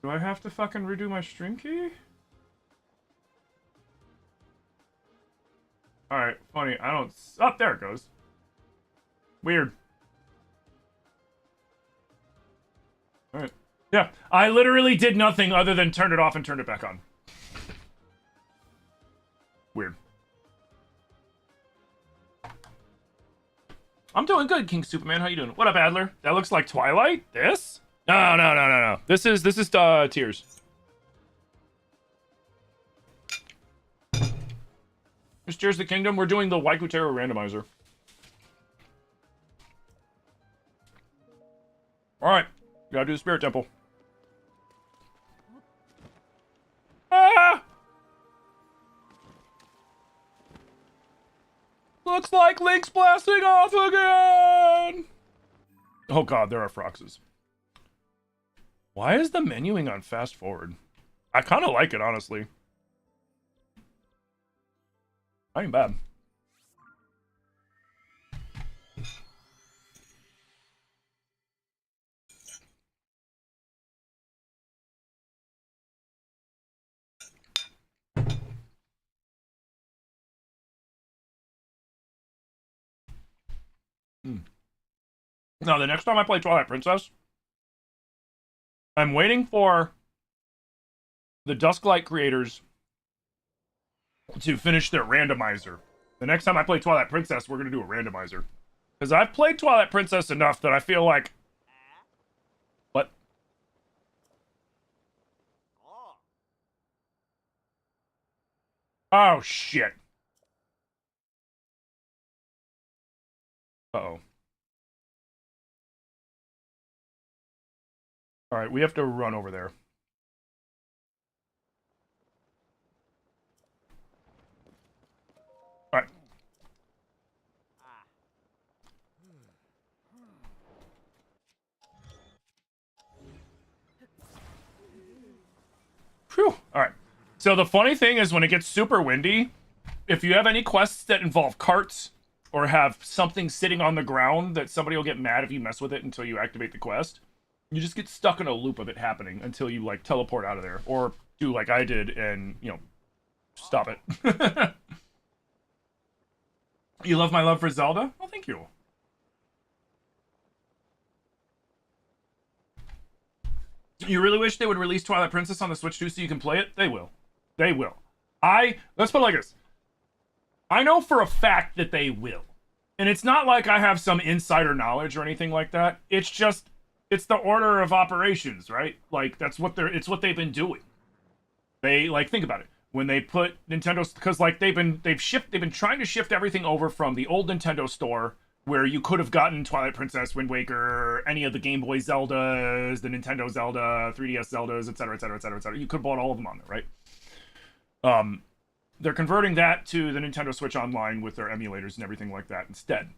Do I have to fucking redo my stream key? Alright, funny. I don't... Oh, there it goes. Weird. Alright. Yeah, I literally did nothing other than turn it off and turn it back on. Weird. I'm doing good, King Superman. How you doing? What up, Adler? That looks like Twilight? This? No. This is Tears. It's Tears of the Kingdom. We're doing the Waikuteru Randomizer. Alright. Gotta do the Spirit Temple. Ah! Looks like Link's blasting off again! Oh god, there are Froxes. Why is the menuing on fast forward? I kind of like it, honestly. I ain't bad. Now, the next time I play Twilight Princess, I'm waiting for the Dusklight creators to finish their randomizer. The next time I play Twilight Princess, we're going to do a randomizer. Because I've played Twilight Princess enough that I feel like... What? Oh, shit. Uh-oh. Alright, we have to run over there. Alright. Phew. Alright. So the funny thing is when it gets super windy, if you have any quests that involve carts or have something sitting on the ground that somebody will get mad if you mess with it until you activate the quest, you just get stuck in a loop of it happening until you, like, teleport out of there. Or do like I did and, you know, stop it. You love my love for Zelda? Oh, thank you. You really wish they would release Twilight Princess on the Switch 2 so you can play it? They will. They will. Let's put it like this. I know for a fact that they will. And it's not like I have some insider knowledge or anything like that. It's just... It's the order of operations, right? Like, it's what they've been doing. They, like, think about it. When they put Nintendo's, because, like, they've been trying to shift everything over from the old Nintendo store, where you could have gotten Twilight Princess, Wind Waker, any of the Game Boy Zeldas, the Nintendo Zelda, 3DS Zeldas, etc., etc., etc., etc. You could have bought all of them on there, right? They're converting that to the Nintendo Switch Online with their emulators and everything like that instead.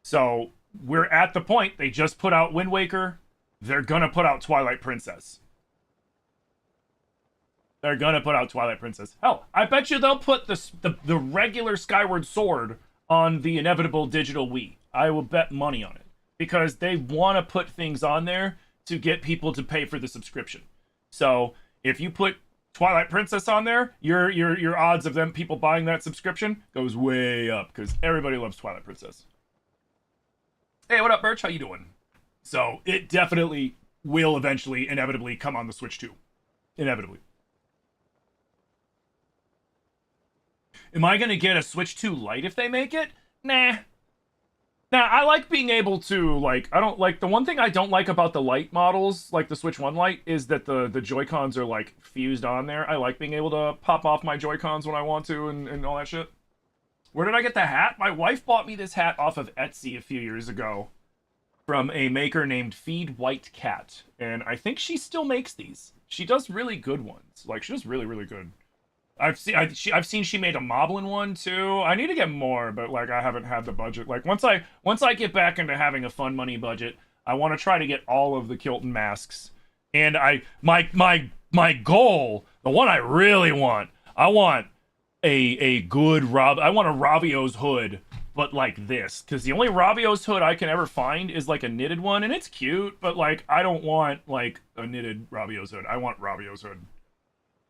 So, we're at the point, they just put out Wind Waker, they're gonna put out Twilight Princess. They're gonna put out Twilight Princess. Hell, I bet you they'll put the regular Skyward Sword on the inevitable digital Wii. I will bet money on it. Because they want to put things on there to get people to pay for the subscription. So, if you put Twilight Princess on there, your odds of them people buying that subscription goes way up. Because everybody loves Twilight Princess. Hey, what up, Birch? How you doing? So, it definitely will eventually, inevitably, come on the Switch 2. Inevitably. Am I going to get a Switch 2 Lite if they make it? Nah. Nah, I like being able to, like, I don't like, the one thing I don't like about the Lite models, like the Switch 1 Lite, is that the Joy-Cons are, like, fused on there. I like being able to pop off my Joy-Cons when I want to and all that shit. Where did I get the hat? My wife bought me this hat off of Etsy a few years ago from a maker named Feed White Cat. And I think she still makes these. She does really good ones. Like, she does really, really good. I've seen she made a Moblin one too. I need to get more, but like I haven't had the budget. Like once I get back into having a fun money budget, I want to try to get all of the Kilton masks. And my goal, the one I really want, I want a good I want a Ravio's hood but like this, because the only Ravios hood I can ever find is like a knitted one, and it's cute, but like I don't want like a knitted Ravios hood. I want Ravios hood.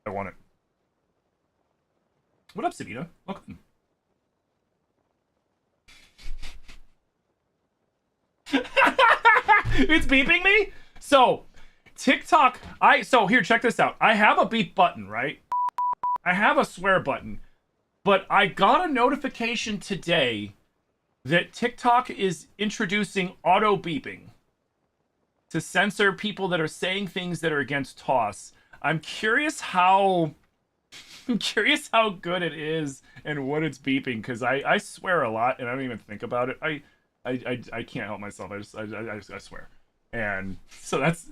I want it. What up, Sabina? Welcome. It's beeping me? So, TikTok, so here, check this out. I have a beep button, right? I have a swear button, but I got a notification today that TikTok is introducing auto beeping to censor people that are saying things that are against TOS. I'm curious how good it is and what it's beeping, because I swear a lot and I don't even think about it. I can't help myself. I swear. And so that's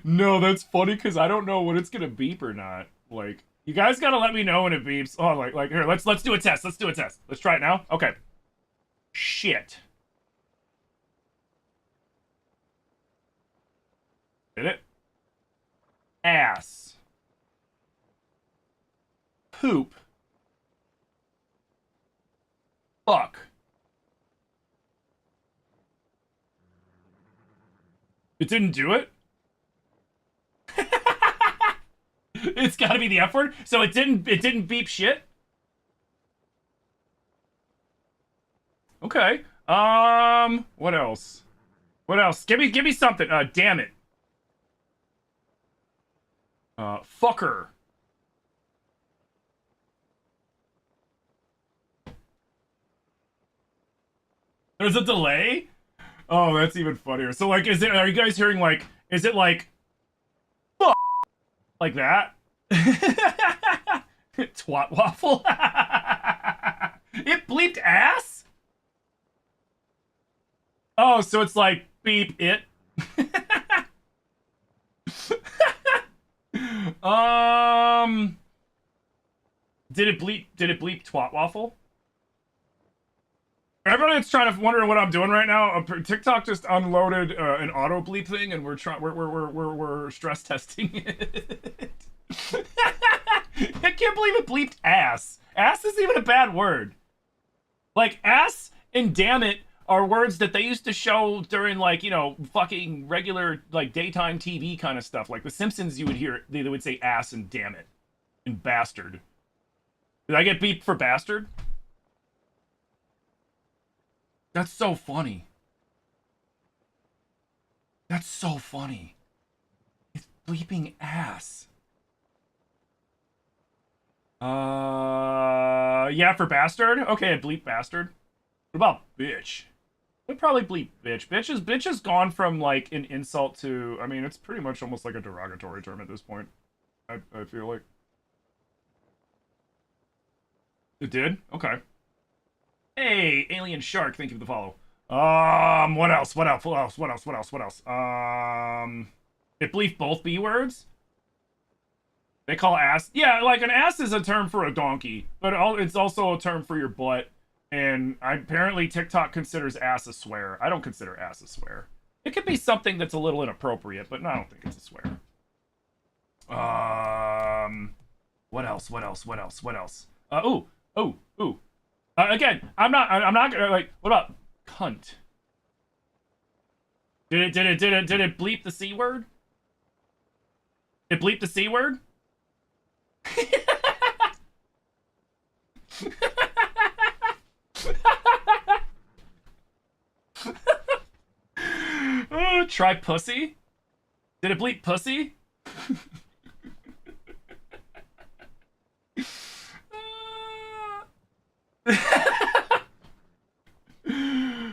no, that's funny because I don't know what it's gonna beep or not. Like, you guys gotta let me know when it beeps. Oh, like here, let's do a test. Let's do a test. Let's try it now. Okay. Shit. Did it? Ass. Poop. Fuck. It didn't do it? It's gotta be the F word? So it didn't beep shit? Okay. What else? What else? Give me something. Damn it. Fucker. There's a delay? Oh, that's even funnier. So, like, are you guys hearing, like, is it like, fuck, like that? Twat waffle? It bleeped ass? Oh, so it's like, beep it. Did it bleep twat waffle? Everybody that's trying to wonder what I'm doing right now, TikTok just unloaded an auto bleep thing, and we're stress testing it. I can't believe it bleeped ass. Ass isn't even a bad word. Like, ass and damn it are words that they used to show during, like, you know, fucking regular, like, daytime TV kind of stuff. Like The Simpsons, you would hear, they would say ass and damn it and bastard. Did I get beeped for bastard? That's so funny. That's so funny. It's bleeping ass. Yeah, for bastard? Okay, bleep bastard. What about bitch? I'd probably bleep bitch. Bitch has gone from, like, an insult to, I mean, it's pretty much almost like a derogatory term at this point. I feel like. It did? Okay. Hey, Alien Shark, thank you for the follow. What else? It bleeped both B words? They call ass... Yeah, like, an ass is a term for a donkey, but it's also a term for your butt, and apparently TikTok considers ass a swear. I don't consider ass a swear. It could be something that's a little inappropriate, but no, I don't think it's a swear. What else? Ooh. Again, I'm not gonna, like, what about cunt? Did it bleep the C word? It bleeped the C word? Try pussy? Did it bleep pussy?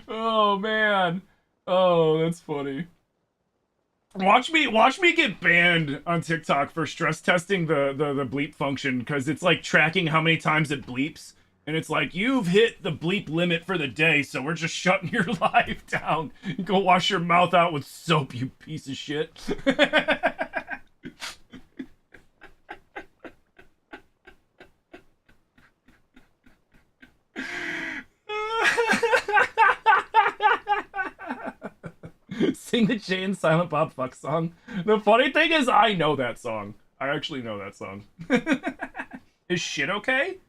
Oh man. Oh, that's funny. Watch me get banned on TikTok for stress testing the bleep function, because it's like tracking how many times it bleeps, and it's like, you've hit the bleep limit for the day, so we're just shutting your live down. Go wash your mouth out with soap, you piece of shit. Sing the Jay and Silent Bob Fuck song. The funny thing is, I know that song. I actually know that song. Is shit okay?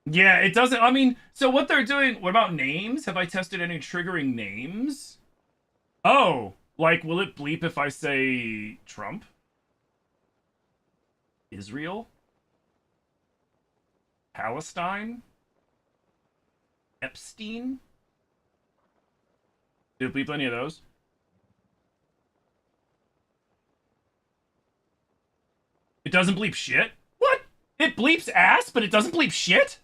Yeah, it doesn't. I mean, so what they're doing, what about names? Have I tested any triggering names? Oh, like, will it bleep if I say Trump? Israel? Palestine? Epstein? Did it bleep any of those? It doesn't bleep shit? What? It bleeps ass, but it doesn't bleep shit?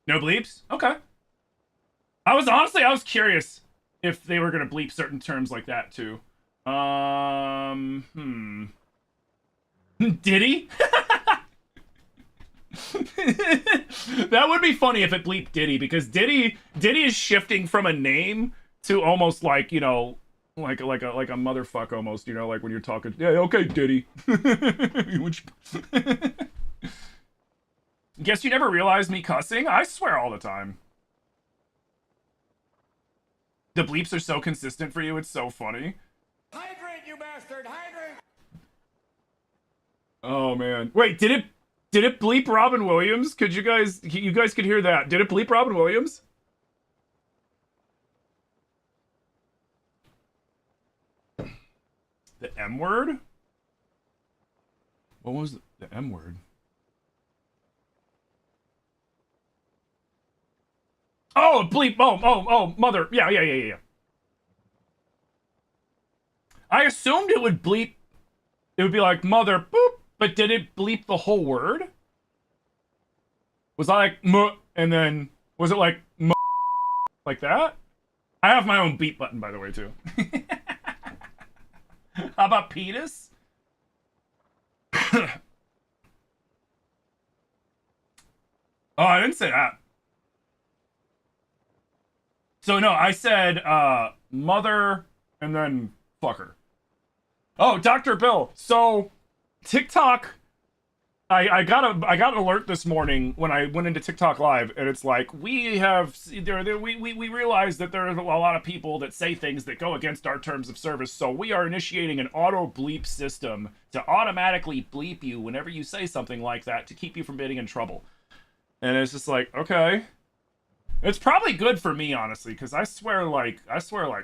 No bleeps? Okay. I was curious if they were gonna bleep certain terms like that too. Diddy? That would be funny if it bleeped Diddy, because Diddy is shifting from a name to almost like, you know, like a motherfucker almost, you know, like when you're talking, yeah, okay, Diddy. Guess you never realized me cussing? I swear all the time. The bleeps are so consistent for you, it's so funny. Hydrate, you bastard! Hydrate! Oh man. Wait, did it bleep Robin Williams? Could you guys could hear that? Did it bleep Robin Williams? The M word? What was the M word? Oh, bleep. Oh, mother. Yeah. I assumed it would bleep. It would be like mother, boop. But did it bleep the whole word? Was I like, muh, and then, was it like, muh, like that? I have my own beep button, by the way, too. How about penis? Oh, I didn't say that. So, no, I said, mother, and then fucker. Oh, Dr. Bill. So, TikTok, I got an alert this morning when I went into TikTok Live, and it's like, we realize that there are a lot of people that say things that go against our terms of service, so we are initiating an auto bleep system to automatically bleep you whenever you say something like that to keep you from getting in trouble. And it's just like, okay. It's probably good for me, honestly, because I swear like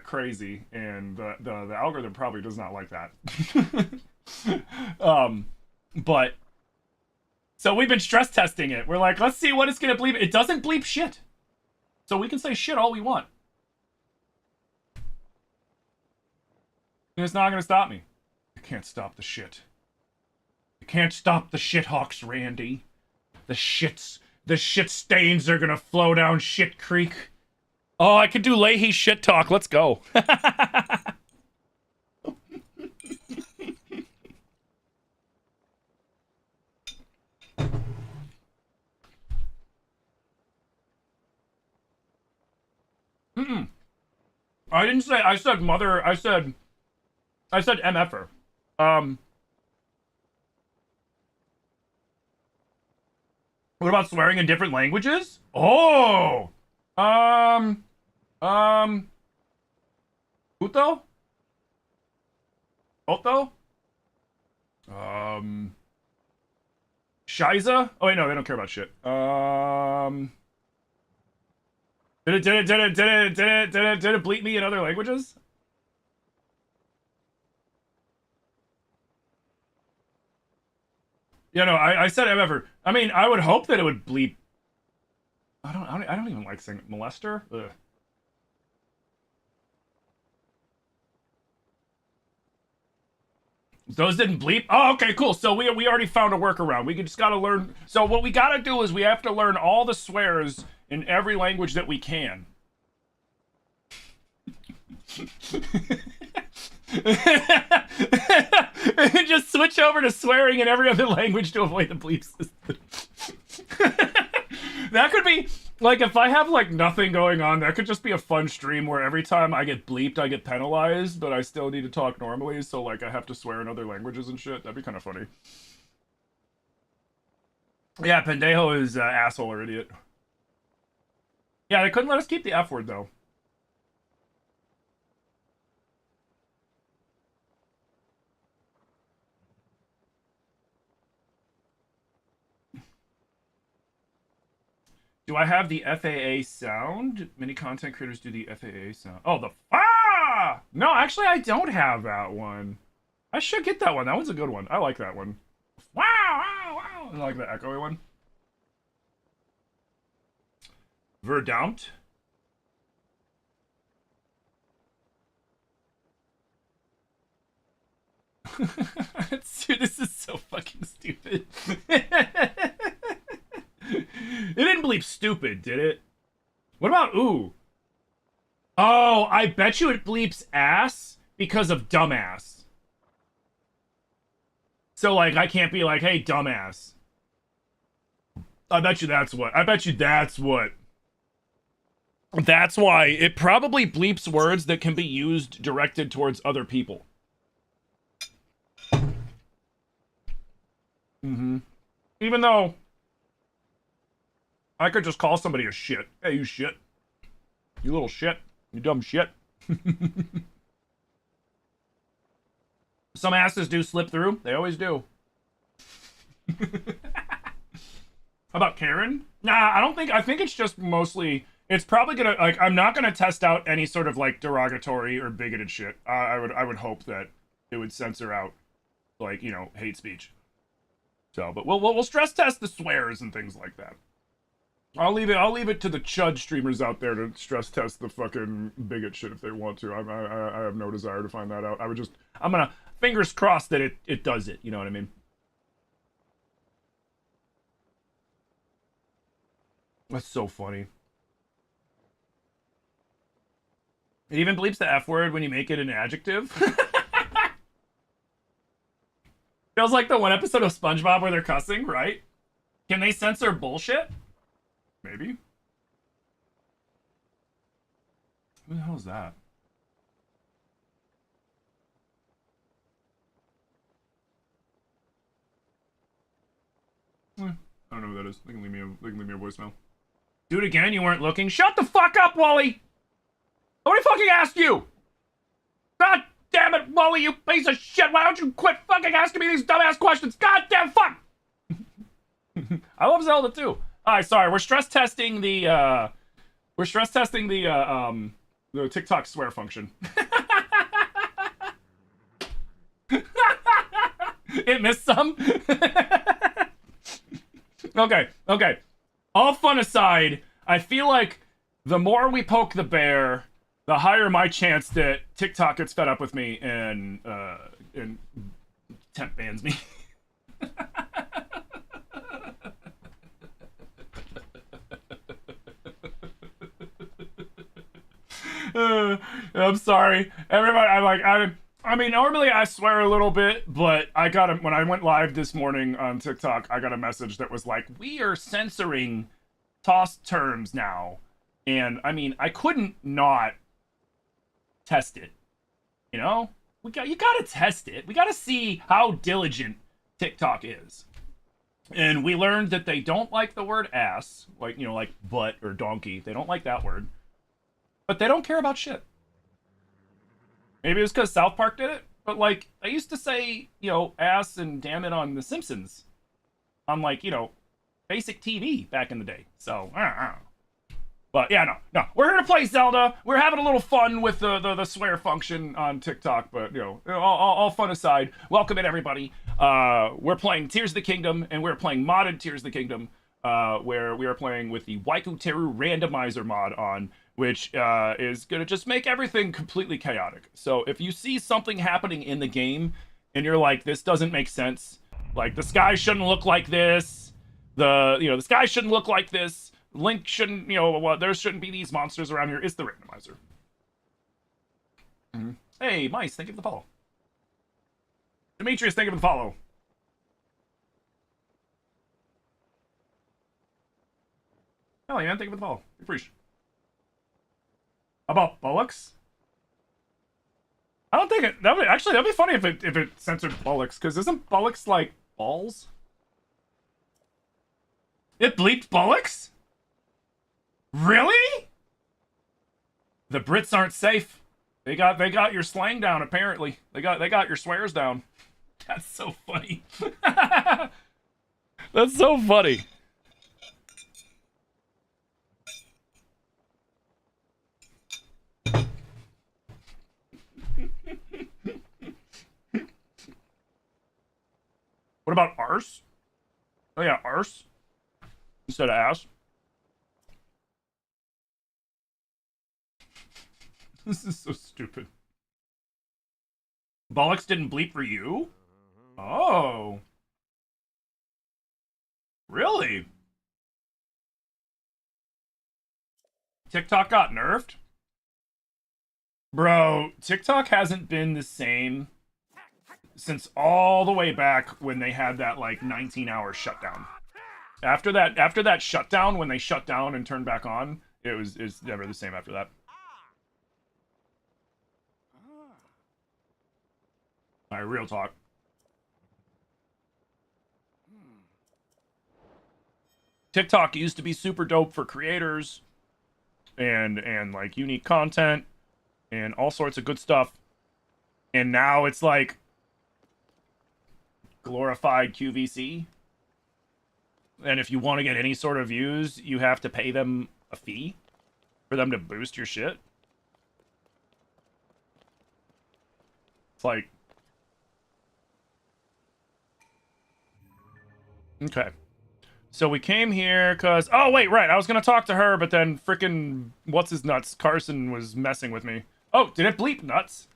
crazy, and the algorithm probably does not like that. But so we've been stress testing it. We're like, let's see what it's gonna bleep. It doesn't bleep shit, so we can say shit all we want, and it's not gonna stop me. You can't stop the shit. You can't stop the shithawks, Randy. The shit stains are gonna flow down Shit Creek. Oh, I could do Leahy shit talk. Let's go. I didn't say. I said mother. I said MFer. What about swearing in different languages? Oh. Puto? Otto? Shiza? Oh wait, no, they don't care about shit. Did it bleep me in other languages? Yeah, no, I said MFer. I mean, I would hope that it would bleep. I don't even like saying molester. Ugh. Those didn't bleep? Oh, okay, cool. So we already found a workaround. We just gotta learn. So what we gotta do is we have to learn all the swears in every language that we can. Just switch over to swearing in every other language to avoid the bleep system. That could be, like, if I have, like, nothing going on, that could just be a fun stream where every time I get bleeped, I get penalized, but I still need to talk normally, so, like, I have to swear in other languages and shit. That'd be kind of funny. Yeah, pendejo is asshole or idiot. Yeah, they couldn't let us keep the F word, though. Do I have the FAA sound? Many content creators do the FAA sound. Oh, the ah! No, actually, I don't have that one. I should get that one. That one's a good one. I like that one. Wow, wow, wow. I like the echoey one. Verdammt. Dude, this is so fucking stupid. It didn't bleep stupid, did it? What about ooh? Oh, I bet you it bleeps ass because of dumbass. So, like, I can't be like, hey, dumbass. I bet you that's what. I bet you that's what. That's why it probably bleeps words that can be used directed towards other people. Mm-hmm. Even though I could just call somebody a shit. Hey, you shit. You little shit. You dumb shit. Some asses do slip through. They always do. How about Karen? Nah, I don't think... I think it's just mostly... It's probably gonna... Like, I'm not gonna test out any sort of, like, derogatory or bigoted shit. I would hope that it would censor out, like, you know, hate speech. So, but we'll stress test the swears and things like that. I'll leave it to the chud streamers out there to stress test the fucking bigot shit if they want to. I have no desire to find that out. I'm gonna fingers crossed that it does it. You know what I mean? That's so funny. It even bleeps the F word when you make it an adjective. Feels like the one episode of SpongeBob where they're cussing, right? Can they censor bullshit? Maybe. Who the hell is that? I don't know who that is. They can leave me a voicemail. Do it again. You weren't looking. Shut the fuck up, Wally. Nobody fucking asked you. God damn it, Wally, you piece of shit. Why don't you quit fucking asking me these dumbass questions? God damn fuck. I love Zelda too. Alright, sorry, we're stress testing the TikTok swear function. It missed some? Okay. All fun aside, I feel like the more we poke the bear, the higher my chance that TikTok gets fed up with me and temp bans me. I'm sorry, everybody. I mean, normally I swear a little bit, but when I went live this morning on TikTok, I got a message that was like, "We are censoring tossed terms now," and I mean, I couldn't not test it. You know, you gotta test it. We gotta see how diligent TikTok is. And we learned that they don't like the word ass, like, you know, like butt or donkey. They don't like that word. But they don't care about shit. Maybe it was because South Park did it, but like, I used to say, you know, ass and damn it on The Simpsons. On like, you know, basic TV back in the day. So, but yeah, no. We're here to play Zelda. We're having a little fun with the swear function on TikTok, but, you know, all fun aside, welcome in everybody. We're playing Tears of the Kingdom, and we're playing modded Tears of the Kingdom, where we are playing with the Waikuteru Randomizer Mod on, which is going to just make everything completely chaotic. So if you see something happening in the game, and you're like, this doesn't make sense, like, the sky shouldn't look like this, the sky shouldn't look like this, Link shouldn't, there shouldn't be these monsters around here, it's the randomizer. Mm-hmm. Hey, Mice, thank you for the follow. Demetrius, thank you for the follow. Hell yeah, man, thank you for the follow. Appreciate. About bullocks? I don't think it. That'd be funny if it censored bullocks, because isn't bullocks like balls? It bleeped bullocks? Really? The Brits aren't safe. They got your slang down, apparently. They got your swears down. That's so funny. That's so funny. Oh yeah, arse instead of ass. This is so stupid. Bollocks didn't bleep for you? Oh. Really? TikTok got nerfed? Bro, TikTok hasn't been the same since all the way back when they had that like 19-hour shutdown. After that shutdown, when they shut down and turned back on, it's never the same after that. All right, real talk. TikTok used to be super dope for creators and like unique content and all sorts of good stuff. And now it's like glorified QVC. And if you want to get any sort of views, you have to pay them a fee for them to boost your shit. It's like, okay. So we came here because, oh wait, right, I was gonna talk to her, but then frickin' what's his nuts, Carson was messing with me. Oh, did it bleep nuts?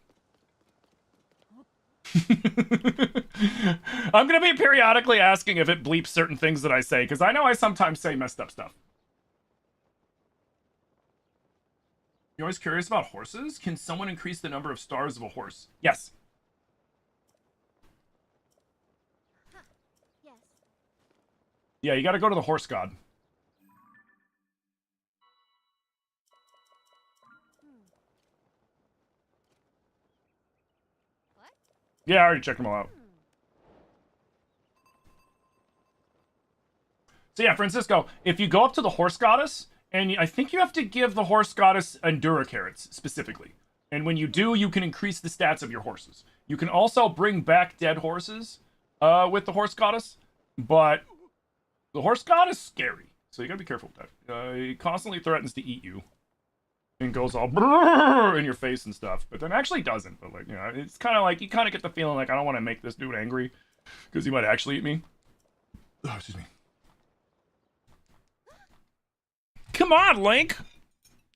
I'm gonna be periodically asking if it bleeps certain things that I say, because I know I sometimes say messed up stuff. You're always curious about horses? Can someone increase the number of stars of a horse? Yes. Huh. Yes. Yeah, you gotta go to the horse god. What? Yeah, I already checked them all out. So yeah, Francisco, if you go up to the horse goddess, and I think you have to give the horse goddess Endura carrots specifically. And when you do, you can increase the stats of your horses. You can also bring back dead horses with the horse goddess, but the horse god is scary, so you gotta be careful with that. He constantly threatens to eat you and goes all in your face and stuff, but then actually doesn't. But like, you know, it's kind of like you kind of get the feeling like I don't want to make this dude angry because he might actually eat me. Oh, excuse me. Come on, Link!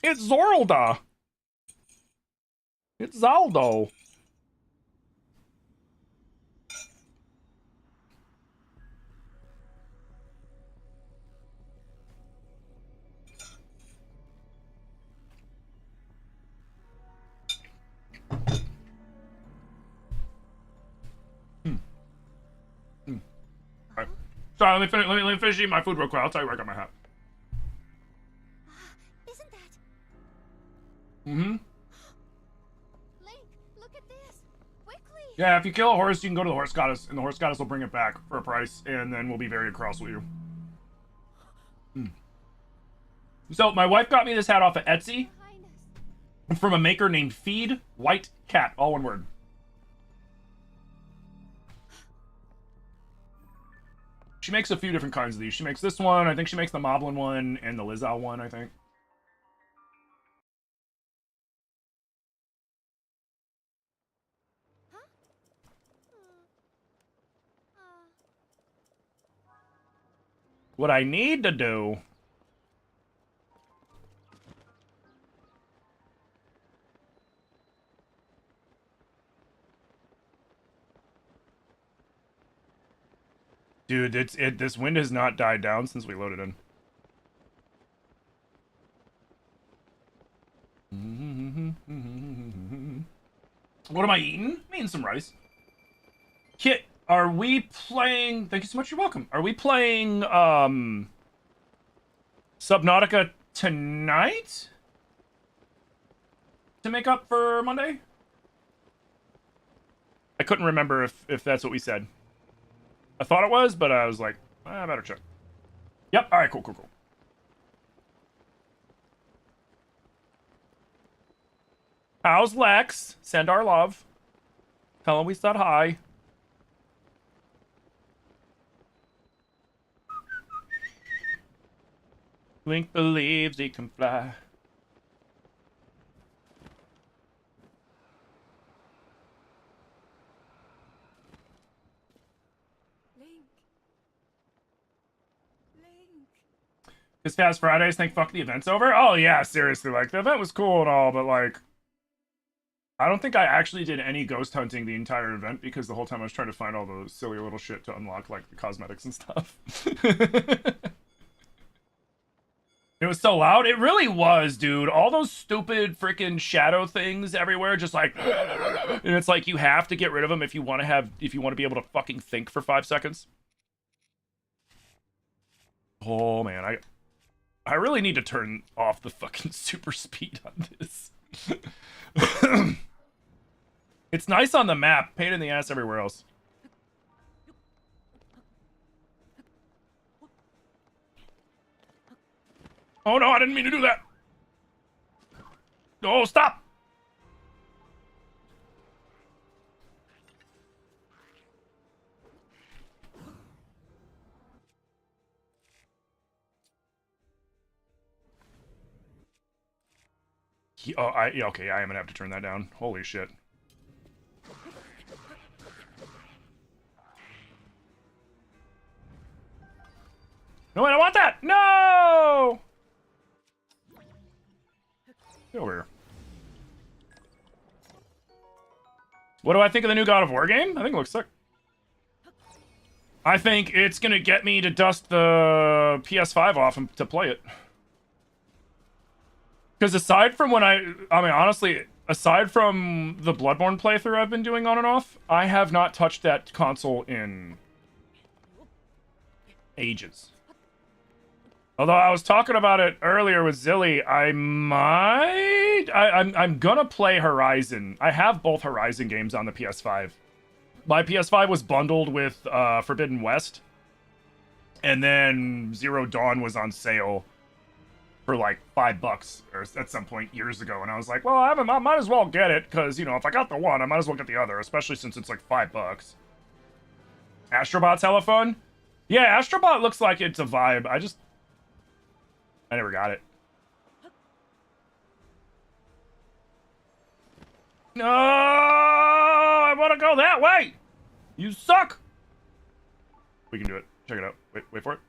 It's Zorlda! It's Zaldo! Alright. Sorry, let me finish eating my food real quick. I'll tell you where I got my hat. Isn't that? Mm-hmm. Link, look at this. Quickly. Yeah, if you kill a horse, you can go to the horse goddess, and the horse goddess will bring it back for a price, and then we'll be very cross with you. So, my wife got me this hat off of Etsy Your Highness. from a maker named Feed White Cat, all one word. She makes a few different kinds of these. She makes this one, I think she makes the Moblin one, and the Lizao one, I think. Huh? What I need to do... Dude, this wind has not died down since we loaded in. What am I eating? I'm eating some rice. Kit, are we playing... Thank you so much, you're welcome. Are we playing, Subnautica tonight? To make up for Monday? I couldn't remember if that's what we said. I thought it was, but I was like, I better check. Yep, alright, cool. How's Lex? Send our love. Tell him we said hi. Link believes he can fly. Link. Because Fast Fridays think fuck the event's over? Oh yeah, seriously, like the event was cool and all, but like I don't think I actually did any ghost hunting the entire event because the whole time I was trying to find all those silly little shit to unlock like the cosmetics and stuff. It was so loud. It really was, dude. All those stupid freaking shadow things everywhere, just like, and it's like you have to get rid of them if you want to be able to fucking think for 5 seconds. Oh man, I really need to turn off the fucking super speed on this. It's nice on the map, pain in the ass everywhere else. Oh no, I didn't mean to do that. Oh, stop. Okay, I am gonna have to turn that down. Holy shit. No, I don't want that. No. Get over here. What do I think of the new God of War game? I think it looks sick. I think it's gonna get me to dust the PS5 off and to play it. Because aside from when I mean, honestly, aside from the Bloodborne playthrough I've been doing on and off, I have not touched that console in ages. Although I was talking about it earlier with Zilly, I'm gonna play Horizon. I have both Horizon games on the PS5. My PS5 was bundled with Forbidden West, and then Zero Dawn was on sale for like $5 or at some point years ago, and I was like, well, I might as well get it because you know if I got the one, I might as well get the other, especially since it's like $5. Astrobot's hella fun. Yeah, Astrobot looks like it's a vibe. I never got it. No, I want to go that way. You suck. We can do it. Check it out. Wait for it.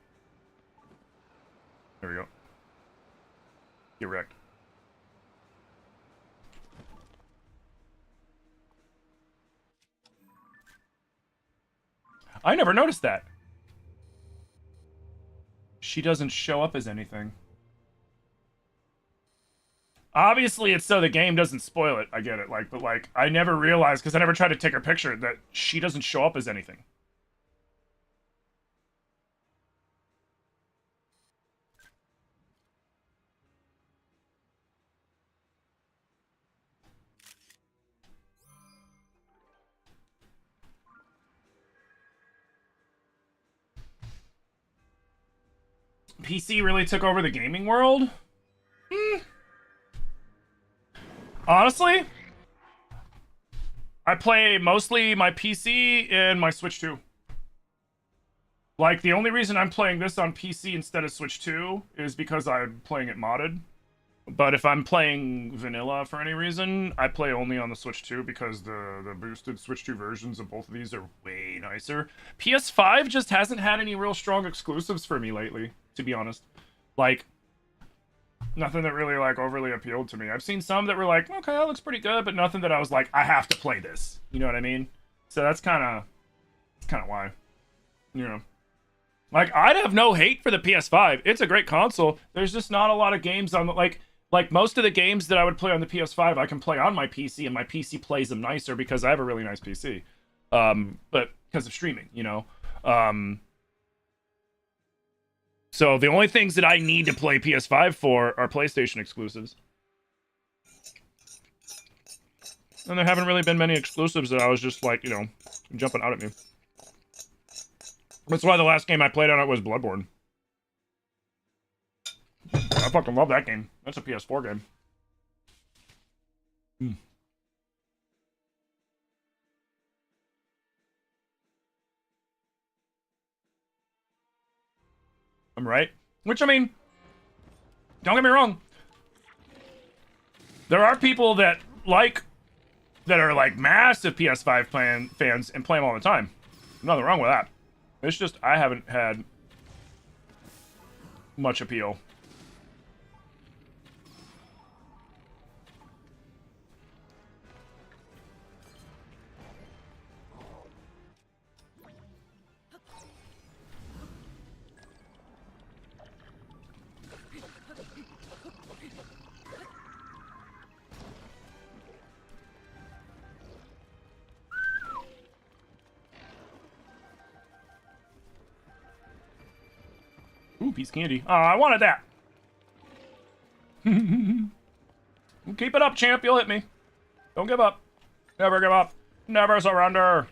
There we go. Get wrecked. I never noticed that. She doesn't show up as anything. Obviously, it's so the game doesn't spoil it. I get it. But I never realized, because I never tried to take her picture, that she doesn't show up as anything. PC really took over the gaming world? Honestly, I play mostly my PC and my Switch 2. Like, the only reason I'm playing this on PC instead of Switch 2 is because I'm playing it modded. But if I'm playing vanilla for any reason, I play only on the Switch 2 because the boosted Switch 2 versions of both of these are way nicer. PS5 just hasn't had any real strong exclusives for me lately, to be honest. Like, nothing that really, like, overly appealed to me. I've seen some that were like, okay, that looks pretty good, but nothing that I was like, I have to play this. You know what I mean? So that's kind of why. You know. Like, I'd have no hate for the PS5. It's a great console. There's just not a lot of games on the, like most of the games that I would play on the PS5, I can play on my PC, and my PC plays them nicer because I have a really nice PC. But because of streaming, you know. So the only things that I need to play PS5 for are PlayStation exclusives. And there haven't really been many exclusives that I was just like, you know, jumping out at me. That's why the last game I played on it was Bloodborne. I fucking love that game. That's a PS4 game. I'm right. Which, I mean, don't get me wrong. There are people that are like massive PS5 fans and play them all the time. Nothing wrong with that. It's just I haven't had much appeal. Ooh, piece of candy. Oh, I wanted that. Keep it up, champ. You'll hit me. Don't give up. Never give up. Never surrender.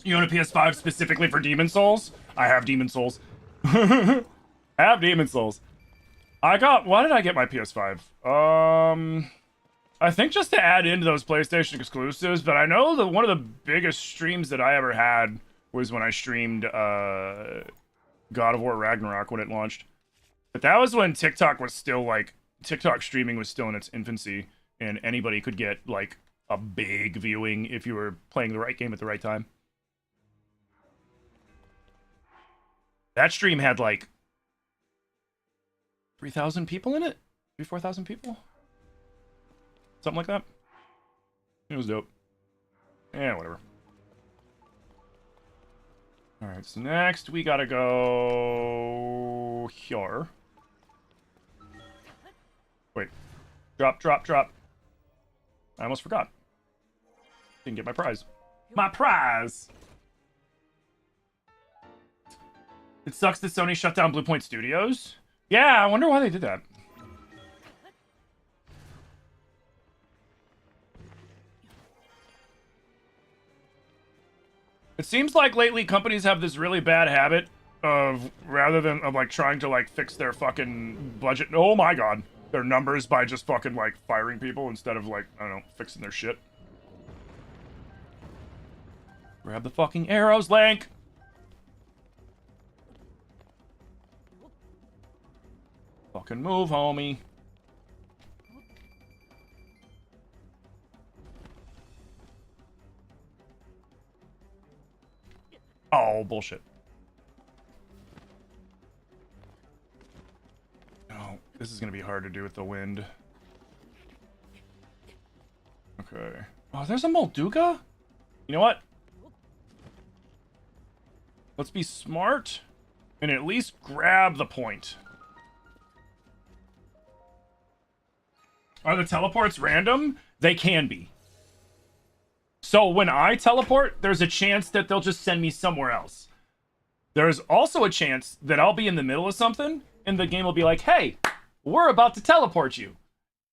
You own a PS5 specifically for Demon Souls? I have Demon Souls. I have Demon Souls. Why did I get my PS5? I think just to add into those PlayStation exclusives, but I know that one of the biggest streams that I ever had was when I streamed God of War Ragnarok when it launched. But that was when TikTok was still like, TikTok streaming was still in its infancy, and anybody could get like a big viewing if you were playing the right game at the right time. That stream had like 3,000 people in it? 4,000 people? Something like that. It was dope. Yeah, whatever. Alright, so next we gotta go here. Wait. Drop, drop, drop. I almost forgot. Didn't get my prize. My prize! It sucks that Sony shut down Blue Point Studios. Yeah, I wonder why they did that. It seems like lately companies have this really bad habit of, rather than of like trying to like fix their fucking budget, oh my god, their numbers by just fucking like firing people instead of like, I don't know, fixing their shit. Grab the fucking arrows, Link! Fucking move, homie. Oh, bullshit. Oh, this is gonna be hard to do with the wind. Okay. Oh, there's a Molduga? You know what? Let's be smart and at least grab the point. Are the teleports random? They can be. So when I teleport, there's a chance that they'll just send me somewhere else. There's also a chance that I'll be in the middle of something, and the game will be like, hey, we're about to teleport you.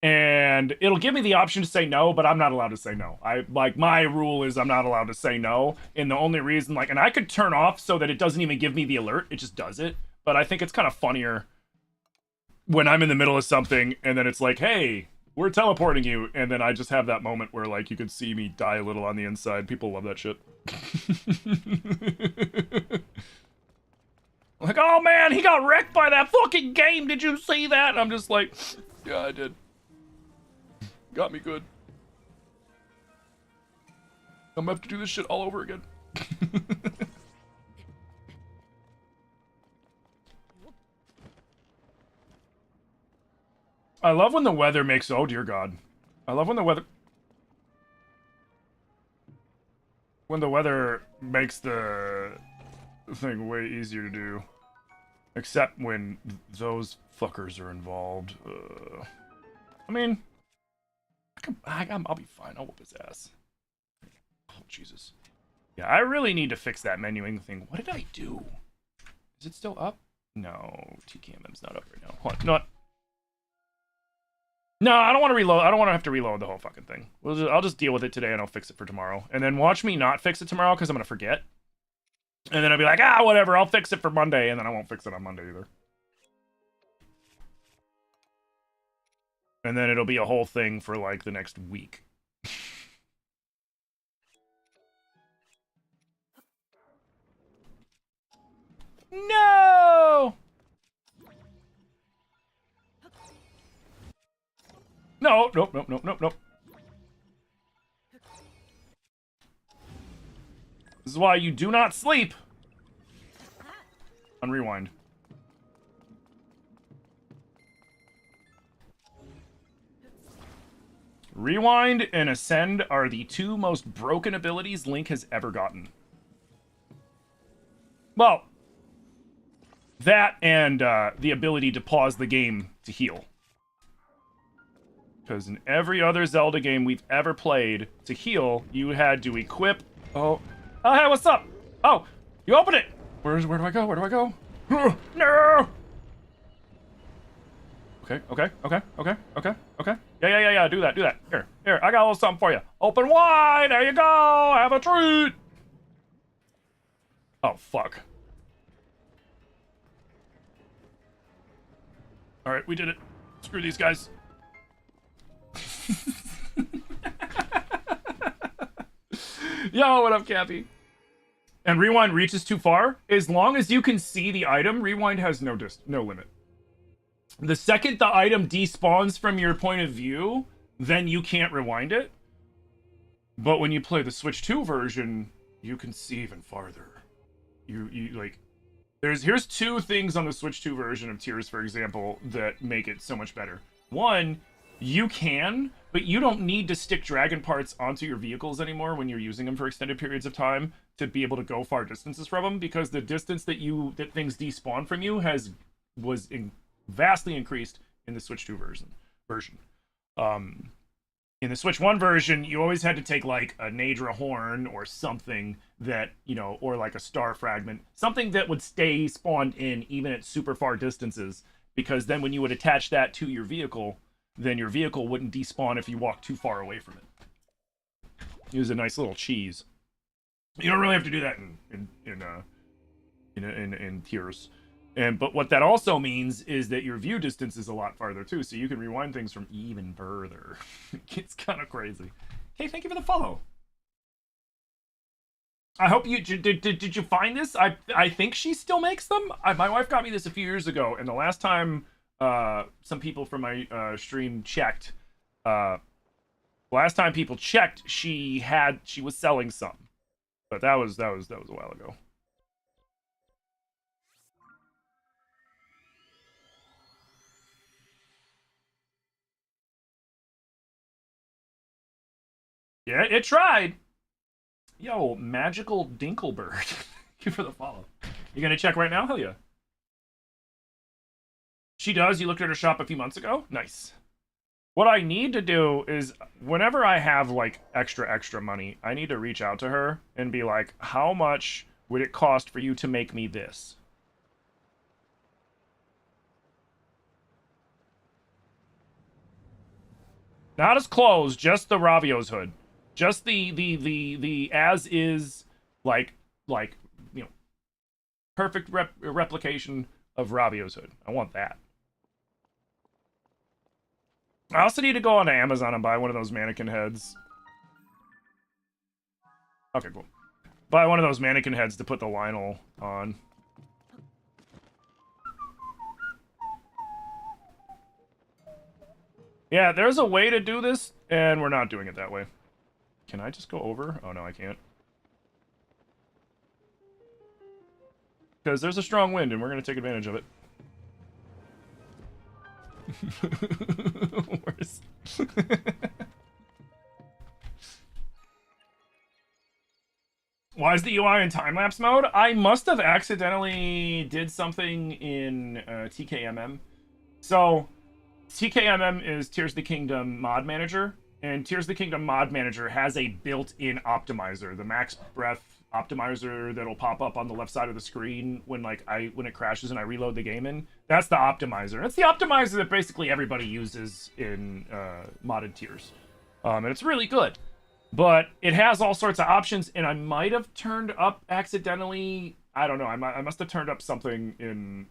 And it'll give me the option to say no, but I'm not allowed to say no. My rule is I'm not allowed to say no. And the only reason, and I could turn off so that it doesn't even give me the alert. It just does it. But I think it's kind of funnier when I'm in the middle of something, and then it's like, hey, we're teleporting you, and then I just have that moment where, like, you could see me die a little on the inside. People love that shit. Like, oh man, he got wrecked by that fucking game. Did you see that? And I'm just like, yeah, I did. Got me good. I'm gonna have to do this shit all over again. I love when the weather makes, oh dear god. I love when the weather makes the thing way easier to do. Except when those fuckers are involved. I mean, I'll be fine. I'll whoop his ass. Oh, Jesus. Yeah, I really need to fix that menuing thing. What did I do? Is it still up? No, TKMM's not up right now. Hold on. No, no, I don't want to reload. I don't want to have to reload the whole fucking thing. I'll just deal with it today and I'll fix it for tomorrow. And then watch me not fix it tomorrow because I'm going to forget. And then I'll be like, ah, whatever, I'll fix it for Monday. And then I won't fix it on Monday either. And then it'll be a whole thing for like the next week. No! No, nope, nope, nope, nope, nope. This is why you do not sleep. On rewind. Rewind and Ascend are the two most broken abilities Link has ever gotten. Well, that and the ability to pause the game to heal. Because in every other Zelda game we've ever played, to heal, you had to equip... Oh, hey, what's up? Oh, you open it! Where do I go? Where do I go? No! Okay. Yeah. Do that. Here. I got a little something for you. Open wide. There you go. Have a treat. Oh, fuck. All right, we did it. Screw these guys. Yo, what up, Cappy? And rewind reaches too far. As long as you can see the item, rewind has no limit. The second the item despawns from your point of view, then you can't rewind it. But when you play the Switch 2 version, you can see even farther. You like, here's two things on the Switch 2 version of Tears, for example, that make it so much better. One, you can, but you don't need to stick dragon parts onto your vehicles anymore when you're using them for extended periods of time to be able to go far distances from them, because the distance that things despawn from you was vastly increased in the Switch 2 version. In the Switch 1 version, you always had to take like a Nadra horn or something that, you know, or like a star fragment, something that would stay spawned in even at super far distances, because then when you would attach that to your vehicle, then your vehicle wouldn't despawn if you walked too far away from it. It was a nice little cheese. You don't really have to do that in Tears. But what that also means is that your view distance is a lot farther too, so you can rewind things from even further. It's kind of crazy. Hey, thank you for the follow. I hope you did you find this? I think she still makes them. My wife got me this a few years ago, and the last time some people from my stream checked, last time people checked, she was selling some, but that was a while ago. Yeah, it tried. Yo, Magical Dinklebird. Thank you for the follow. You gonna check right now? Hell yeah. She does. You looked at her shop a few months ago? Nice. What I need to do is, whenever I have, like, extra money, I need to reach out to her and be like, how much would it cost for you to make me this? Not as clothes, just the Ravio's hood. Just the as is, like you know, perfect replication of Ravio's hood. I want that. I also need to go onto Amazon and buy one of those mannequin heads. Okay, cool. Buy one of those mannequin heads to put the Lionel on. Yeah, there's a way to do this, and we're not doing it that way. Can I just go over? Oh, no, I can't. Because there's a strong wind, and we're going to take advantage of it. Worse. Why is the UI in time-lapse mode? I must have accidentally did something in TKMM. So, TKMM is Tears of the Kingdom Mod Manager, and Tears of the Kingdom Mod Manager has a built-in optimizer, the max breath optimizer that'll pop up on the left side of the screen when when it crashes and I reload the game in. That's the optimizer. It's the optimizer that basically everybody uses in modded Tears. And it's really good. But it has all sorts of options, and I might have turned up accidentally, I don't know, I must have turned up something in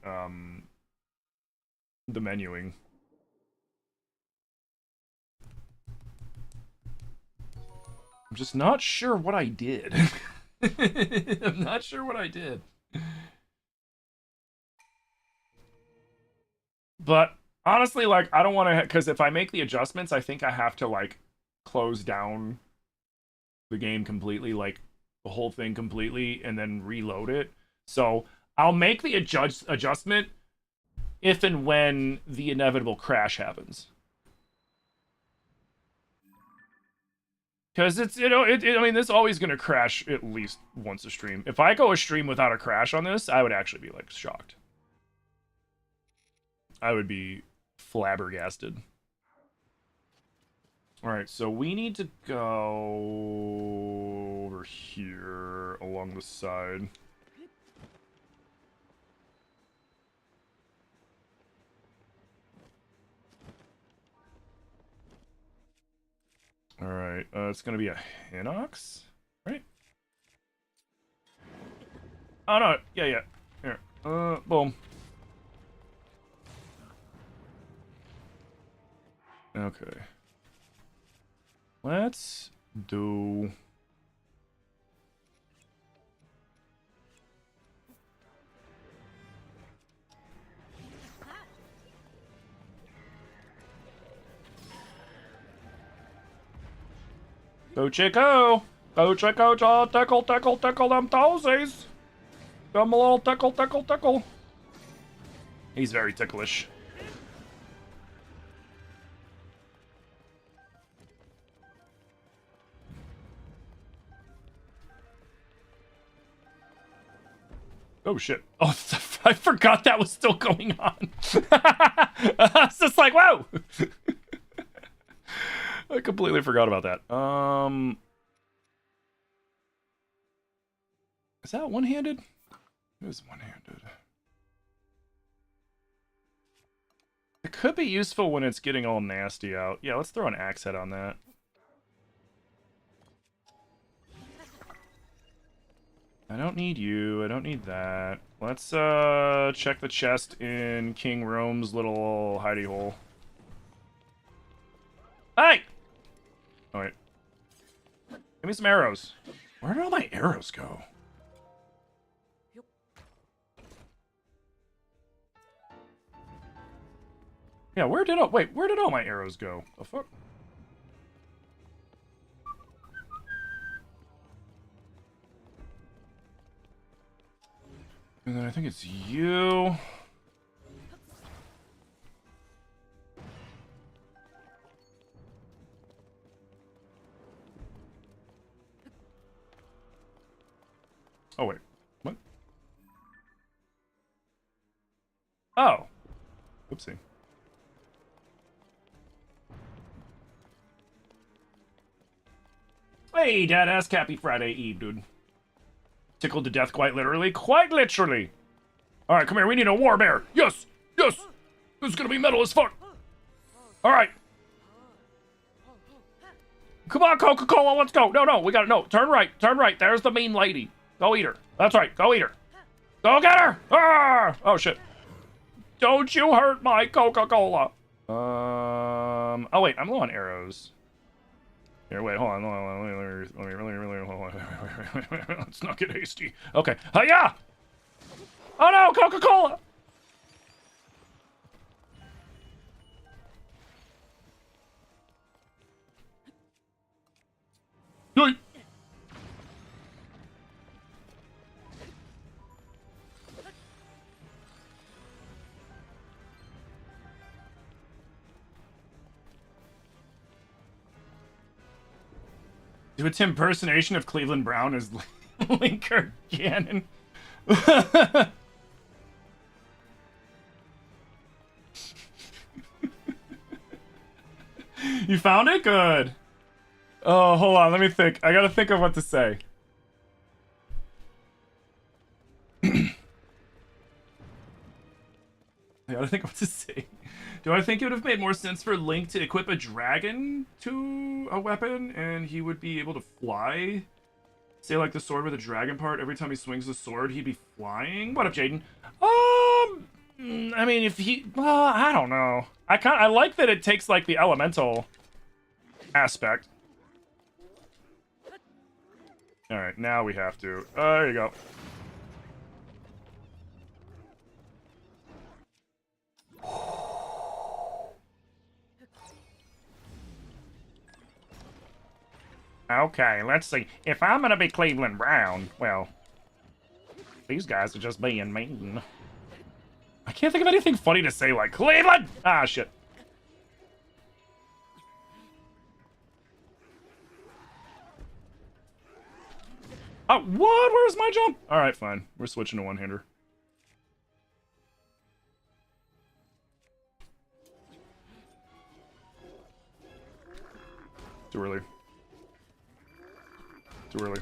the menuing. I'm just not sure what I did. I'm not sure what I did. But Honestly, like, I don't want to, because if I make the adjustments, I think I have to, like, close down the game completely, like, the whole thing completely, and then reload it. So, I'll make the adjustment if and when the inevitable crash happens. Because it's, you know, I mean, this is always going to crash at least once a stream. If I go a stream without a crash on this, I would actually be, like, shocked. I would be flabbergasted. Alright, so we need to go over here along the side. Alright, it's gonna be a Hinox, right? Oh no, yeah. Here, boom. Okay. Let's do... Go Chico! Go Chico, tickle them toesies! Come a little tickle. He's very ticklish. Oh shit. Oh, I forgot that was still going on. I was just like, whoa! I completely forgot about that. Is that one-handed? It is one-handed. It could be useful when it's getting all nasty out. Yeah, let's throw an axe head on that. I don't need you. I don't need that. Let's check the chest in King Rome's little hidey hole. Hey! Oh, wait. Give me some arrows. Where did all my arrows go? Yeah, where did all my arrows go? The fuck? And then I think it's you. Oh, wait. What? Oh. Oopsie. Hey, Dadass. Happy Friday Eve, dude. Tickled to death, quite literally. Quite literally. All right, come here. We need a war bear. Yes. This is gonna be metal as fuck. All right. Come on, Coca-Cola. Let's go. No. We gotta, no. Turn right. There's the mean lady. Go eat her. That's right. Go eat her. Go get her. Ah! Oh, shit. Don't you hurt my Coca-Cola. Oh, wait. I'm low on arrows. Here, wait, hold on. Let me really, hold on. Let's not get hasty. Okay. Hiya! Oh no, Coca-Cola! Yoink! Do its impersonation of Cleveland Brown as Linker Gannon. You found it? Good. Oh, hold on. Let me think. I gotta think of what to say. I gotta think of what to say. Do I think it would have made more sense for Link to equip a dragon to a weapon and he would be able to fly? Say like the sword with a dragon part, every time he swings the sword, he'd be flying? What up, Jaden? I mean, if he... Well, I don't know. I like that it takes, like, the elemental aspect. Alright, now we have to. There you go. Okay, let's see. If I'm gonna be Cleveland Brown, well, these guys are just being mean. I can't think of anything funny to say like Cleveland! Ah, shit. Oh, what? Where's my jump? Alright, fine. We're switching to one-hander. Too early. Too early.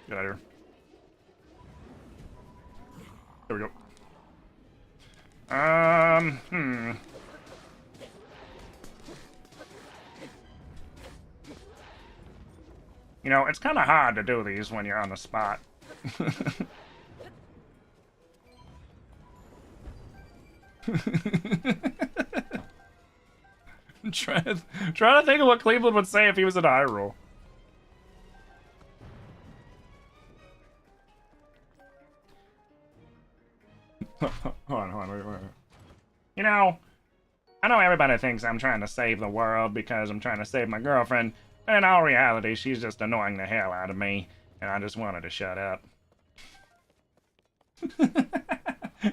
Get out of here. There we go. You know, it's kind of hard to do these when you're on the spot. trying to think of what Cleveland would say if he was at Hyrule. Hold on, wait. You know, I know everybody thinks I'm trying to save the world because I'm trying to save my girlfriend, but in all reality, she's just annoying the hell out of me, and I just wanted to shut up.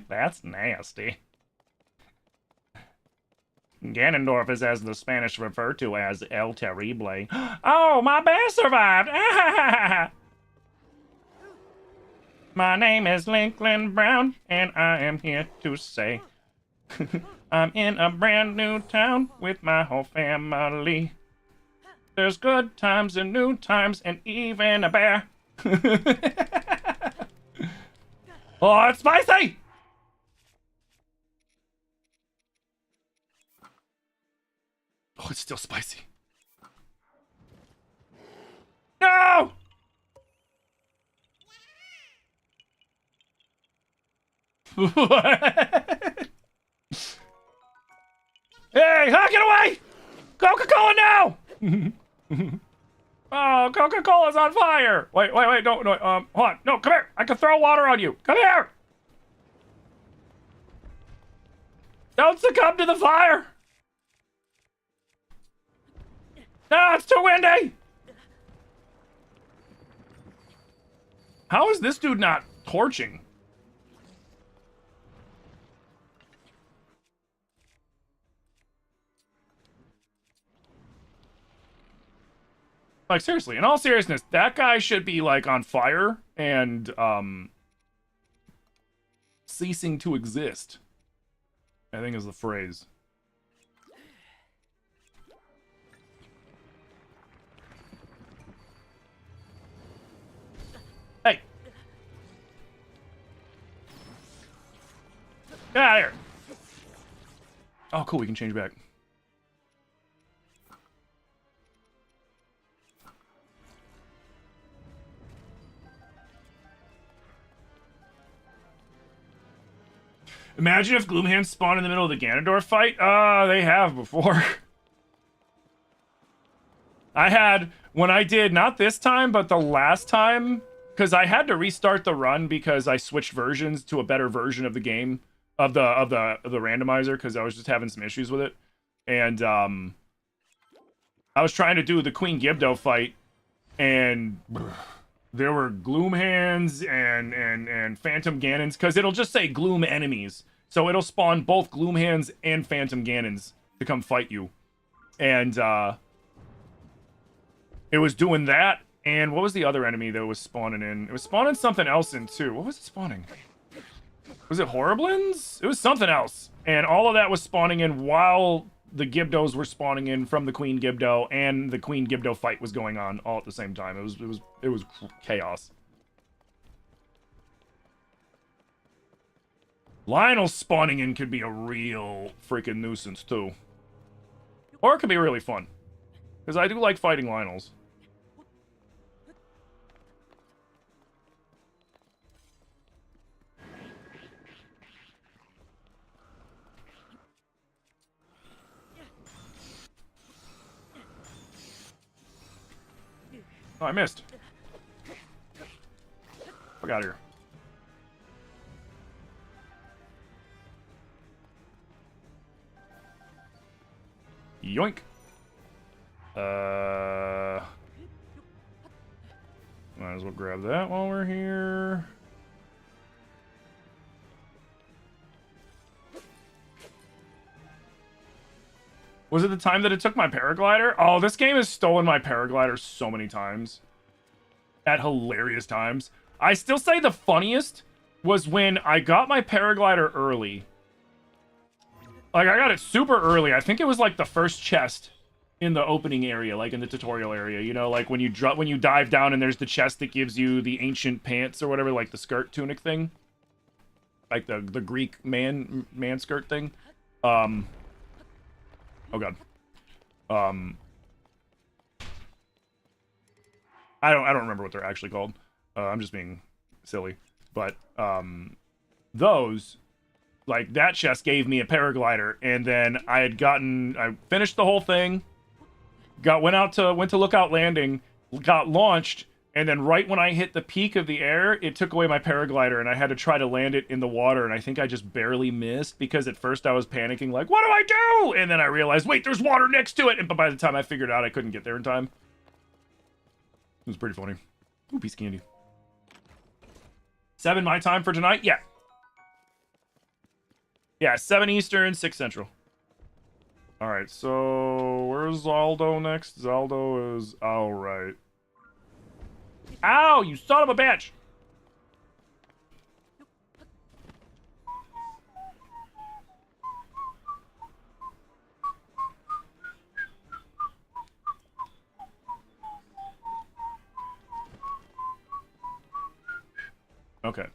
That's nasty. Ganondorf is as the Spanish refer to as El Terrible. Oh, my bear survived! My name is Lincoln Brown, and I am here to say I'm in a brand new town with my whole family. There's good times and new times and even a bear. Oh, it's spicy! Oh, it's still spicy. No! What? Hey, huh, get away! Coca-Cola now! Oh, Coca-Cola's on fire! Wait, don't, hold on. No, come here! I can throw water on you! Come here! Don't succumb to the fire! No, it's too windy! How is this dude not torching? Like, seriously, in all seriousness, that guy should be, like, on fire and, ceasing to exist, I think is the phrase. Hey! Get out of here! Oh, cool, we can change back. Imagine if Gloomhands spawned in the middle of the Ganondorf fight. They have before. I had, when I did, not this time, but the last time, because I had to restart the run because I switched versions to a better version of the game, of the randomizer, because I was just having some issues with it. And I was trying to do the Queen Gibdo fight, and there were Gloomhands and Phantom Ganons, because it'll just say Gloom enemies. So it'll spawn both Gloomhands and Phantom Ganons to come fight you. And it was doing that, and what was the other enemy that was spawning in? It was spawning something else in too. What was it spawning? Was it Horriblins? It was something else. And all of that was spawning in while the Gibdos were spawning in from the Queen Gibdo, and the Queen Gibdo fight was going on all at the same time. It was chaos. Lionel spawning in could be a real freaking nuisance too. Or it could be really fun. Because I do like fighting Lionels. Oh, I missed. Fuck out of here. Yoink. Might as well grab that while we're here. Was it the time that it took my paraglider? Oh, this game has stolen my paraglider so many times. At hilarious times. I still say the funniest was when I got my paraglider early. Like, I got it super early. I think it was like the first chest in the opening area, like in the tutorial area. You know, like when you dive down and there's the chest that gives you the ancient pants or whatever, like the skirt tunic thing. Like the Greek man skirt thing. Oh god. I don't remember what they're actually called. I'm just being silly. But those, like, that chest gave me a paraglider, and then I finished the whole thing, went to Lookout Landing, got launched, and then right when I hit the peak of the air, it took away my paraglider, and I had to try to land it in the water, and I think I just barely missed, because at first I was panicking, like, what do I do? And then I realized, wait, there's water next to it, and by the time I figured out, I couldn't get there in time. It was pretty funny. Ooh, piece of candy. 7 my time for tonight? Yeah. Yeah, 7 Eastern, 6 Central. Alright, so where's Zaldo next? Zaldo is alright. Ow, you son of a bitch! Okay.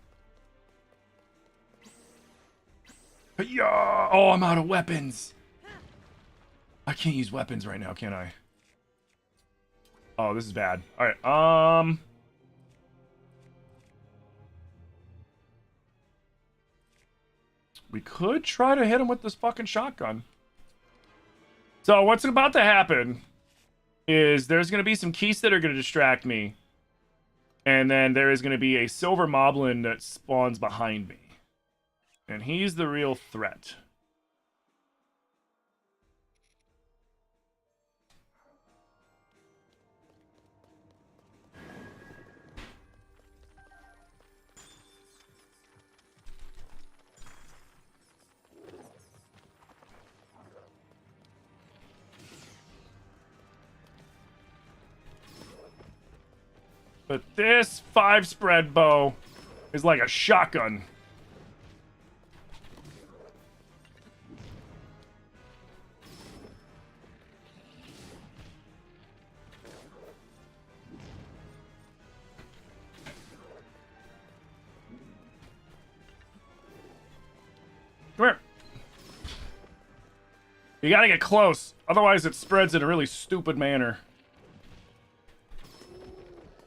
Yeah. Oh, I'm out of weapons. I can't use weapons right now, can I? Oh, this is bad. All right. We could try to hit him with this fucking shotgun. So what's about to happen is there's going to be some keys that are going to distract me. And then there is going to be a silver moblin that spawns behind me. And he's the real threat. But this 5-spread bow is like a shotgun. Come here. You gotta get close, otherwise it spreads in a really stupid manner.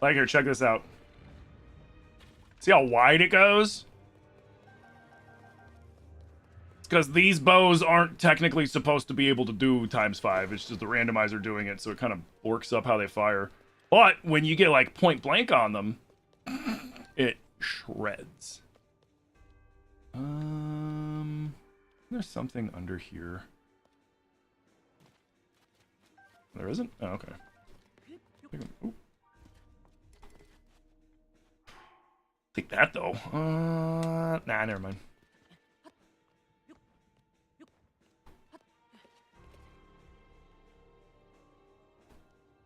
Like, here, check this out. See how wide it goes? It's because these bows aren't technically supposed to be able to do ×5. It's just the randomizer doing it, so it kind of works up how they fire. But when you get, like, point blank on them, it shreds. There's something under here. There isn't? Oh, okay. Ooh. Take that, though. Nah, never mind.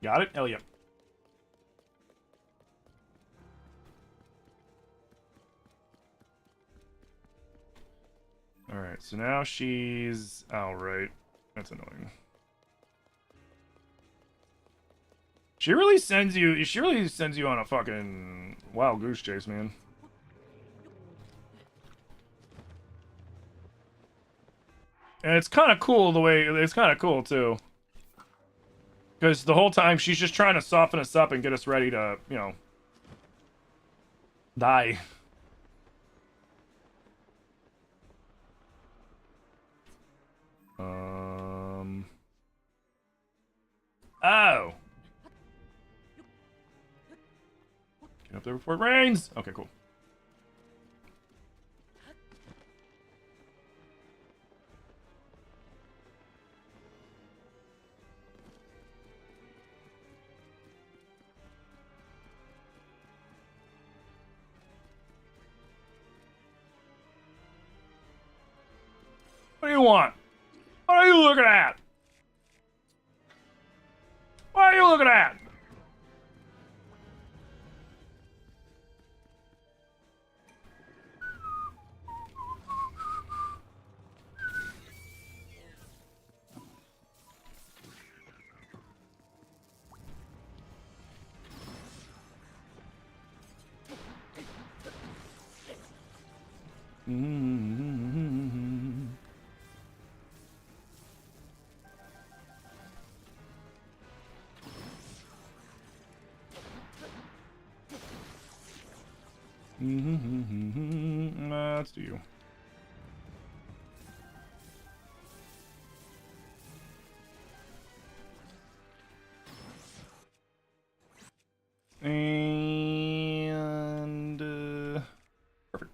Got it? Hell yeah. Alright, so now she's... Alright. That's annoying. She really sends you on a fucking wild goose chase, man. And it's kind of cool the way, it's kind of cool too. Because the whole time she's just trying to soften us up and get us ready to, you know, die. Oh. Get up there before it rains. Okay, cool. What do you want? What are you looking at? What are you looking at? Let's do you. And perfect.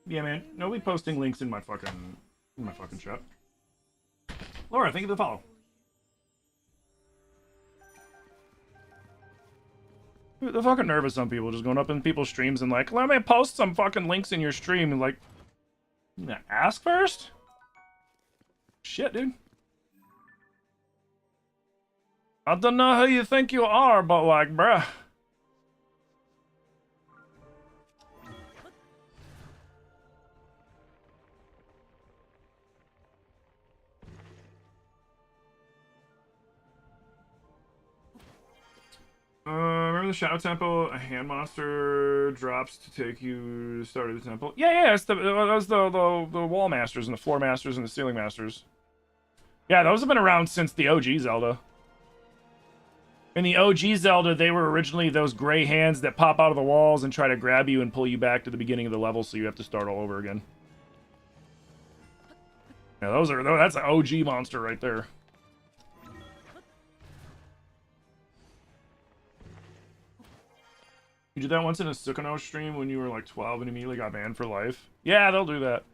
Yeah, man. Nobody posting links in my fucking chat. Laura, thank you for the follow. Dude, the fucking nervous some people just going up in people's streams and like, let me post some fucking links in your stream and like, you gonna ask first? Shit, dude. I don't know who you think you are, but like, bruh. Remember the Shadow Temple? A hand monster drops to take you to the start of the temple. Yeah, it's that was the wall masters and the floor masters and the ceiling masters. Yeah, those have been around since the OG Zelda. In the OG Zelda, they were originally those gray hands that pop out of the walls and try to grab you and pull you back to the beginning of the level, so you have to start all over again. Yeah, that's an OG monster right there. You did that once in a Sukino stream when you were like 12 and immediately got banned for life? Yeah, they'll do that.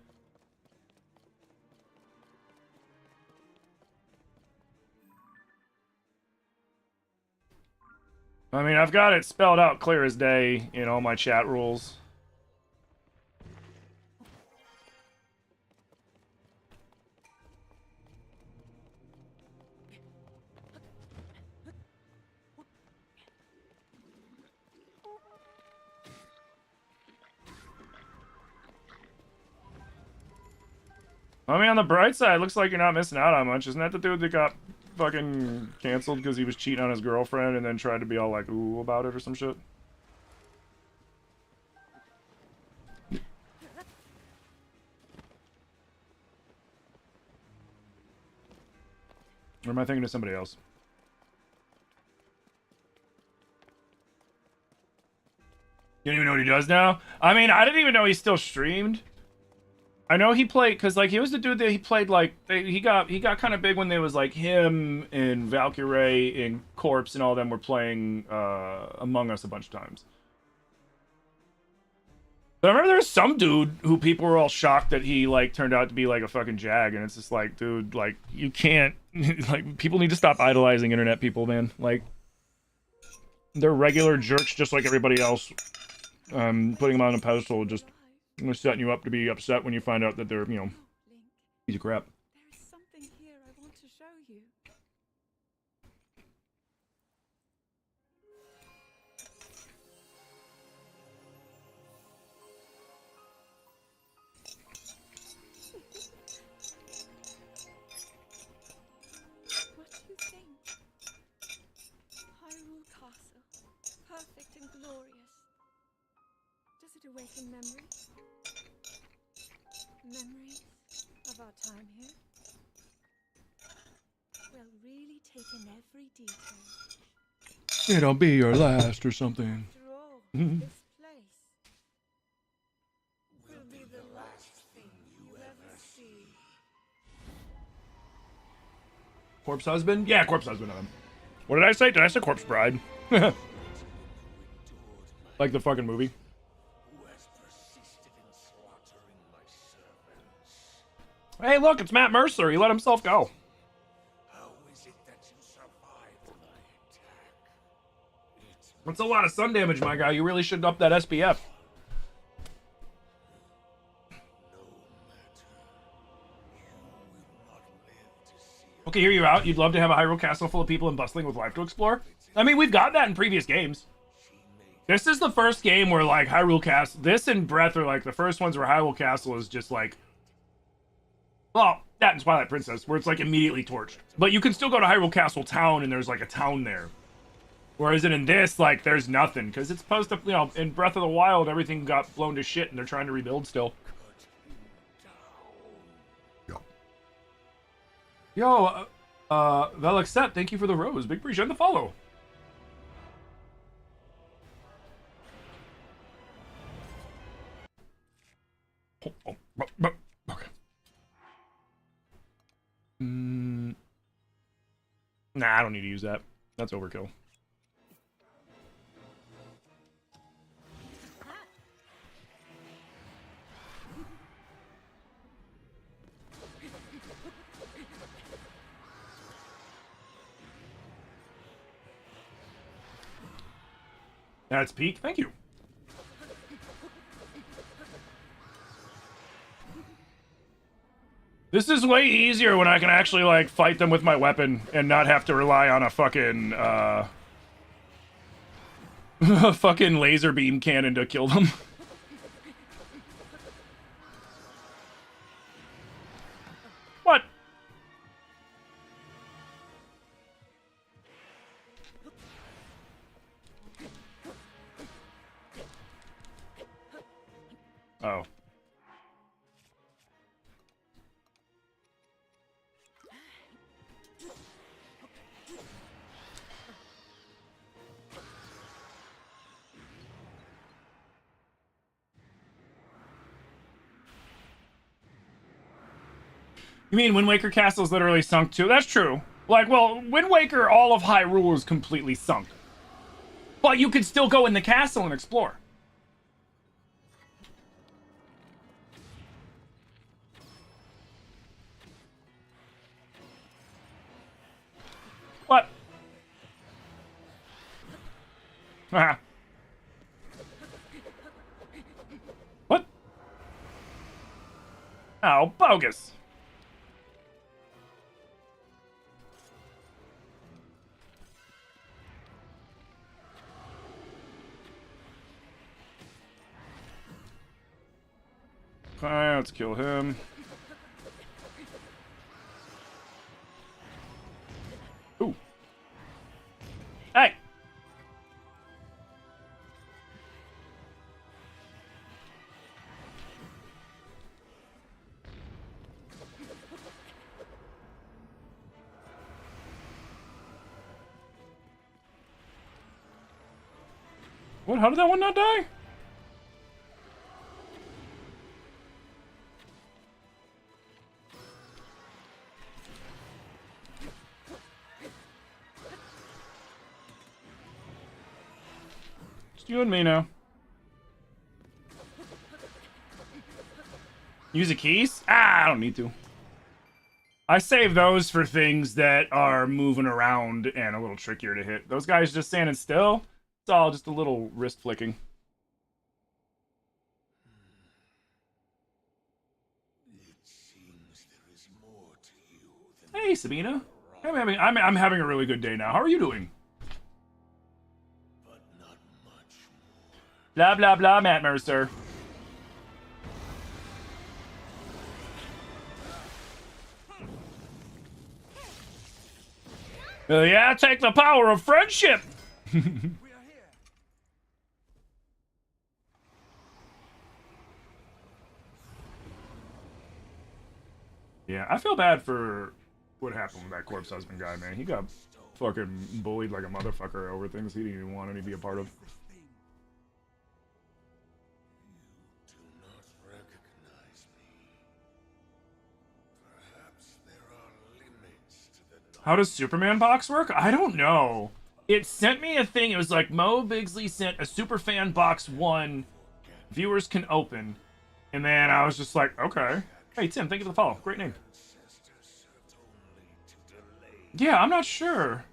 I mean, I've got it spelled out clear as day in all my chat rules. I mean, on the bright side, looks like you're not missing out on much. Isn't that the dude that got fucking canceled because he was cheating on his girlfriend and then tried to be all like, ooh, about it or some shit? Or am I thinking of somebody else? You don't even know what he does now? I mean, I didn't even know he still streamed. I know he played, because, like, he was the dude that he played, like, he got kind of big when there was, like, him and Valkyrie and Corpse and all them were playing Among Us a bunch of times. But I remember there was some dude who people were all shocked that he, like, turned out to be, like, a fucking jag, and it's just like, dude, like, you can't, like, people need to stop idolizing internet people, man. Like, they're regular jerks just like everybody else. Putting them on a pedestal just setting you up to be upset when you find out that they're, you know, piece of crap. There is something here I want to show you. What do you think? Hyrule Castle, perfect and glorious. Does it awaken memories? Memories of our time here? Well, really take in every detail. It'll be your last or something. After all, this place will be the last thing you ever see. Corpse Husband? Yeah, Corpse Husband. What did I say? Did I say Corpse Bride? Like the fucking movie. Hey, look, it's Matt Mercer. He let himself go. How is it that you survived That's a lot of sun damage, my guy. You really should up that SPF. Okay, hear you out. You'd love to have a Hyrule Castle full of people and bustling with life to explore. I mean, we've got that in previous games. This is the first game where, like, Hyrule Castle... This and Breath are, like, the first ones where Hyrule Castle is just, like... Well, that and Twilight Princess, where it's, like, immediately torched. But you can still go to Hyrule Castle Town, and there's, like, a town there. Whereas in this, like, there's nothing. Because it's supposed to... You know, in Breath of the Wild, everything got blown to shit, and they're trying to rebuild still. Yo, Velexet, thank you for the rose. Big appreciate the follow. Okay. Nah, I don't need to use that. That's overkill. That's peak. Thank you. This is way easier when I can actually, like, fight them with my weapon and not have to rely on a fucking, a fucking laser beam cannon to kill them. What? Oh. You mean Wind Waker Castle's literally sunk too? That's true. Like, well, Wind Waker, all of Hyrule is completely sunk. But you could still go in the castle and explore. What? Ah. What? Oh, bogus. Okay, let's kill him. Ooh. Hey! What? How did that one not die? Just you and me now. Use a keys? Ah, I don't need to. I save those for things that are moving around and a little trickier to hit. Those guys just standing still, it's all just a little wrist flicking. Hey, Sabina. I'm having a really good day now. How are you doing? Blah, blah, blah, Matt Mercer. Yeah, take the power of friendship. Yeah, I feel bad for what happened with that corpse husband guy, man. He got fucking bullied like a motherfucker over things he didn't even want to be a part of. How does Superman box work? I don't know. It sent me a thing. It was like, Mo Bigsley sent a Superfan box 1 viewers can open. And then I was just like, okay. Hey, Tim, thank you for the follow. Great name. Yeah, I'm not sure.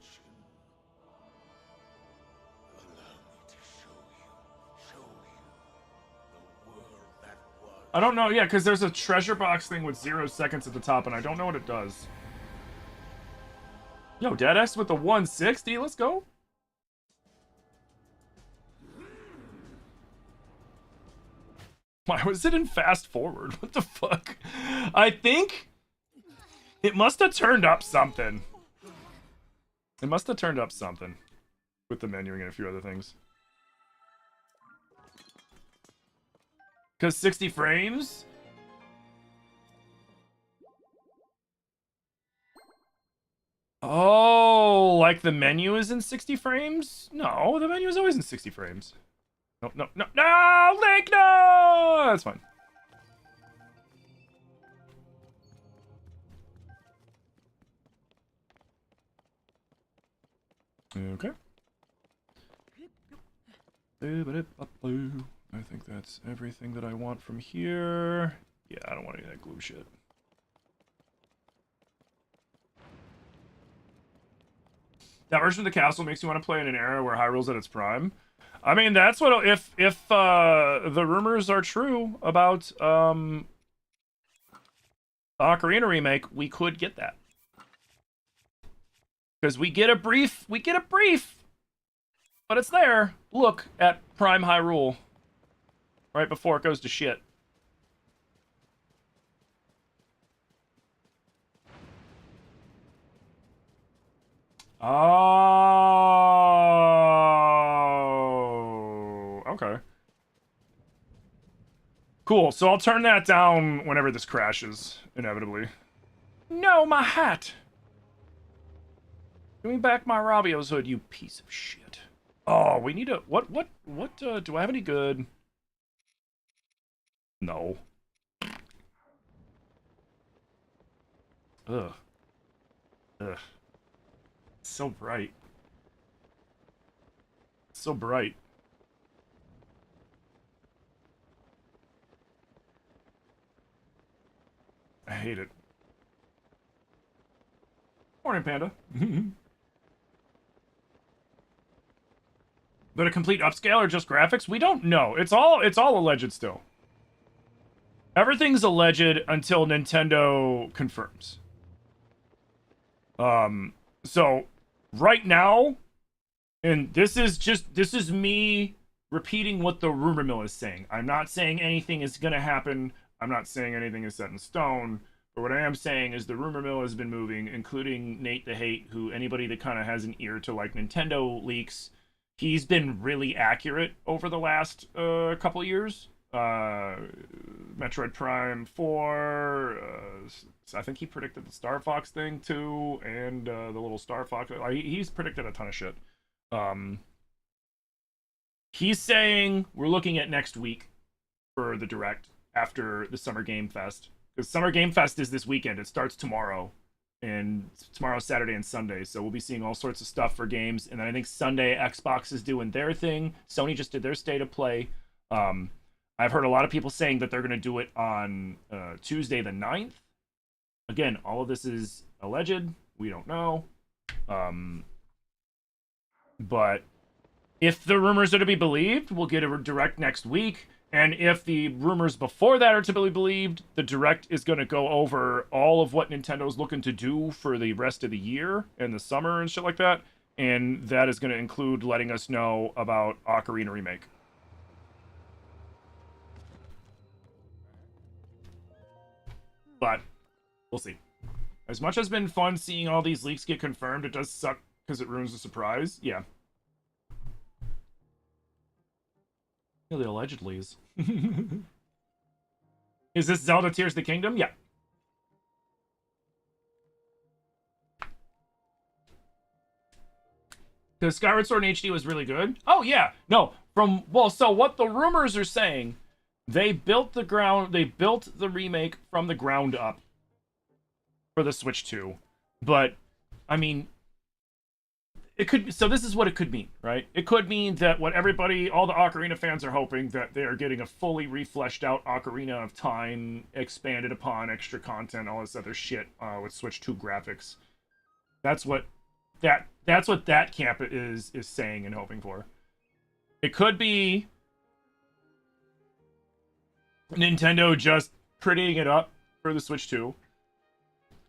I don't know. Yeah, because there's a treasure box thing with 0 seconds at the top, and I don't know what it does. Yo, Deadass with the 160. Let's go. Why was it in fast forward? What the fuck? I think it must have turned up something. It must have turned up something with the menuing and a few other things. Because 60 frames? Oh, like the menu is in 60 frames? No, the menu is always in 60 frames. No, no, no, no, Link, no! That's fine. Okay. I think that's everything that I want from here. Yeah, I don't want any of that glue shit. That version of the castle makes you want to play in an era where Hyrule's at its prime. I mean, that's what if the rumors are true about the Ocarina remake, we could get that. Because we get a brief, but it's there. Look at Prime Hyrule right before it goes to shit. Oh, okay. Cool, so I'll turn that down whenever this crashes, inevitably. No, my hat! Give me back my Robbio's hood, you piece of shit. Oh, we need a... What, do I have any good... No. Ugh. Ugh. So bright. So bright. I hate it. Morning, Panda. But a complete upscale or just graphics? We don't know. It's all alleged still. Everything's alleged until Nintendo confirms. So right now, and this is me repeating what the rumor mill is saying. I'm not saying anything is gonna happen. I'm not saying anything is set in stone. But what I am saying is the rumor mill has been moving, including Nate the Hate, who anybody that kind of has an ear to like Nintendo leaks, he's been really accurate over the last couple years. Metroid Prime 4, I think he predicted the Star Fox thing too, and the little Star Fox. He's predicted a ton of shit. He's saying we're looking at next week for the Direct after the Summer Game Fest. Because Summer Game Fest is this weekend. It starts tomorrow. And tomorrow, Saturday, and Sunday. So we'll be seeing all sorts of stuff for games. And then I think Sunday, Xbox is doing their thing. Sony just did their State of Play. I've heard a lot of people saying that they're going to do it on Tuesday the 9th. Again, all of this is alleged. We don't know. But if the rumors are to be believed, we'll get a Direct next week. And if the rumors before that are to be believed, the Direct is going to go over all of what Nintendo's looking to do for the rest of the year and the summer and shit like that. And that is going to include letting us know about Ocarina Remake. But we'll see. As much as it's been fun seeing all these leaks get confirmed, it does suck because it ruins the surprise. Yeah. Really, allegedly is. Is this Zelda Tears of the Kingdom? Yeah. Because Skyward Sword in HD was really good. Oh yeah, no. So what the rumors are saying, they built the remake from the ground up for the Switch 2. But I mean, it could, so this is what it could mean, right? It could mean that what all the Ocarina fans are hoping, that they are getting a fully refleshed out Ocarina of Time, expanded upon, extra content, all this other shit with Switch 2 graphics. That's what that camp is saying and hoping for. It could be Nintendo just prettying it up for the Switch 2.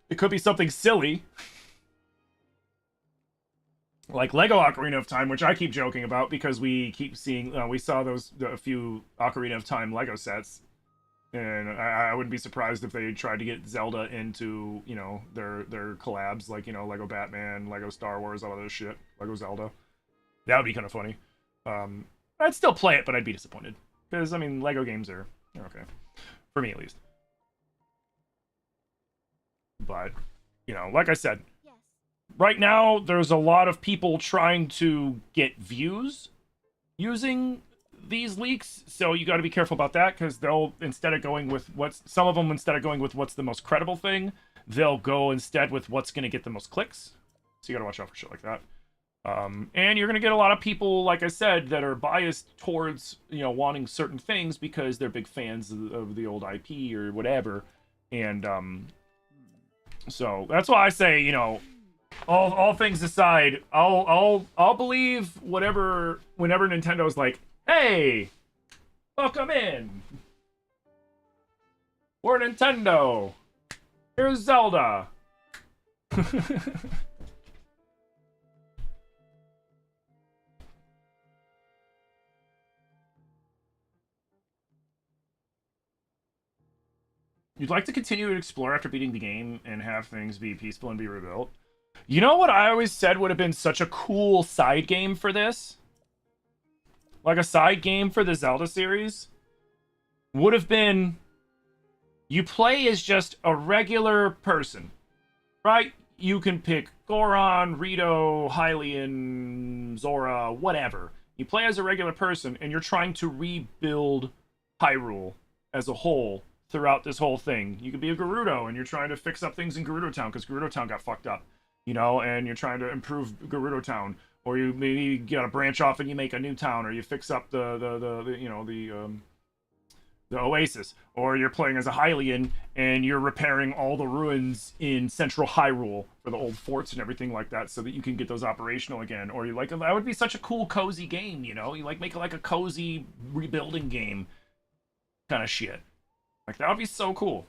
It could be something silly, like Lego Ocarina of Time, which I keep joking about because we keep seeing, we saw a few Ocarina of Time Lego sets, and I wouldn't be surprised if they tried to get Zelda into, you know, their collabs, like, you know, Lego Batman, Lego Star Wars, all of this shit, Lego Zelda. That would be kind of funny. I'd still play it, but I'd be disappointed because I mean, Lego games are okay for me at least. But you know, like I said, Yes. right now there's a lot of people trying to get views using these leaks, so you got to be careful about that because they'll, instead of going with instead of going with what's the most credible thing, they'll go instead with what's going to get the most clicks. So you got to watch out for shit like that. And you're going to get a lot of people, like I said, that are biased towards, you know, wanting certain things because they're big fans of the old IP or whatever. And so that's why I say, you know, all things aside, I'll believe whenever Nintendo's like, hey, welcome in. We're Nintendo. Here's Zelda. You'd like to continue to explore after beating the game and have things be peaceful and be rebuilt? You know what I always said would have been such a cool side game for this? Like a side game for the Zelda series? Would have been... You play as just a regular person, right? You can pick Goron, Rito, Hylian, Zora, whatever. You play as a regular person, and you're trying to rebuild Hyrule as a whole throughout this whole thing. You could be a Gerudo, and you're trying to fix up things in Gerudo Town, because Gerudo Town got fucked up, you know, and you're trying to improve Gerudo Town. Or you maybe get a branch off and you make a new town, or you fix up the Oasis, or you're playing as a Hylian and you're repairing all the ruins in Central Hyrule for the old forts and everything like that, so that you can get those operational again. Or you like, that would be such a cool cozy game, you know? You like make like a cozy rebuilding game kind of shit. Like that would be so cool.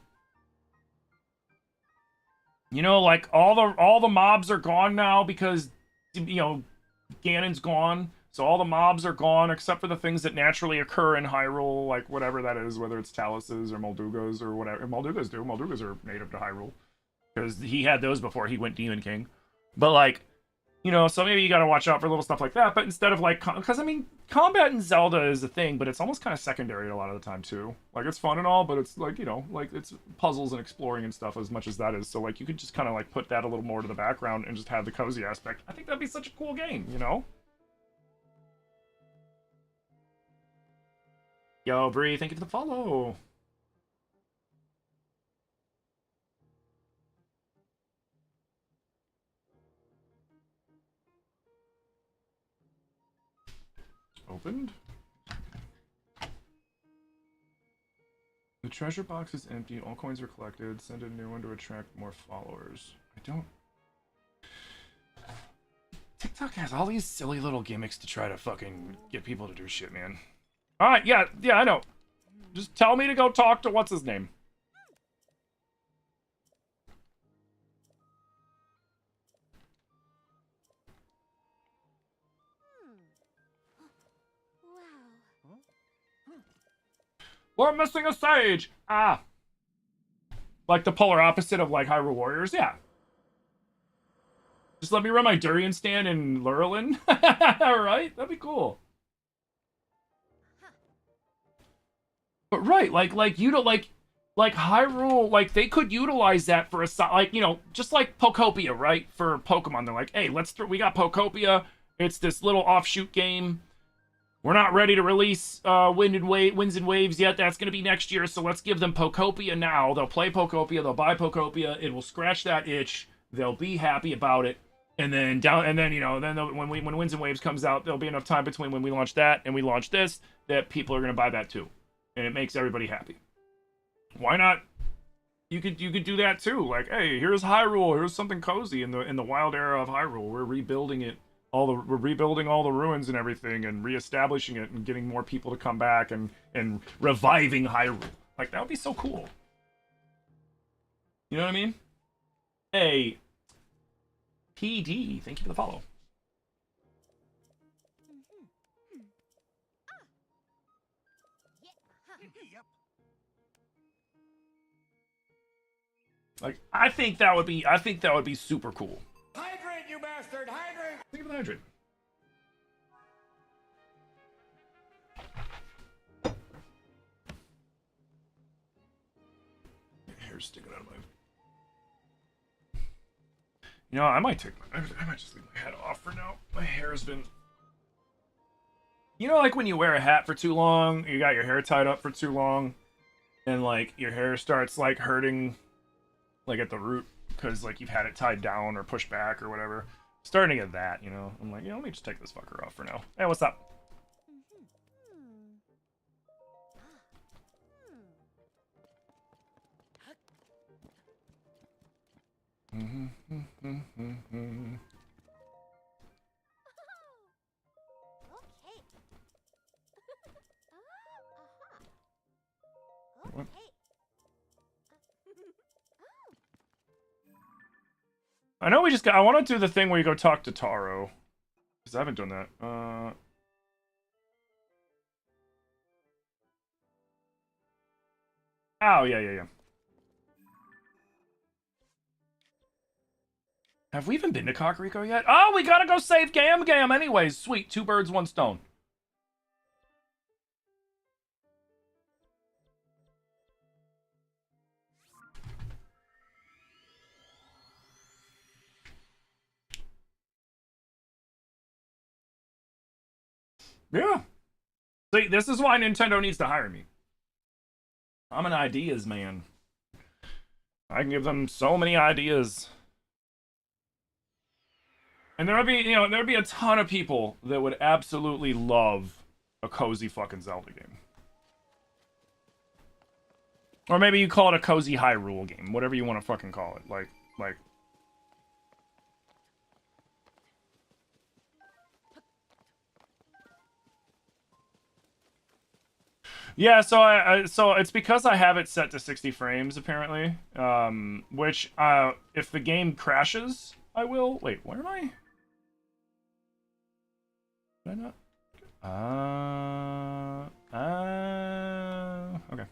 You know, like all the mobs are gone now because, you know, Ganon's gone. So all the mobs are gone except for the things that naturally occur in Hyrule, like whatever that is, whether it's Taluses or Moldugas or whatever. Moldugas do. Moldugas are native to Hyrule. Because he had those before he went Demon King. But like, you know, so maybe you gotta watch out for little stuff like that. But instead of like, because I mean, combat in Zelda is a thing, but it's almost kind of secondary a lot of the time too. Like it's fun and all, but it's like, you know, like it's puzzles and exploring and stuff as much as that is. So like you could just kind of like put that a little more to the background and just have the cozy aspect. I think that'd be such a cool game, you know? Yo, Bree, thank you for the follow. Opened. The treasure box is empty. All coins are collected. Send a new one to attract more followers. I don't... TikTok has all these silly little gimmicks to try to fucking get people to do shit, man. Alright, yeah, I know. Just tell me to go talk to what's his name. Wow. We're missing a sage! Ah. Like the polar opposite of like Hyrule Warriors, yeah. Just let me run my durian stand in Lurelin. Alright, that'd be cool. But right, like you don't like Hyrule, like they could utilize that for a like, you know, just like Pokopia, right? For Pokemon, they're like, hey, we got Pokopia. It's this little offshoot game. We're not ready to release Winds and Waves yet. That's gonna be next year, so let's give them Pokopia now. They'll play Pokopia, they'll buy Pokopia. It will scratch that itch. They'll be happy about it. And then you know, when Winds and Waves comes out, there'll be enough time between when we launch that and we launch this that people are gonna buy that too. And it makes everybody happy. Why not? You could do that too. Like, hey, here's Hyrule. Here's something cozy in the wild era of Hyrule. We're rebuilding it. We're rebuilding all the ruins and everything, and reestablishing it, and getting more people to come back, and reviving Hyrule. Like, that would be so cool. You know what I mean? Hey, PD, thank you for the follow. Like, I think that would be super cool. Hydrant, you bastard! Hydrant! Think of an hydrant. My hair's sticking out of my. You know, I might just leave my hat off for now. My hair's been. You know, like when you wear a hat for too long, you got your hair tied up for too long, and like your hair starts like hurting, like at the root, because like you've had it tied down or pushed back or whatever. Starting to get that, you know. I'm like, let me just take this fucker off for now. Hey, what's up? What? I know we just got. I want to do the thing where you go talk to Taro, because I haven't done that. Oh yeah. Have we even been to Kakariko yet? Oh, we gotta go save Gam Gam anyways. Sweet, 2 birds, 1 stone. Yeah. See, this is why Nintendo needs to hire me. I'm an ideas man. I can give them so many ideas. And there'd be a ton of people that would absolutely love a cozy fucking Zelda game. Or maybe you call it a cozy Hyrule game, whatever you want to fucking call it. Like yeah, so it's because I have it set to 60 frames apparently. Which if the game crashes, I will. Wait, where am I? Did I not? Okay.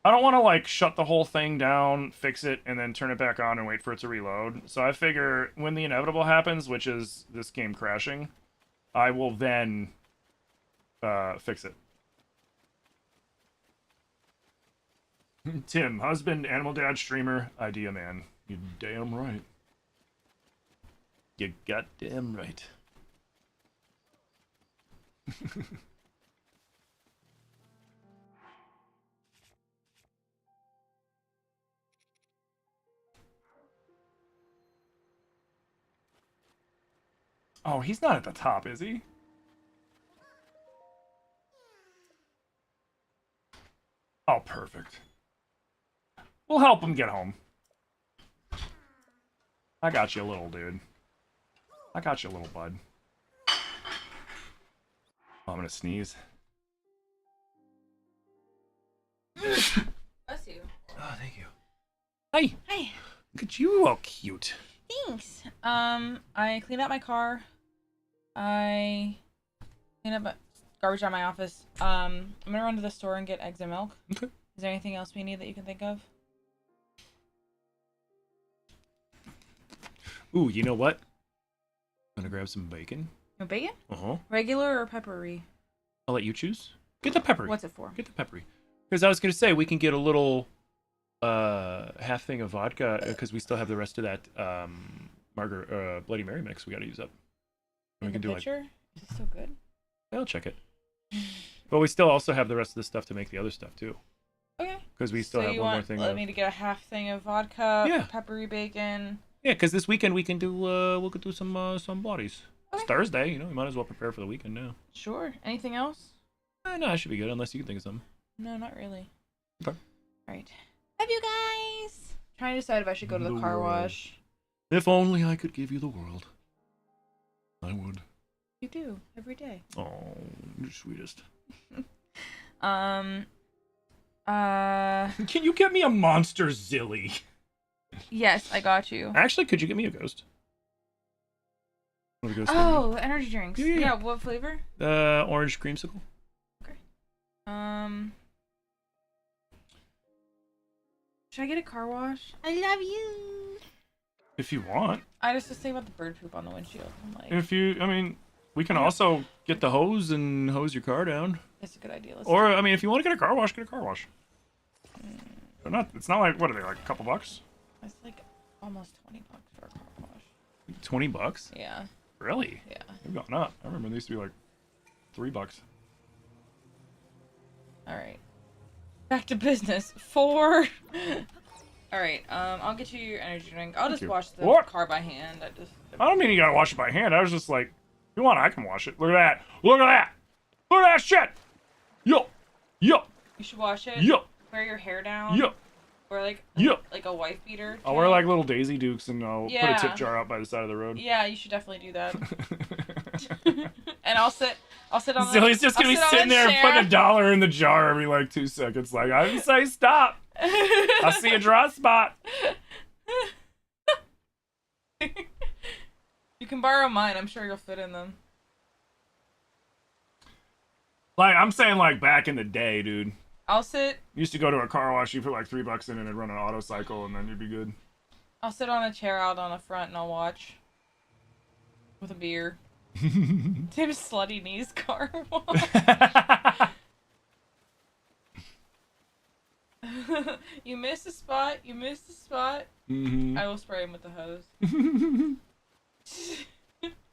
I don't want to like shut the whole thing down, fix it, and then turn it back on and wait for it to reload. So I figure when the inevitable happens, which is this game crashing, I will then fix it. Tim, husband, animal dad, streamer, idea man. You damn right. You goddamn right. Oh, he's not at the top, is he? Oh, perfect. We'll help him get home. I got you, little dude. I got you, little bud. Oh, I'm gonna sneeze. Bless you. Oh, thank you. Hi. Hi. Look at you, all cute. Thanks. I cleaned out my car. I cleaned up garbage out of my office. I'm gonna run to the store and get eggs and milk. Okay. Is there anything else we need that you can think of? Ooh, you know what? I'm gonna grab some bacon. No bacon? Uh-huh. Regular or peppery? I'll let you choose. Get the peppery. What's it for? Get the peppery. Because I was gonna say we can get a little half thing of vodka because we still have the rest of that Bloody Mary mix we gotta use up. In We can the do picture? Is it still good? I'll check it. But we still also have the rest of the stuff to make the other stuff too. Okay. Because we still So have you one more want thing. me to get a half thing of vodka, Yeah. peppery bacon. Yeah, because this weekend we can do we could do some bloodies. Okay. It's Thursday, you know. We might as well prepare for the weekend now. Sure. Anything else? No, I should be good unless you can think of something. No, not really. Okay. Alright. Love you guys! Trying to decide if I should go to the car wash. If only I could give you the world, I would. You do every day. Oh, you're the sweetest. Can you get me a monster Zilly? Yes, I got you. Actually, could you get me a ghost? One of the ghost Oh, energy drinks. Yeah. Yeah, what flavor? orange creamsicle. Should I get a car wash? I love you. If you want. I just was thinking about the bird poop on the windshield. I'm like, If you, I mean, we can also get the hose and hose your car down. that's a good idea. Let's Or, I mean, if you want to get a car wash, get a car wash. They're not, it's not like, what are they, like a couple bucks? It's like almost $20 for a car wash. 20 bucks? Yeah. Really? Yeah. They've gone up. I remember they used to be like $3. All right. Back to business. 4. All right. I'll get you your energy drink. I'll just you. wash the What? car by hand. I don't mean you gotta wash it by hand. I was just like, if you want, I can wash it. Look at that. Look at that. Look at that shit. Yo. Yo. You should wash it. Yo. Wear your hair down. Yo. Or like Yo. like a wife beater. I'll wear like little Daisy Dukes and I'll put Yeah. a tip jar out by the side of the road. Yeah, you should definitely do that. And I'll sit on the Zilly's just gonna be sitting there and putting $1 in the jar every like 2 seconds. Like, I didn't say stop. I see a dry spot. You can borrow mine. I'm sure you'll fit in them. Like, I'm saying like back in the day, dude. I'll sit Used to go to a car wash, you put like $3 in and it'd run an auto cycle and then you'd be good. on a chair out on the front and I'll watch. With a beer. Tim's slutty knees car wash. You missed a spot. You missed a spot. Mm-hmm. I will spray him with the hose.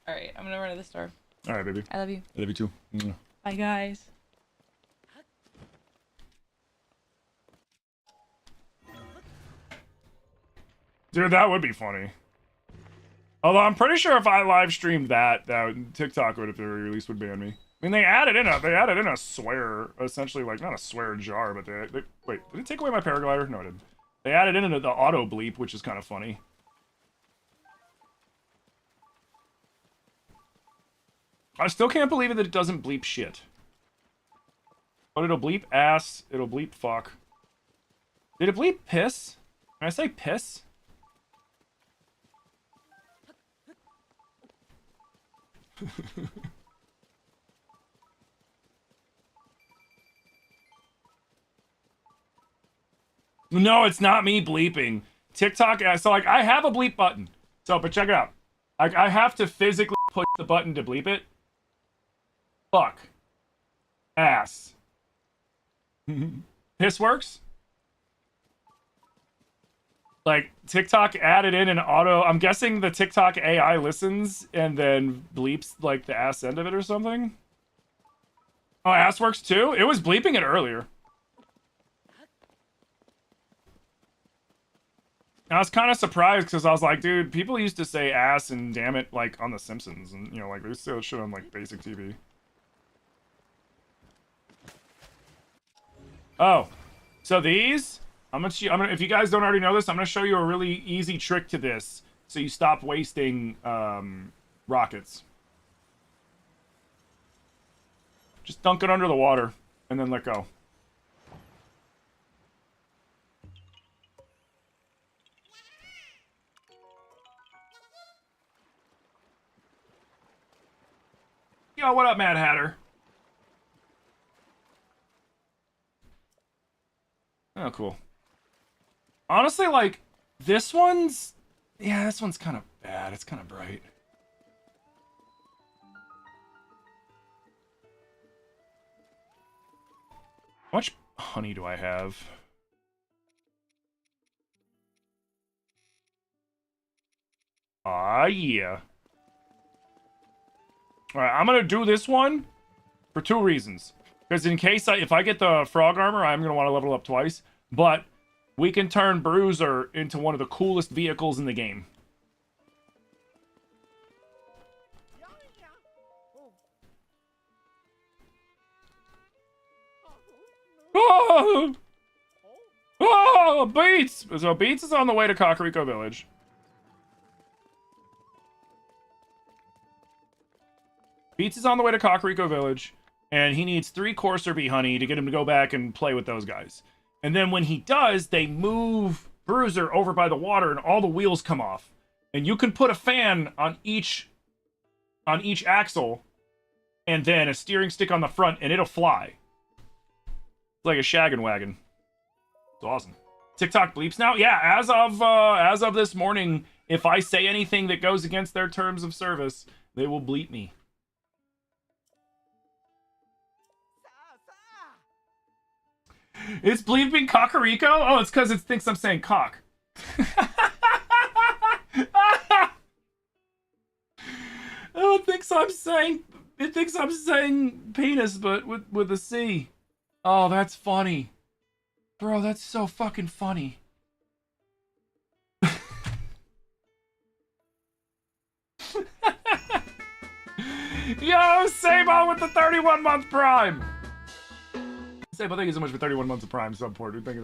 Alright, I'm gonna run to the store. Alright, baby. I love you. I love you too. Bye, guys. Dude, that would be funny. Although I'm pretty sure if I live streamed that TikTok would, if they released, would ban me. I mean, they added in a swear, essentially, like, not a swear jar, but they wait, did it take away my paraglider? No, it didn't. They added in the auto bleep, which is kind of funny. I still can't believe it that it doesn't bleep shit. But it'll bleep ass, it'll bleep fuck. Did it bleep piss? Can I say piss? No, it's not me bleeping. TikTok, so like I have a bleep button. So, but check it out. I have to physically push the button to bleep it. Fuck. Ass. Piss works? Like, TikTok added in an auto... I'm guessing the TikTok AI listens and then bleeps, like, the ass end of it or something? Oh, ass works too? It was bleeping it earlier. I was kind of surprised because I was like, dude, people used to say ass and damn it, like, on The Simpsons. And, you know, like, they still shit on, like, basic TV. Oh. So these... I'm gonna, if you guys don't already know this, I'm gonna show you a really easy trick to this, so you stop wasting rockets. Just dunk it under the water, and then let go. Yo, what up, Mad Hatter? Oh, cool. Honestly, like, this one's... Yeah, this one's kind of bad. It's kind of bright. How much honey do I have? Ah, yeah. Alright, I'm gonna do this one for 2 reasons. Because in case if I get the frog armor, I'm gonna want to level up twice. But... we can turn Bruiser into one of the coolest vehicles in the game. Oh! Oh, Beats! So Beats is on the way to Kakariko Village. Beats is on the way to Kakariko Village, and he needs 3 Courser Bee honey to get him to go back and play with those guys. And then when he does, they move Bruiser over by the water and all the wheels come off. And you can put a fan on each axle and then a steering stick on the front and it'll fly. It's like a shaggin' wagon. It's awesome. TikTok bleeps now? Yeah, as of this morning, if I say anything that goes against their terms of service, they will bleep me. It's bleeping Cocorico? Oh, it's because it thinks I'm saying cock. Oh, it thinks I'm saying penis, but with a C. Oh, that's funny. Bro, that's so fucking funny. Yo, Sabo with the 31-month Prime. Sabo, thank you so much for 31 months of Prime support. Thank you.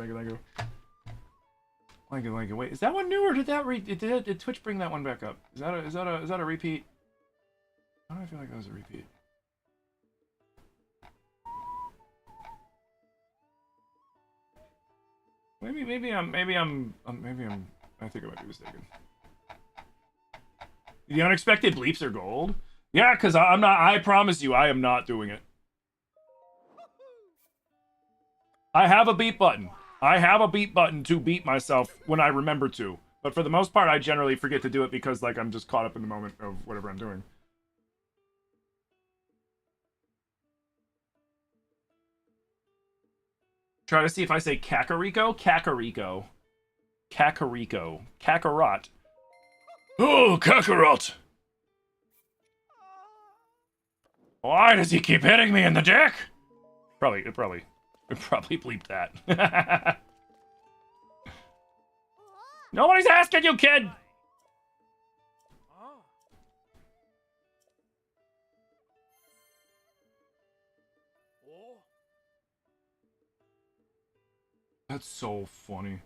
Thank you. Wait, is that one new or did that did Twitch bring that one back up? Is that a repeat? Why do I feel like that was a repeat? Maybe I think I might be mistaken. The unexpected bleeps are gold. Yeah, because I promise you, I am not doing it. I have a beat button. I have a beat button to beat myself when I remember to. But for the most part, I generally forget to do it because, like, I'm just caught up in the moment of whatever I'm doing. Try to see if I say Kakariko. Kakariko. Kakariko. Kakarot. Oh, Kakarot! Why does he keep hitting me in the dick? It probably bleeped that. Nobody's asking you, kid! That's so funny.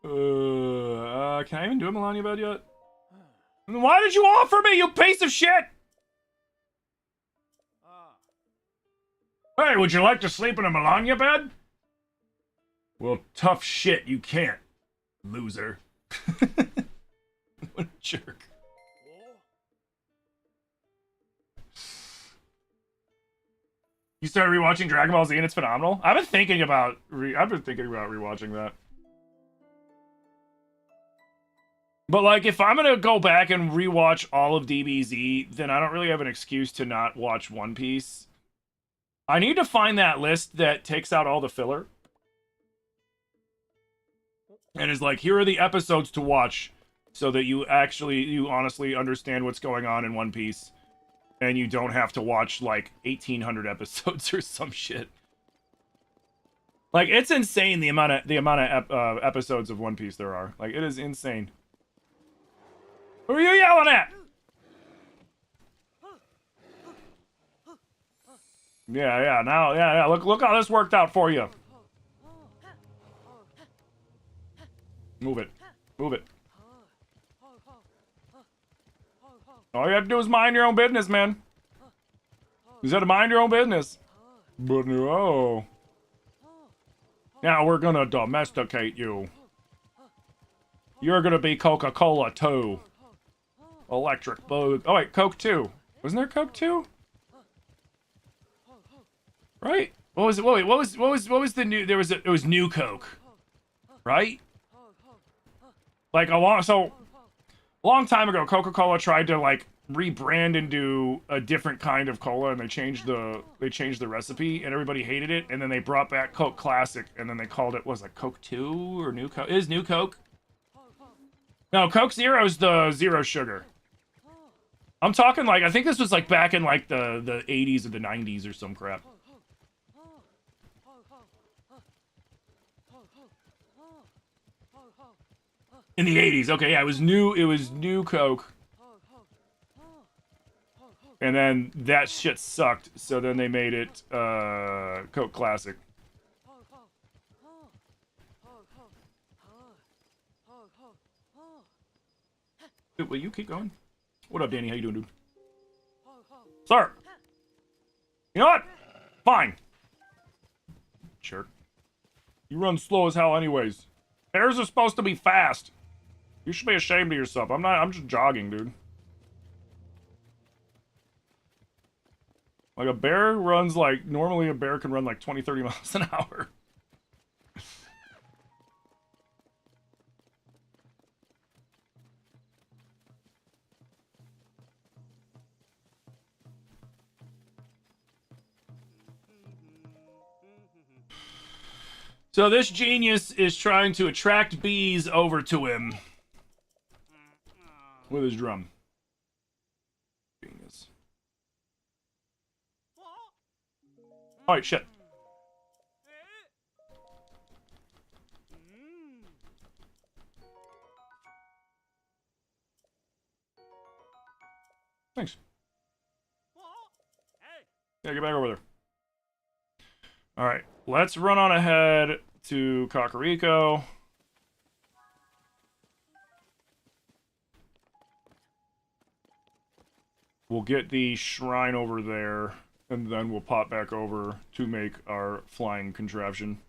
Can I even do a Melania bed yet? Why did you offer me, you piece of shit? Hey, would you like to sleep in a Melania bed? Well, tough shit, you can't, loser. What a jerk. You started rewatching Dragon Ball Z and it's phenomenal. I've been thinking about rewatching that. But like, if I'm gonna go back and rewatch all of DBZ, then I don't really have an excuse to not watch One Piece. I need to find that list that takes out all the filler. And is like, here are the episodes to watch so that you honestly understand what's going on in One Piece. And you don't have to watch like 1,800 episodes or some shit. Like, it's insane the amount of episodes of One Piece there are. Like, it is insane. Who are you yelling at? Yeah. Look how this worked out for you. Move it. All you have to do is mind your own business, man. You gotta mind your own business. But no. Now we're gonna domesticate you. You're gonna be Coca-Cola too. Electric Boog. Oh wait, Coke 2. Wasn't there Coke 2? Right? What was it? Wait, what was the new? It was New Coke, right? Like a long time ago, Coca-Cola tried to like rebrand and do a different kind of cola, and they changed the recipe, and everybody hated it. And then they brought back Coke Classic, and then they called it Coke 2 or New Coke? It is New Coke. No, Coke Zero is the zero sugar. I'm talking like, I think this was like back in like the 80s or the 90s or some crap. In the 80s, okay, yeah, it was new Coke. And then that shit sucked, so then they made it Coke Classic. Will you keep going? What up, Danny? How you doing, dude? Sir! You know what? Fine. Jerk. You run slow as hell anyways. Bears are supposed to be fast. You should be ashamed of yourself. I'm just jogging, dude. Like, a bear runs like... Normally, a bear can run like 20, 30 miles an hour. So this genius is trying to attract bees over to him with his drum. Genius. All right, shit. Thanks. Yeah, get back over there. All right, let's run on ahead to Kakariko. We'll get the shrine over there, and then we'll pop back over to make our flying contraption.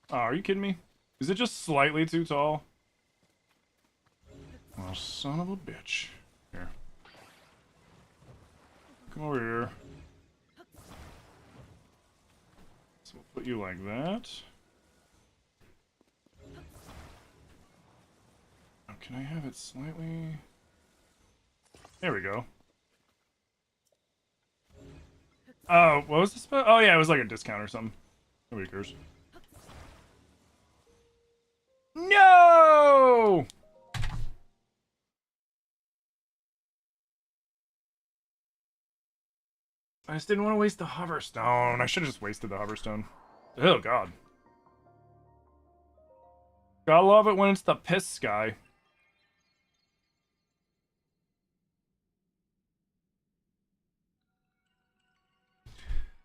Oh, are you kidding me? Is it just slightly too tall? Oh, son of a bitch. Here. Come over here. So we'll put you like that. Oh, can I have it slightly... There we go. Oh, what was this? Oh yeah, it was like a discount or something. Nobody cares. No! I just didn't want to waste the hoverstone. I should have just wasted the hoverstone. Oh, God. Gotta love it when it's the piss guy.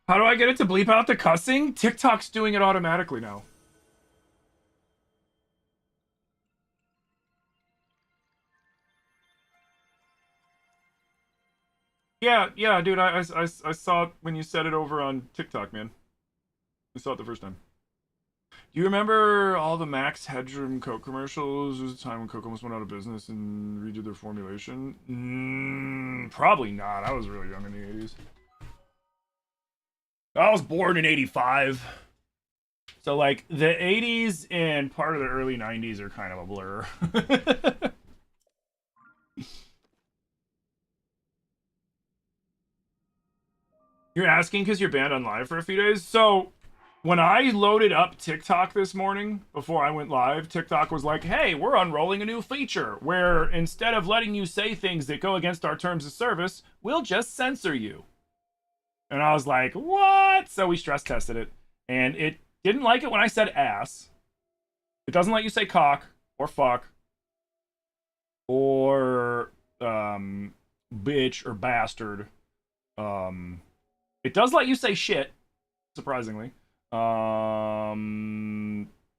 How do I get it to bleep out the cussing? TikTok's doing it automatically now. Yeah, dude, I saw it when you said it over on TikTok, man. I saw it the first time. Do you remember all the Max Headroom Coke commercials? There was a time when Coke almost went out of business and redid their formulation? Probably not. I was really young in the 80s. I was born in 85. So, like, the 80s and part of the early 90s are kind of a blur. You're asking because you're banned on live for a few days? So, when I loaded up TikTok this morning, before I went live, TikTok was like, hey, we're unrolling a new feature where instead of letting you say things that go against our terms of service, we'll just censor you. And I was like, what? So we stress tested it. And it didn't like it when I said ass. It doesn't let you say cock or fuck or bitch or bastard. It does let you say shit, surprisingly. Did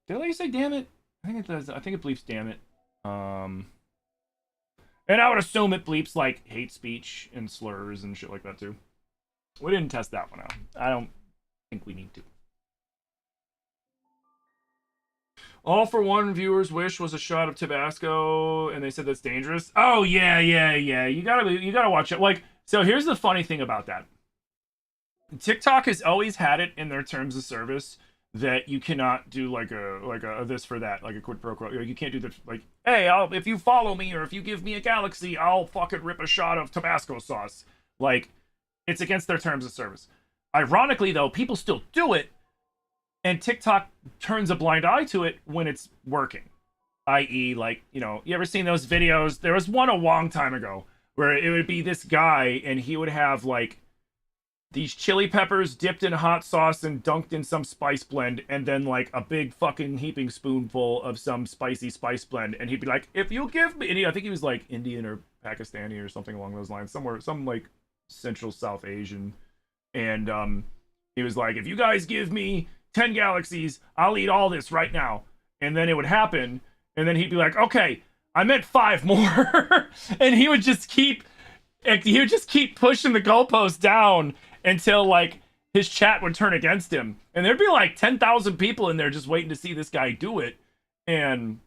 it let you say damn it? I think it does. I think it bleeps damn it. And I would assume it bleeps like hate speech and slurs and shit like that too. We didn't test that one out. I don't think we need to. All for one viewer's wish was a shot of Tabasco, and they said that's dangerous. Oh yeah. You gotta watch it. Like, so here's the funny thing about that. TikTok has always had it in their terms of service that you cannot do like a this for that, like a quid pro quo. You can't do that. Like, hey, if you follow me or if you give me a galaxy, I'll fucking rip a shot of Tabasco sauce. Like, it's against their terms of service. Ironically, though, people still do it, and TikTok turns a blind eye to it when it's working. I.e., like, you know, you ever seen those videos? There was one a long time ago where it would be this guy and he would have like these chili peppers dipped in hot sauce and dunked in some spice blend, and then like a big fucking heaping spoonful of some spicy spice blend, and he'd be like, if you give me, and I think he was like Indian or Pakistani or something along those lines, somewhere, some like Central South Asian, and he was like, if you guys give me 10 galaxies, I'll eat all this right now. And then it would happen, and then he'd be like, okay, I meant 5 more. And he would just keep pushing the goalpost down until like his chat would turn against him, and there'd be like 10,000 people in there just waiting to see this guy do it, and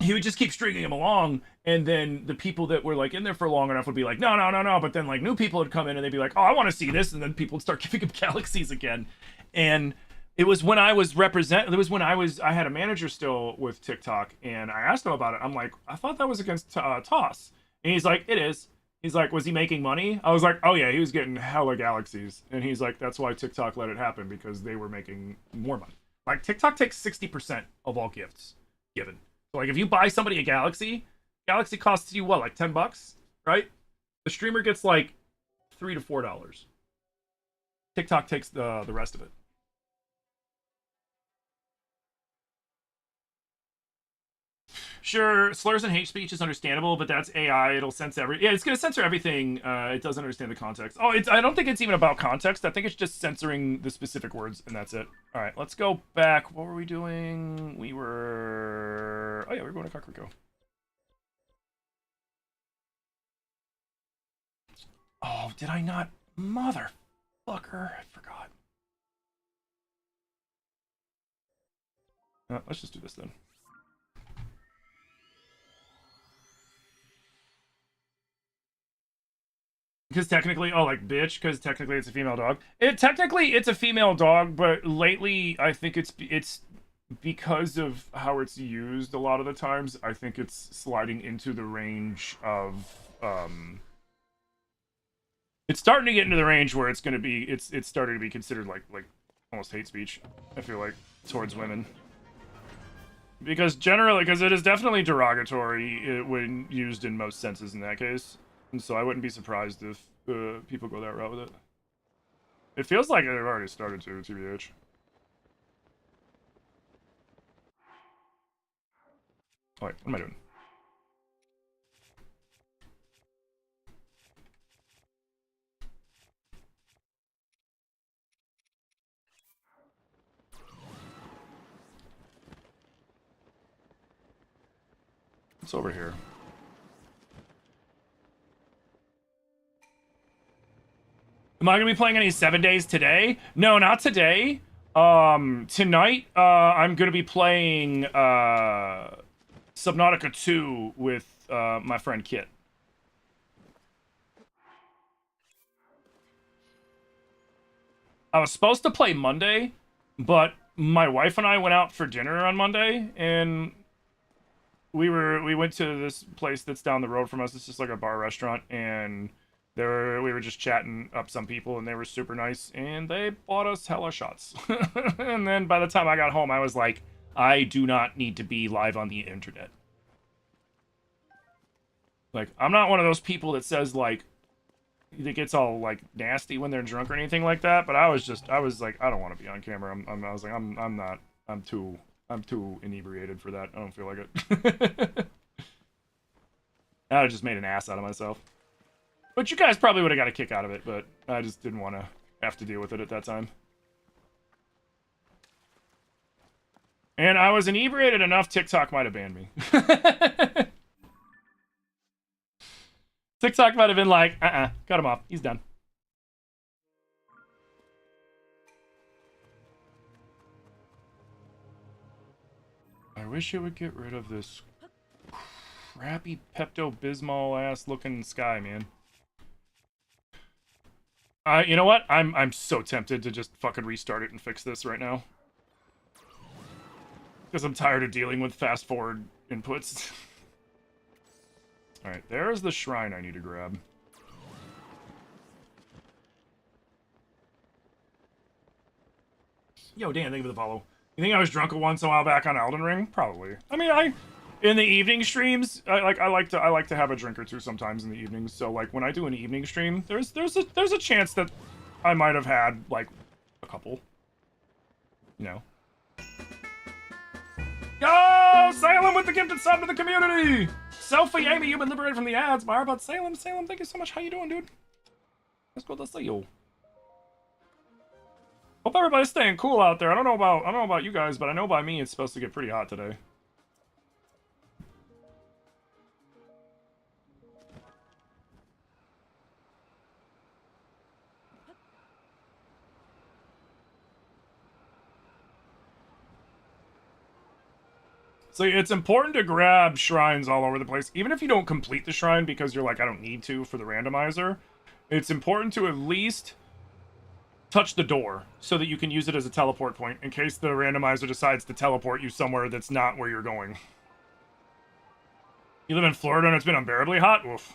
he would just keep stringing him along, and then the people that were like in there for long enough would be like, no, but then like new people would come in and they'd be like, oh, I want to see this, and then people would start giving him galaxies again. And it was when I had a manager still with TikTok, and I asked him about it. I'm like, I thought that was against TOS, and he's like, it is. He's like, was he making money? I was like, oh yeah, he was getting hella galaxies. And he's like, that's why TikTok let it happen, because they were making more money. Like, TikTok takes 60% of all gifts given. So like, if you buy somebody a galaxy costs you what, like $10, right? The streamer gets like $3 to $4. TikTok takes the rest of it. Sure, slurs and hate speech is understandable, but that's AI. It'll censor it's going to censor everything. It doesn't understand the context. Oh, I don't think it's even about context. I think it's just censoring the specific words, and that's it. All right, let's go back. What were we doing? Oh yeah, we were going to Kakariko. Oh, did I not? Motherfucker, I forgot. Let's just do this then. Because technically, because technically it's a female dog. Technically it's a female dog, but lately I think it's because of how it's used a lot of the times. I think it's sliding into the range of it's starting to get into the range where it's gonna be it's starting to be considered like almost hate speech, I feel like, towards women. Because it is definitely derogatory when used in most senses in that case. And so I wouldn't be surprised if people go that route with it. It feels like they've already started to, TBH. Oh, wait, what am I doing? It's over here. Am I gonna be playing any 7 days today? No, not today. Tonight, I'm gonna be playing Subnautica 2 with my friend Kit. I was supposed to play Monday, but my wife and I went out for dinner on Monday, and we went to this place that's down the road from us. It's just like a bar restaurant, and we were just chatting up some people, and they were super nice, and they bought us hella shots. And then by the time I got home, I was like, I do not need to be live on the internet. Like, I'm not one of those people that says, like, that gets all, like, nasty when they're drunk or anything like that, but I was like, I don't want to be on camera. I was like, I'm too inebriated for that. I don't feel like it. I just made an ass out of myself. But you guys probably would have got a kick out of it, but I just didn't want to have to deal with it at that time. And I was inebriated enough, TikTok might have banned me. TikTok might have been like, cut him off. He's done. I wish it would get rid of this crappy Pepto-Bismol ass looking sky, man. You know what? I'm so tempted to just fucking restart it and fix this right now. Because I'm tired of dealing with fast forward inputs. Alright, there's the shrine I need to grab. Yo, Dan, thank you for the follow. You think I was drunk once a while back on Elden Ring? Probably. I mean, in the evening streams, I like to have a drink or two sometimes in the evenings. So like when I do an evening stream, there's a chance that I might have had like a couple. You know. Yo, Salem with the gifted sub to the community. Sophie, Amy, you've been liberated from the ads. Bar about Salem, thank you so much. How you doing, dude? Let's go to see you. Hope everybody's staying cool out there. I don't know about you guys, but I know by me it's supposed to get pretty hot today. So it's important to grab shrines all over the place, even if you don't complete the shrine because you're like, I don't need to for the randomizer. It's important to at least touch the door so that you can use it as a teleport point in case the randomizer decides to teleport you somewhere that's not where you're going. You live in Florida and it's been unbearably hot? Oof.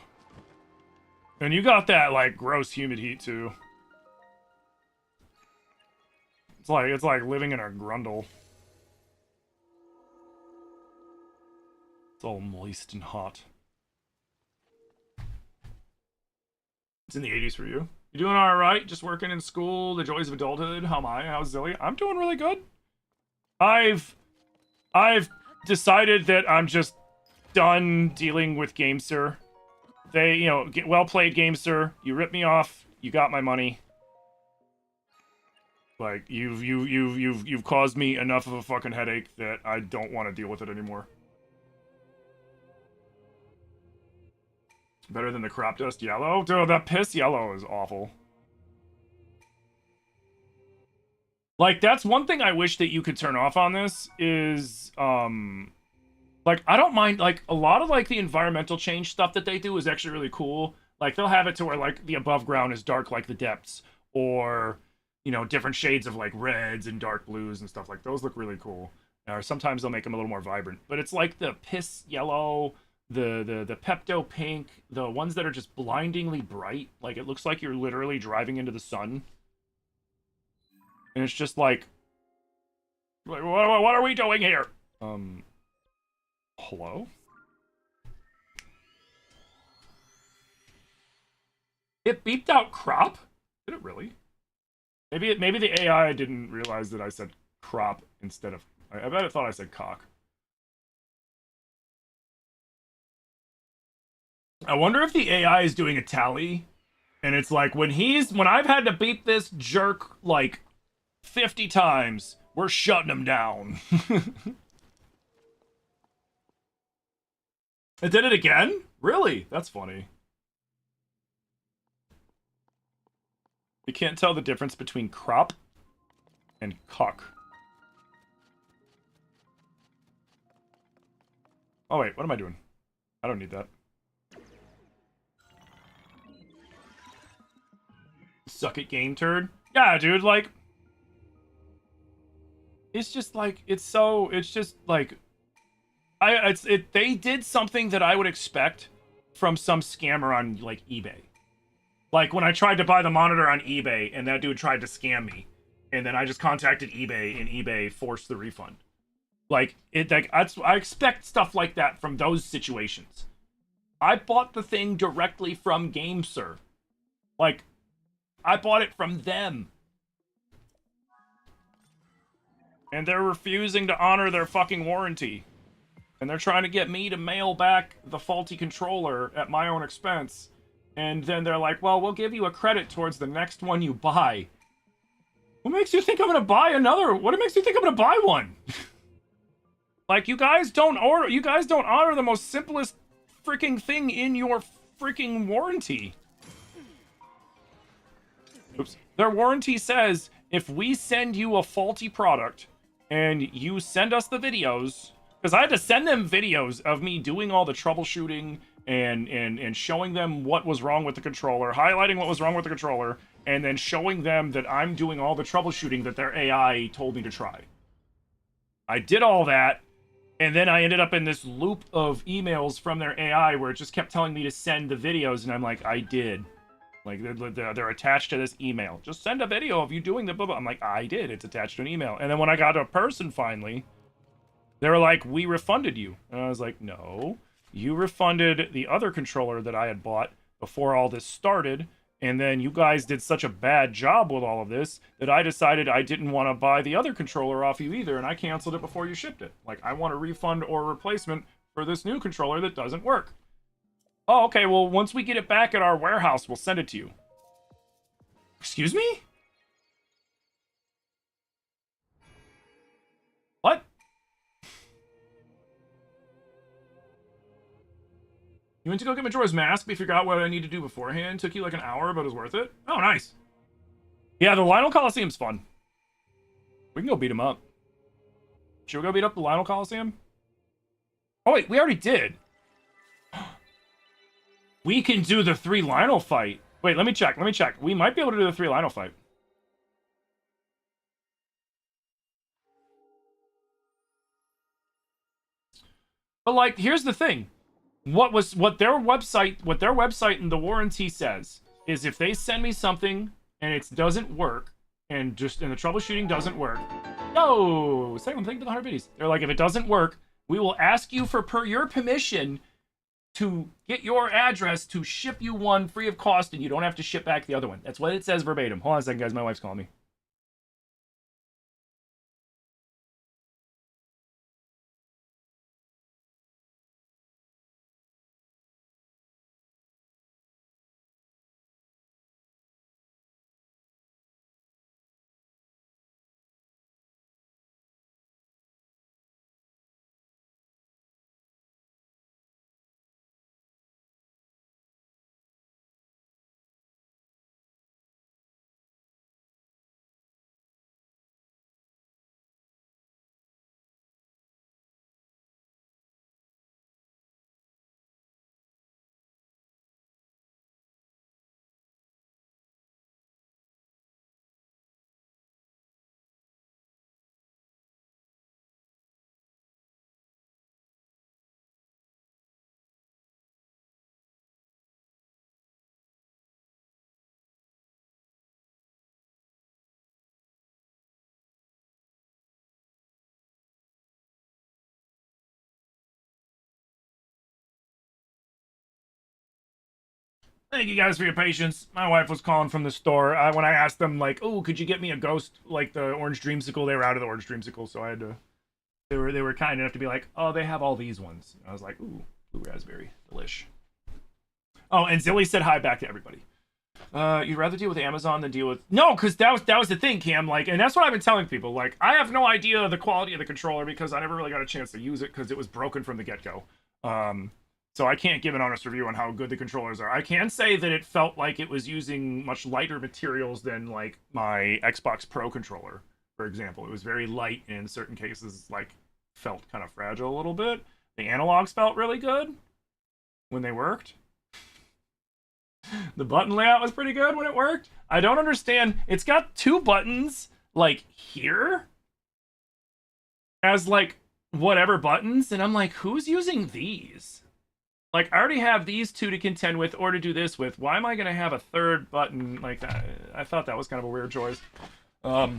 And you got that, like, gross humid heat, too. It's like living in a grundle. It's all moist and hot. It's in the 80s for you. You doing all right? Just working in school, the joys of adulthood. How am I? How's Zilly? I'm doing really good. I've decided that I'm just done dealing with Gamester. They, you know, well played, Gamester. You ripped me off. You got my money. Like you've caused me enough of a fucking headache that I don't want to deal with it anymore. Better than the crop dust yellow? Dude, that piss yellow is awful. Like, that's one thing I wish that you could turn off on this is, like, I don't mind, like, a lot of, like, the environmental change stuff that they do is actually really cool. Like, they'll have it to where, like, the above ground is dark like the depths, or, you know, different shades of, like, reds and dark blues and stuff like those look really cool. Or sometimes they'll make them a little more vibrant. But it's like the piss yellow, the Pepto pink, the ones that are just blindingly bright. Like, it looks like you're literally driving into the sun. And it's just like what are we doing here? Hello? It beeped out crop? Did it really? Maybe the AI didn't realize that I said crop instead of... I bet it thought I said cock. I wonder if the AI is doing a tally, and it's like, when I've had to beep this jerk, like, 50 times, we're shutting him down. It did it again? Really? That's funny. You can't tell the difference between crop and cock. Oh wait, what am I doing? I don't need that. Suck it, game turd. Yeah, dude, like... It's just like, it's just like... They did something that I would expect from some scammer on, like, eBay. Like, when I tried to buy the monitor on eBay, and that dude tried to scam me. And then I just contacted eBay, and eBay forced the refund. Like, I expect stuff like that from those situations. I bought the thing directly from GameSir. Like, I bought it from them. And they're refusing to honor their fucking warranty. And they're trying to get me to mail back the faulty controller at my own expense. And then they're like, well, we'll give you a credit towards the next one you buy. What makes you think I'm gonna buy another? What makes you think I'm gonna buy one? Like, you guys don't honor the most simplest freaking thing in your freaking warranty. Oops. Their warranty says, if we send you a faulty product and you send us the videos, because I had to send them videos of me doing all the troubleshooting and showing them what was wrong with the controller, highlighting what was wrong with the controller, and then showing them that I'm doing all the troubleshooting that their AI told me to try. I did all that, and then I ended up in this loop of emails from their AI where it just kept telling me to send the videos, and I'm like, I did. Like, they're attached to this email. Just send a video of you doing the blah, blah. I'm like, I did. It's attached to an email. And then when I got a person finally, they were like, we refunded you. And I was like, no. You refunded the other controller that I had bought before all this started. And then you guys did such a bad job with all of this that I decided I didn't want to buy the other controller off you either. And I canceled it before you shipped it. Like, I want a refund or replacement for this new controller that doesn't work. Oh, okay, well, once we get it back at our warehouse, we'll send it to you. Excuse me? What? You went to go get Majora's Mask, but you forgot what I need to do beforehand. Took you like an hour, but it was worth it. Oh, nice. Yeah, the Lionel Coliseum's fun. We can go beat him up. Should we go beat up the Lionel Coliseum? Oh, wait, we already did. We can do the 3 Lionel fight. Wait, let me check. We might be able to do the 3 Lionel fight. But like, here's the thing. What their website and the warranty says is if they send me something and it doesn't work and the troubleshooting doesn't work. No, second thing to the 100 biddies. They're like, if it doesn't work, we will ask you for your permission to get your address to ship you one free of cost, and you don't have to ship back the other one. That's what it says verbatim. Hold on a second, guys. My wife's calling me. Thank you guys for your patience. My wife was calling from the store. When I asked them, like, oh, could you get me a ghost, like the orange dreamsicle? They were out of the orange dreamsicle, so I had to... They were kind enough to be like, oh, they have all these ones. I was like, ooh, blue raspberry. Delish. Oh, and Zilly said hi back to everybody. You'd rather deal with Amazon than deal with... No, because that was the thing, Cam. Like, and that's what I've been telling people. Like, I have no idea the quality of the controller because I never really got a chance to use it because it was broken from the get-go. So I can't give an honest review on how good the controllers are. I can say that it felt like it was using much lighter materials than, like, my Xbox Pro controller, for example. It was very light, and in certain cases, like, felt kind of fragile a little bit. The analogs felt really good when they worked. The button layout was pretty good when it worked. I don't understand. It's got 2 buttons, like, here as, like, whatever buttons, and I'm like, who's using these? Like, I already have these 2 to contend with or to do this with. Why am I going to have a 3rd button like that? I thought that was kind of a weird choice. Oh,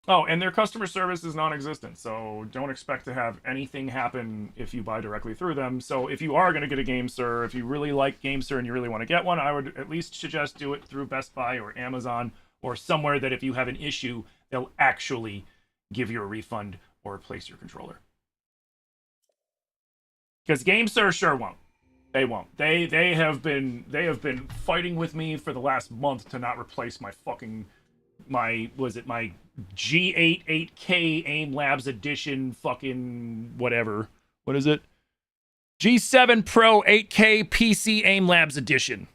and their customer service is non-existent, so don't expect to have anything happen if you buy directly through them. So if you are going to get a GameSir, if you really like GameSir and you really want to get one, I would at least suggest do it through Best Buy or Amazon or somewhere that if you have an issue, they'll actually give you a refund or replace your controller. Because GameSir sure won't. They won't. They have been fighting with me for the last month to not replace my fucking my G8 8K AIM Labs edition fucking whatever. What is it? G7 Pro 8K PC AIM Labs edition.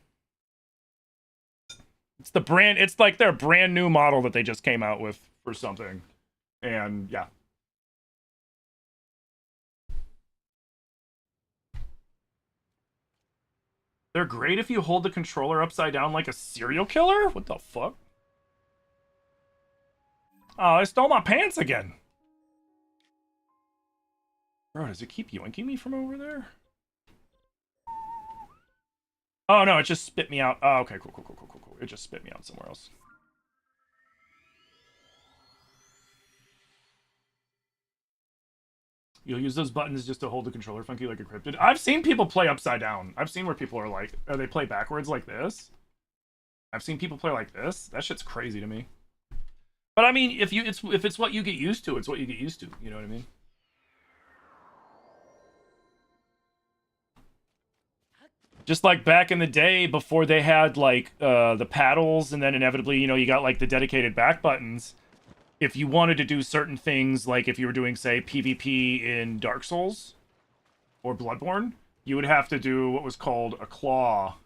It's like their brand new model that they just came out with for something. And yeah. They're great if you hold the controller upside down like a serial killer? What the fuck? Oh, I stole my pants again. Bro, does it keep yoinking me from over there? Oh, no, it just spit me out. Oh, okay, cool. It just spit me out somewhere else. You'll use those buttons just to hold the controller funky like a cryptid. I've seen people play upside down. I've seen where people are like, they play backwards like this. I've seen people play like this. That shit's crazy to me. But I mean, if it's what you get used to, it's what you get used to. You know what I mean? Just like back in the day before they had like the paddles, and then inevitably, you know, you got like the dedicated back buttons. If you wanted to do certain things, like if you were doing, say, PvP in Dark Souls or Bloodborne, you would have to do what was called a claw,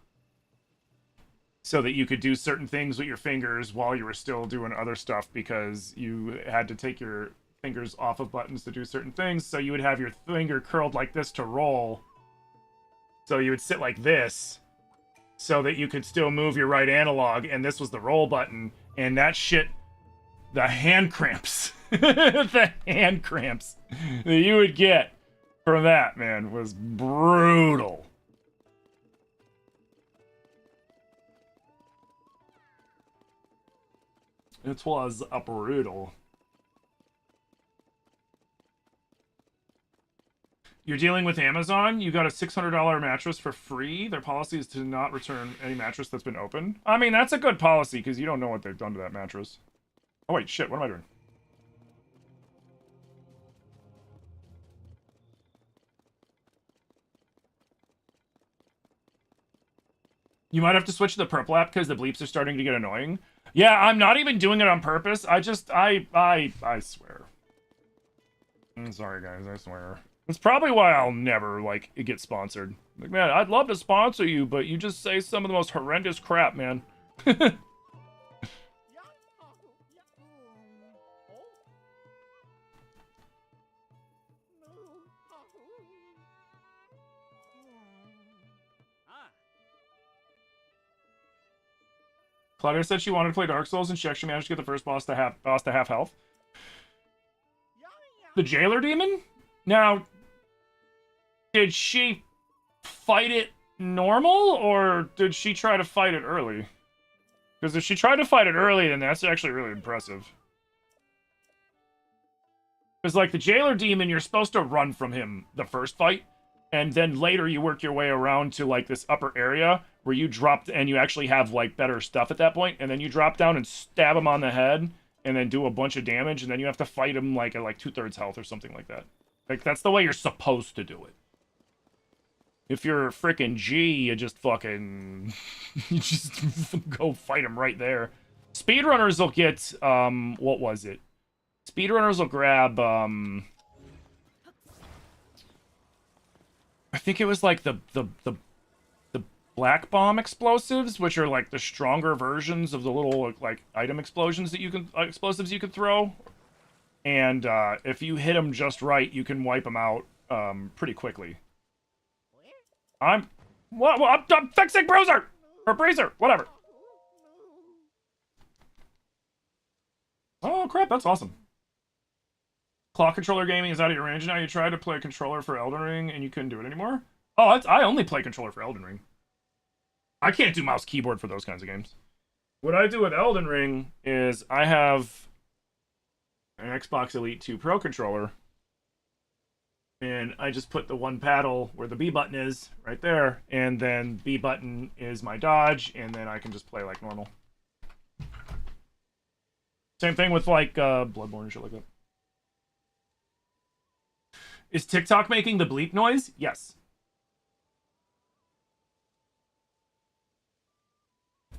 so that you could do certain things with your fingers while you were still doing other stuff, because you had to take your fingers off of buttons to do certain things. So you would have your finger curled like this to roll. So you would sit like this so that you could still move your right analog, and this was the roll button. And that shit, the hand cramps, the hand cramps that you would get from that, man, was brutal. It was brutal. You're dealing with Amazon. You got a $600 mattress for free. Their policy is to not return any mattress that's been opened. I mean, that's a good policy, because you don't know what they've done to that mattress. Oh, wait, shit. What am I doing? You might have to switch to the purple app because the bleeps are starting to get annoying. Yeah, I'm not even doing it on purpose. I swear. I'm sorry, guys. I swear. That's probably why I'll never, like, get sponsored. Like, man, I'd love to sponsor you, but you just say some of the most horrendous crap, man. Claudia said she wanted to play Dark Souls, and she actually managed to get the first boss to half health. The Jailer Demon? Now, did she fight it normal, or did she try to fight it early? Because if she tried to fight it early, then that's actually really impressive. Because, like, the Jailer Demon, you're supposed to run from him the first fight, and then later you work your way around to, like, this upper area where you dropped, and you actually have, like, better stuff at that point, and then you drop down and stab him on the head, and then do a bunch of damage, and then you have to fight him, like, at, like, 2/3 health or something like that. Like, that's the way you're supposed to do it. If you're frickin' G, you just fucking... you just go fight him right there. Speedrunners will get, what was it? Speedrunners will grab, I think it was, like, the black bomb explosives, which are, like, the stronger versions of the little, like, item explosions that you can... explosives you can throw. And, if you hit them just right, you can wipe them out, pretty quickly. I'm fixing Bruiser! Or Breezer, whatever. Oh, crap, that's awesome. Claw controller gaming is out of your range now. You tried to play a controller for Elden Ring, and you couldn't do it anymore? Oh, I only play controller for Elden Ring. I can't do mouse keyboard for those kinds of games. What I do with Elden Ring is I have an Xbox Elite 2 Pro controller, and I just put the one paddle where the B button is, right there, and then B button is my dodge, and then I can just play like normal. Same thing with, like, Bloodborne and shit like that. Is TikTok making the bleep noise? Yes.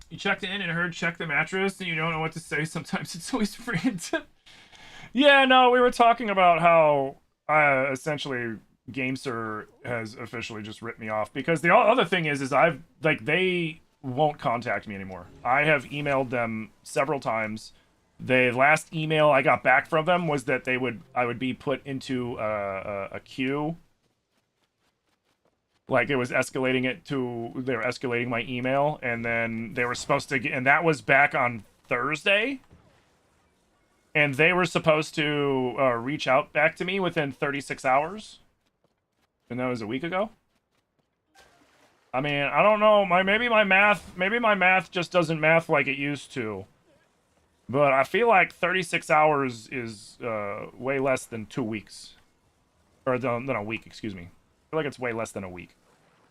You checked in and heard check the mattress, and you don't know what to say. Sometimes it's always random. Yeah, no, we were talking about how essentially GameSir has officially just ripped me off, because the other thing is I've, like, they won't contact me anymore. I have emailed them several times. The last email I got back from them was that I would be put into a queue. Like, it was escalating it to, they were escalating my email, and then they were supposed to get, and that was back on Thursday. And they were supposed to reach out back to me within 36 hours. And that was a week ago? I mean, I don't know. Maybe my math just doesn't math like it used to. But I feel like 36 hours is way less than 2 weeks. Or than a week, excuse me. I feel like it's way less than a week.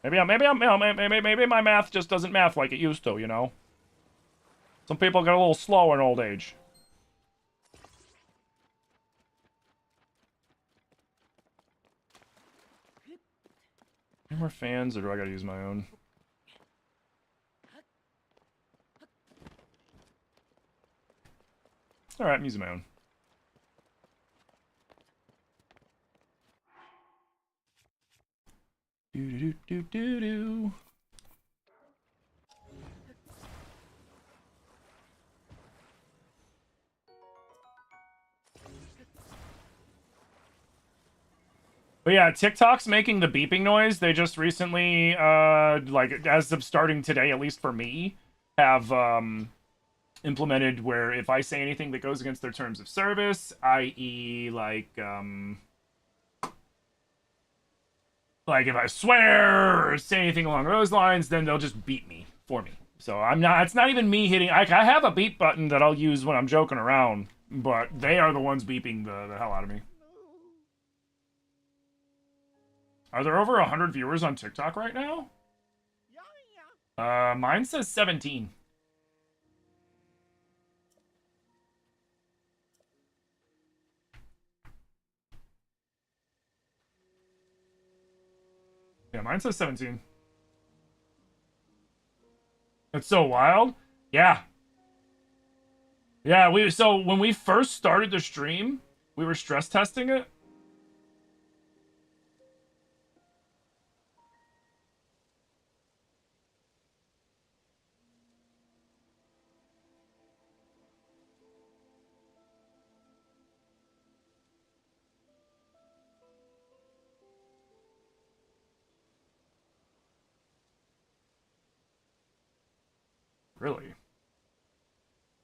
Maybe my math just doesn't math like it used to, you know? Some people get a little slow in old age. Any more fans, or do I gotta use my own? Alright, I'm using my own. Do. But yeah, TikTok's making the beeping noise. They just recently, like, as of starting today, at least for me, have, implemented where if I say anything that goes against their terms of service, i.e., like if I swear or say anything along those lines, then they'll just beep me for me. So it's not even me hitting, I have a beep button that I'll use when I'm joking around, but they are the ones beeping the hell out of me. Are there over 100 viewers on TikTok right now? Mine says 17. Yeah, mine says 17. That's so wild. Yeah. Yeah, so when we first started the stream, we were stress testing it. Really?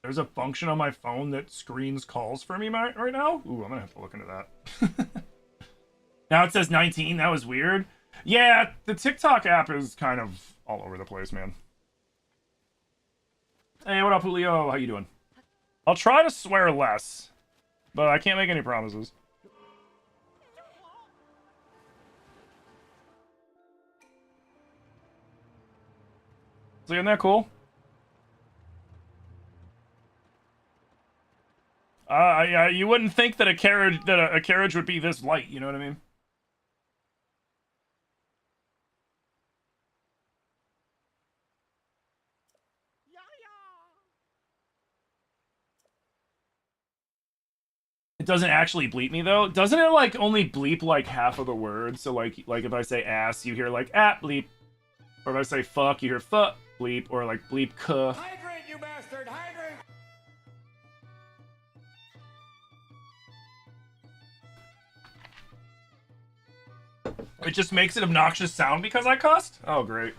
There's a function on my phone that screens calls for me right now? Ooh, I'm gonna have to look into that. Now it says 19. That was weird. Yeah, the TikTok app is kind of all over the place, man. Hey, what up, Julio? How you doing? I'll try to swear less, but I can't make any promises. So isn't that cool? Yeah, you wouldn't think that a carriage would be this light, you know what I mean? It doesn't actually bleep me though. Doesn't it like only bleep like half of the word? So like if I say ass, you hear like at bleep. Or if I say fuck, you hear fuck bleep, or like bleep cuh. Hydrate, you bastard! Hydrate! It just makes it obnoxious sound because I cussed? Oh, great.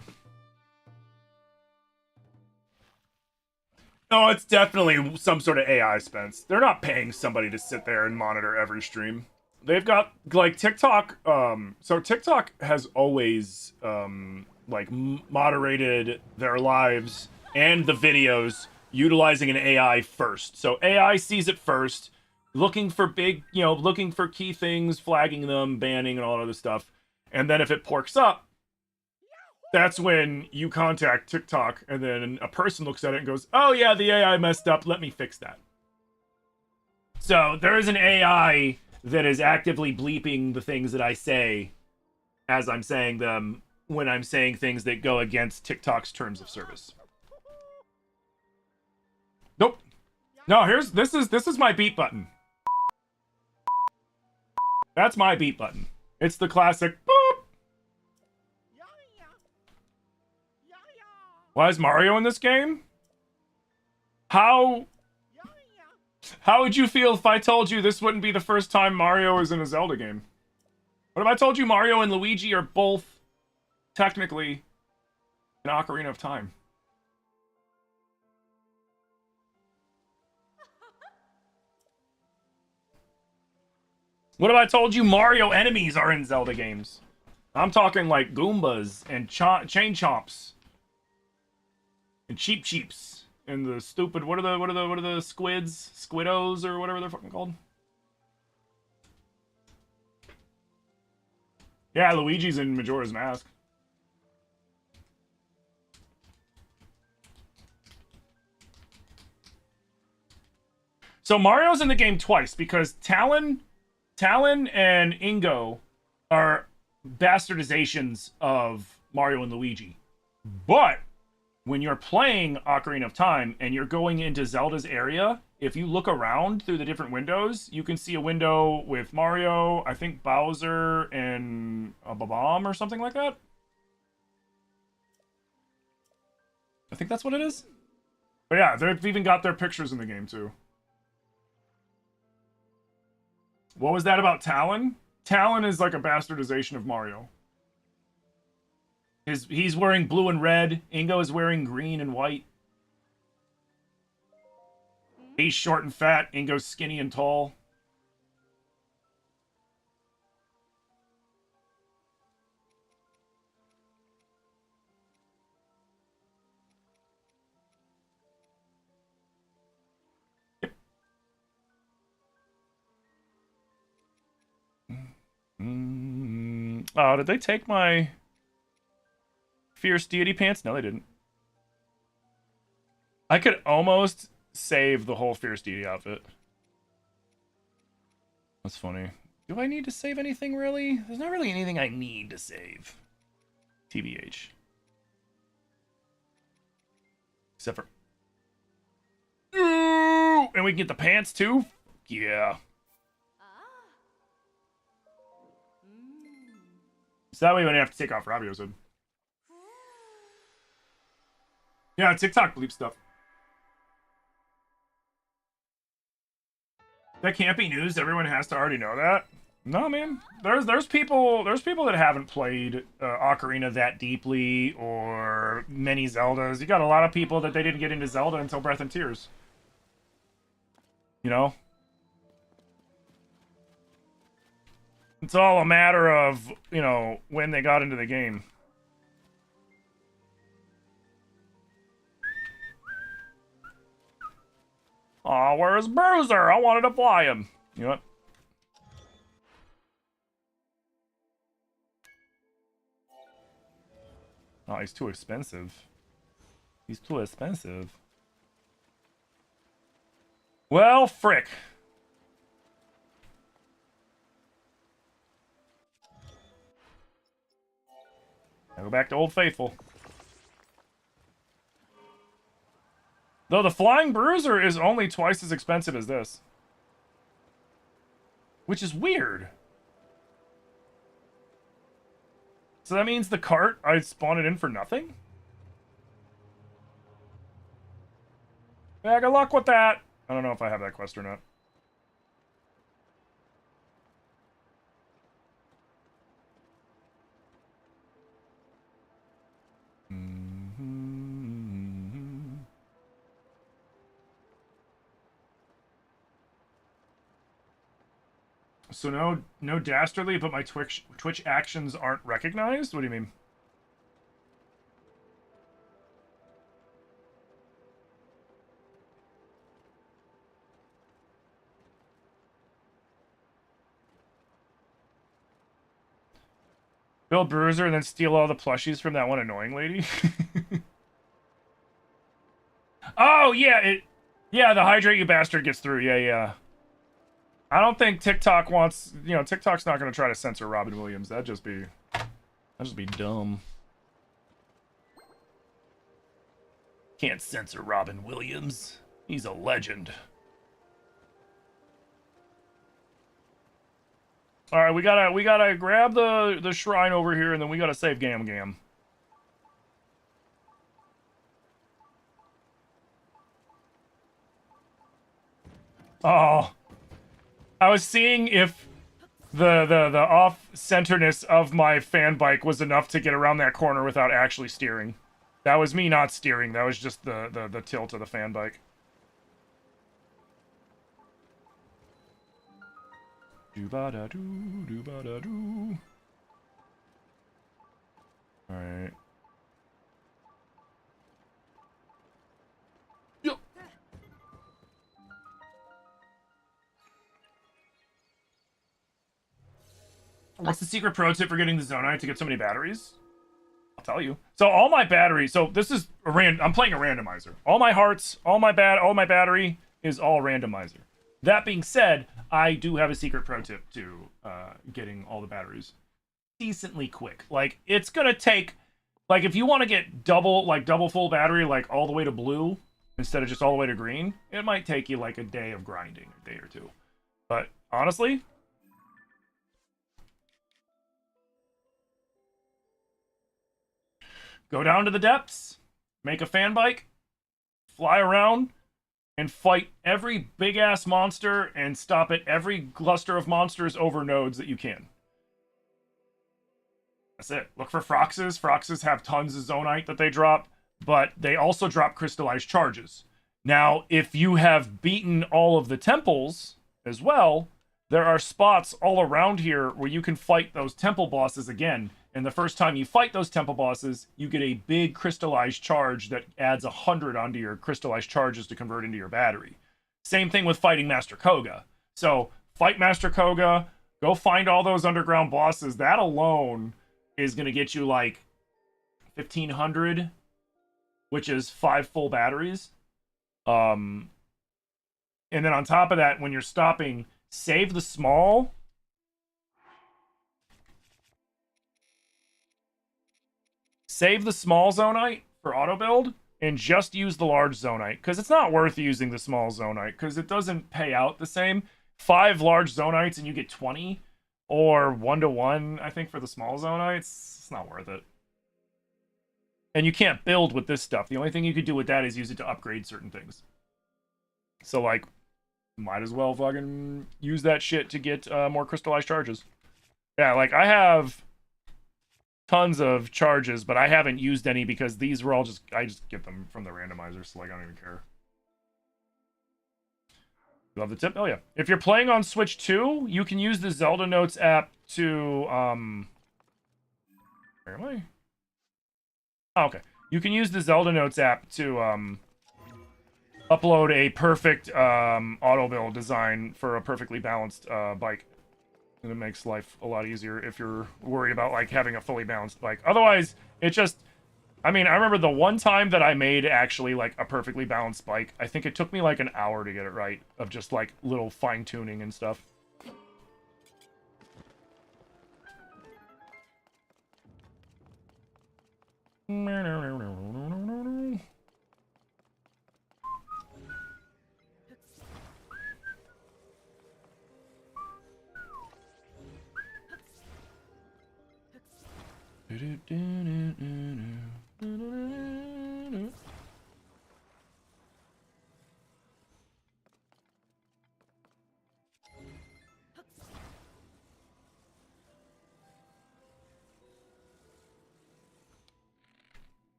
No, it's definitely some sort of AI, Spence. They're not paying somebody to sit there and monitor every stream. They've got, like, TikTok, so TikTok has always, like, moderated their lives and the videos utilizing an AI first. So AI sees it first, looking for looking for key things, flagging them, banning, and all that other stuff. And then if it porks up, that's when you contact TikTok, and then a person looks at it and goes, oh yeah, the AI messed up, let me fix that. So there is an AI that is actively bleeping the things that I say as I'm saying them when I'm saying things that go against TikTok's terms of service. Nope. No, this is my beat button. That's my beat button. It's the classic boop. Why is Mario in this game? How would you feel if I told you this wouldn't be the first time Mario is in a Zelda game? What if I told you Mario and Luigi are both technically in Ocarina of Time? What if I told you Mario enemies are in Zelda games? I'm talking like Goombas and Chain Chomps and Cheep Cheeps and the stupid what are the squids, Squiddos or whatever they're fucking called. Yeah, Luigi's in Majora's Mask. So Mario's in the game twice because Talon and Ingo are bastardizations of Mario and Luigi. But when you're playing Ocarina of Time and you're going into Zelda's area, if you look around through the different windows, you can see a window with Mario, I think Bowser, and a Bomb or something like that. I think that's what it is. But yeah, they've even got their pictures in the game too. What was that about Talon? Talon is like a bastardization of Mario. He's wearing blue and red. Ingo is wearing green and white. He's short and fat. Ingo's skinny and tall. Oh, did they take my Fierce Deity pants? No, they didn't. I could almost save the whole Fierce Deity outfit. That's funny. Do I need to save anything, really? There's not really anything I need to save. TBH. Except for... Ooh! And we can get the pants, too? Yeah. So that way we don't have to take off Rabio's hood. Yeah, TikTok bleep stuff. That can't be news. Everyone has to already know that. No, man. There's people that haven't played Ocarina that deeply or many Zeldas. You got a lot of people that they didn't get into Zelda until Breath and Tears. You know? It's all a matter of, you know, when they got into the game. Aw, where's Bruiser? I wanted to fly him. You know what? Oh, he's too expensive. He's too expensive. Well, frick. I'll go back to Old Faithful. Though the Flying Bruiser is only twice as expensive as this. Which is weird. So that means the cart, I spawned it in for nothing? Yeah, good luck with that. I don't know if I have that quest or not. So no Dastardly, but my Twitch actions aren't recognized? What do you mean? Build Bruiser and then steal all the plushies from that one annoying lady? Oh, yeah, yeah, the Hydrate You Bastard gets through. Yeah. I don't think TikTok wants, you know, TikTok's not going to try to censor Robin Williams. That'd just be dumb. Can't censor Robin Williams. He's a legend. All right, we gotta grab the shrine over here, and then we gotta save Gam Gam. Oh, I was seeing if the off-centerness of my fan bike was enough to get around that corner without actually steering. That was me not steering. That was just the tilt of the fan bike. Do-ba-da-doo, do-ba-da-doo. Alright. Yep. What's the secret pro tip for getting the Zonite to get so many batteries? I'll tell you. So all my batteries, so this is I'm playing a randomizer. All my hearts, all my battery is all randomizer. That being said, I do have a secret pro tip to getting all the batteries decently quick. Like, it's gonna take, like, if you want to get double full battery, like all the way to blue instead of just all the way to green, it might take you like a day of grinding, a day or two. But honestly, go down to the depths, make a fan bike, fly around, and fight every big-ass monster and stop at every cluster of monsters over nodes that you can. That's it. Look for Froxes. Froxes have tons of Zonite that they drop, but they also drop crystallized charges. Now, if you have beaten all of the temples as well, there are spots all around here where you can fight those temple bosses again. And the first time you fight those temple bosses, you get a big crystallized charge that adds 100 onto your crystallized charges to convert into your battery. Same thing with fighting Master Koga. So, fight Master Koga, go find all those underground bosses. That alone is going to get you like 1,500, which is 5 full batteries. And then on top of that, when you're stopping, save the small. Save the small Zonite for auto build and just use the large Zonite, because it's not worth using the small Zonite because it doesn't pay out the same. 5 large Zonites and you get 20, or 1-to-1, I think, for the small Zonites. It's not worth it. And you can't build with this stuff. The only thing you could do with that is use it to upgrade certain things. So, like, might as well fucking use that shit to get more crystallized charges. Yeah, like, I have tons of charges, but I haven't used any because these were all I just get them from the randomizer, so, like, I don't even care. Love the tip? Oh, yeah. If you're playing on Switch 2, you can use the Zelda Notes app to, where am I? Oh, okay. You can use the Zelda Notes app to, upload a perfect, auto build design for a perfectly balanced, bike. And it makes life a lot easier if you're worried about, like, having a fully balanced bike. Otherwise, it just... I mean, I remember the one time that I made, actually, like, a perfectly balanced bike. I think it took me, like, an hour to get it right. Of just, like, little fine-tuning and stuff.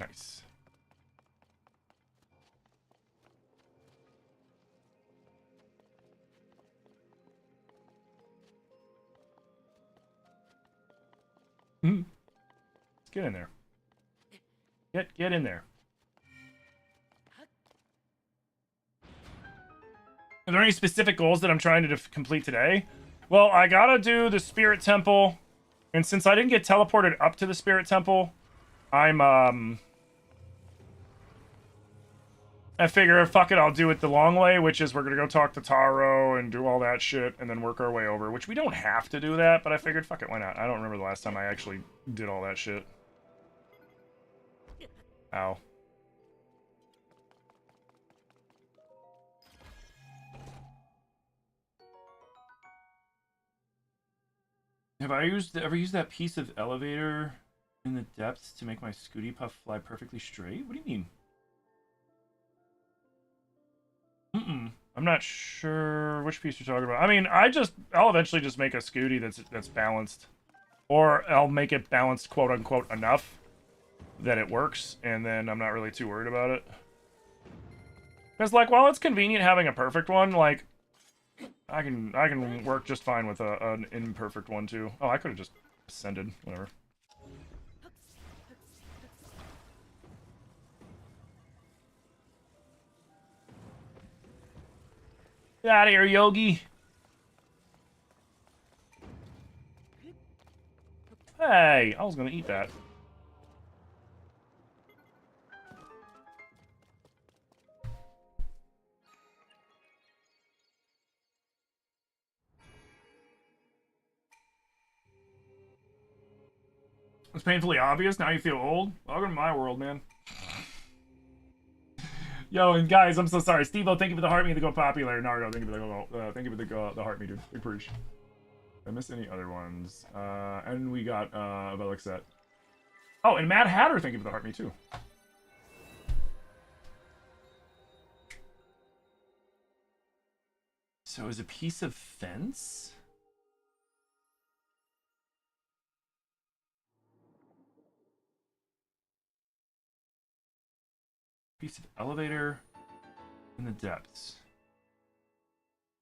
Nice. Let's get in there. Get in there. Are there any specific goals that I'm trying to complete today? Well, I gotta do the Spirit Temple, and since I didn't get teleported up to the Spirit Temple, I figure, fuck it, I'll do it the long way, which is we're gonna go talk to Taro and do all that shit, and then work our way over, which we don't have to do that, but I figured, fuck it, why not? I don't remember the last time I actually did all that shit. Ow. Have I ever used that piece of elevator in the depths to make my Scooty Puff fly perfectly straight? What do you mean? I'm not sure which piece you're talking about. I mean, I'll eventually just make a Scooty that's balanced. Or I'll make it balanced, quote unquote, enough that it works, and then I'm not really too worried about it. Because, like, while it's convenient having a perfect one, like, I can work just fine with an imperfect one too. Oh, I could have just ascended. Whatever. Get out of here, Yogi. Hey, I was gonna eat that. It's painfully obvious. Now you feel old. Welcome to my world, man. Yo, and guys, I'm so sorry. Steve-O, thank you for the heart me to go popular. Naruto, thank you for the heart me, dude. Big preach. Did I miss any other ones? And we got Velixet. Oh, and Mad Hatter, thank you for the heart me too. So is a piece of fence? Piece of elevator in the depths.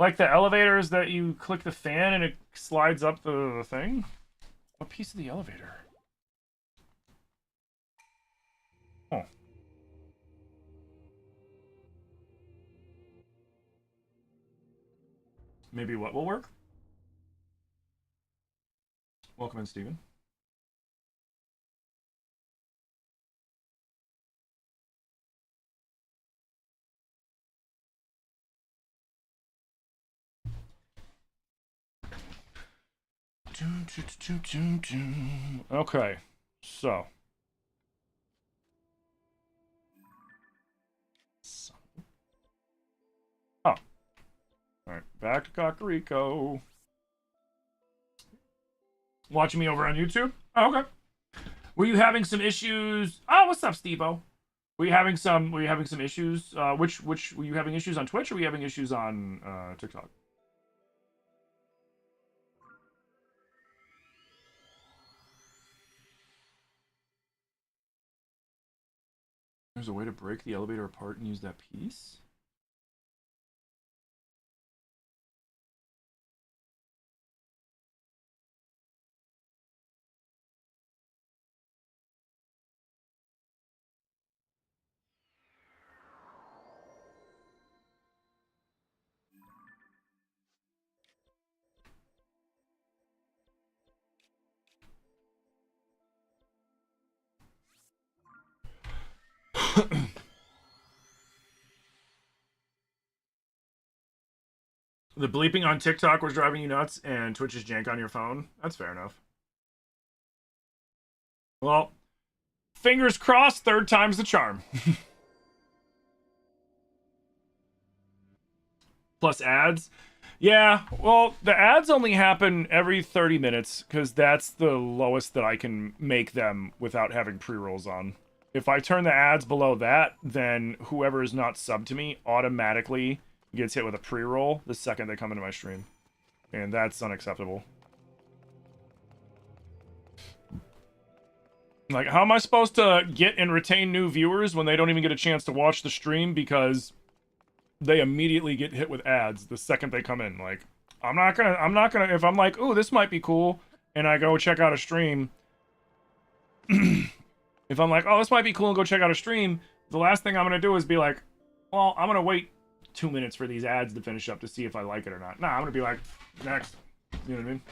Like the elevators that you click the fan and it slides up the thing? What piece of the elevator? Oh. Maybe what will work? Welcome in, Steven. Okay, so. Oh. Alright, back to Kakariko. Watching me over on YouTube? Oh, okay. Were you having some issues? Oh, what's up, Steve-O? Were you having some issues? Which were you having issues on Twitch or were you having issues on TikTok? There's a way to break the elevator apart and use that piece? The bleeping on TikTok was driving you nuts and Twitch's jank on your phone? That's fair enough. Well, fingers crossed, third time's the charm. Plus ads. Yeah, well, the ads only happen every 30 minutes because that's the lowest that I can make them without having pre-rolls on. If I turn the ads below that, then whoever is not subbed to me automatically gets hit with a pre-roll the second they come into my stream. And that's unacceptable. Like, how am I supposed to get and retain new viewers when they don't even get a chance to watch the stream because they immediately get hit with ads the second they come in? Like, I'm not gonna, if I'm like, ooh, this might be cool, and I go check out a stream, if I'm like, oh, this might be cool and go check out a stream, the last thing I'm gonna do is be like, well, I'm gonna wait 2 minutes for these ads to finish up to see if I like it or not. Nah, I'm gonna be like, next. You know what I mean?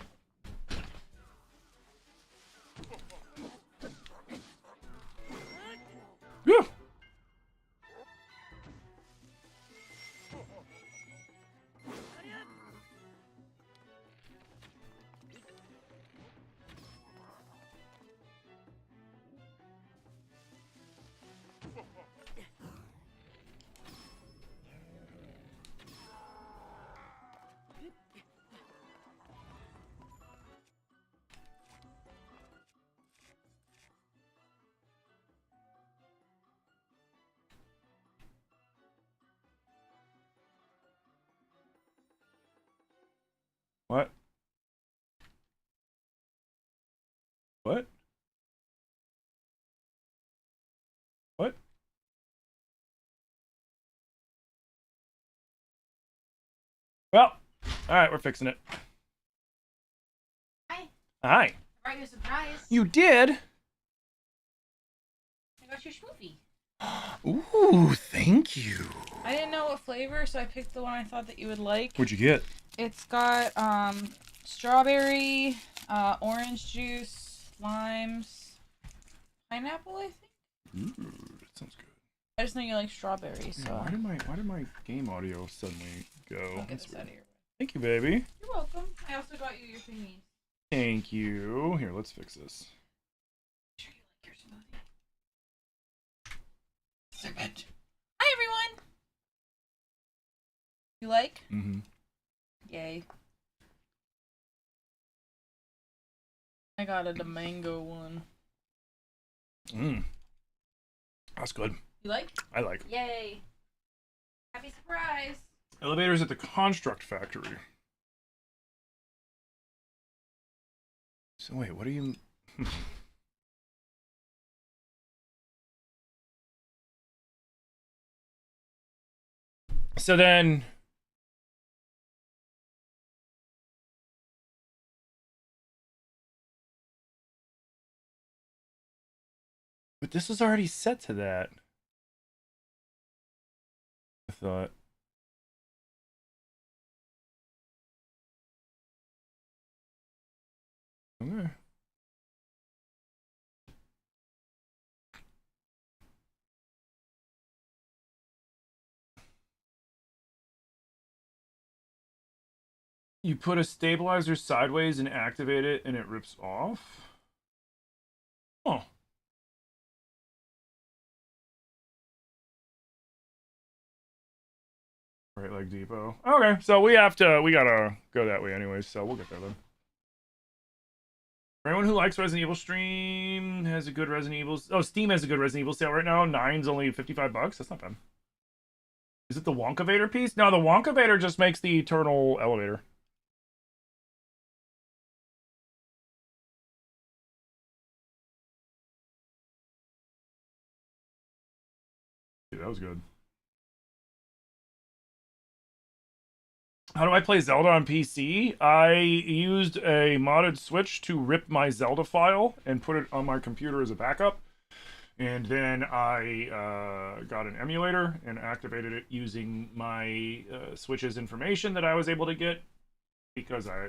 Yeah. What? What? What? Well, All right, we're fixing it. Hi. Hi. I brought you a surprise. You did? I got your smoothie. Ooh, thank you. I didn't know what flavor, so I picked the one I thought that you would like. What'd you get? It's got strawberry, orange juice, limes, pineapple, I think. Ooh, that sounds good. I just know you like strawberries, so Why did my game audio suddenly go? I'll get That's this out weird. of here. Thank you, baby. You're welcome. I also got you your thingies. Thank you. Here, let's fix this. Sure you like your smoothie. Sip it. Hi, everyone. You like? Mm-hmm. Yay. I got the mango one. Mmm. That's good. You like? I like. Yay. Happy surprise. Elevators at the Construct Factory. So wait, what do you... So then... But this was already set to that. I thought. Okay. You put a stabilizer sideways and activate it and it rips off? Oh. Right leg depot. Okay, so we gotta go that way anyways, so we'll get there then. For anyone who likes Resident Evil, Stream has a good Resident Evil... Oh, Steam has a good Resident Evil sale right now. 9's only $55. That's not bad. Is it the Wonkavator piece? No, the Wonkavator just makes the Eternal Elevator. Dude, that was good. How do I play Zelda on PC? I used a modded Switch to rip my Zelda file and put it on my computer as a backup. And then I got an emulator and activated it using my Switch's information that I was able to get because I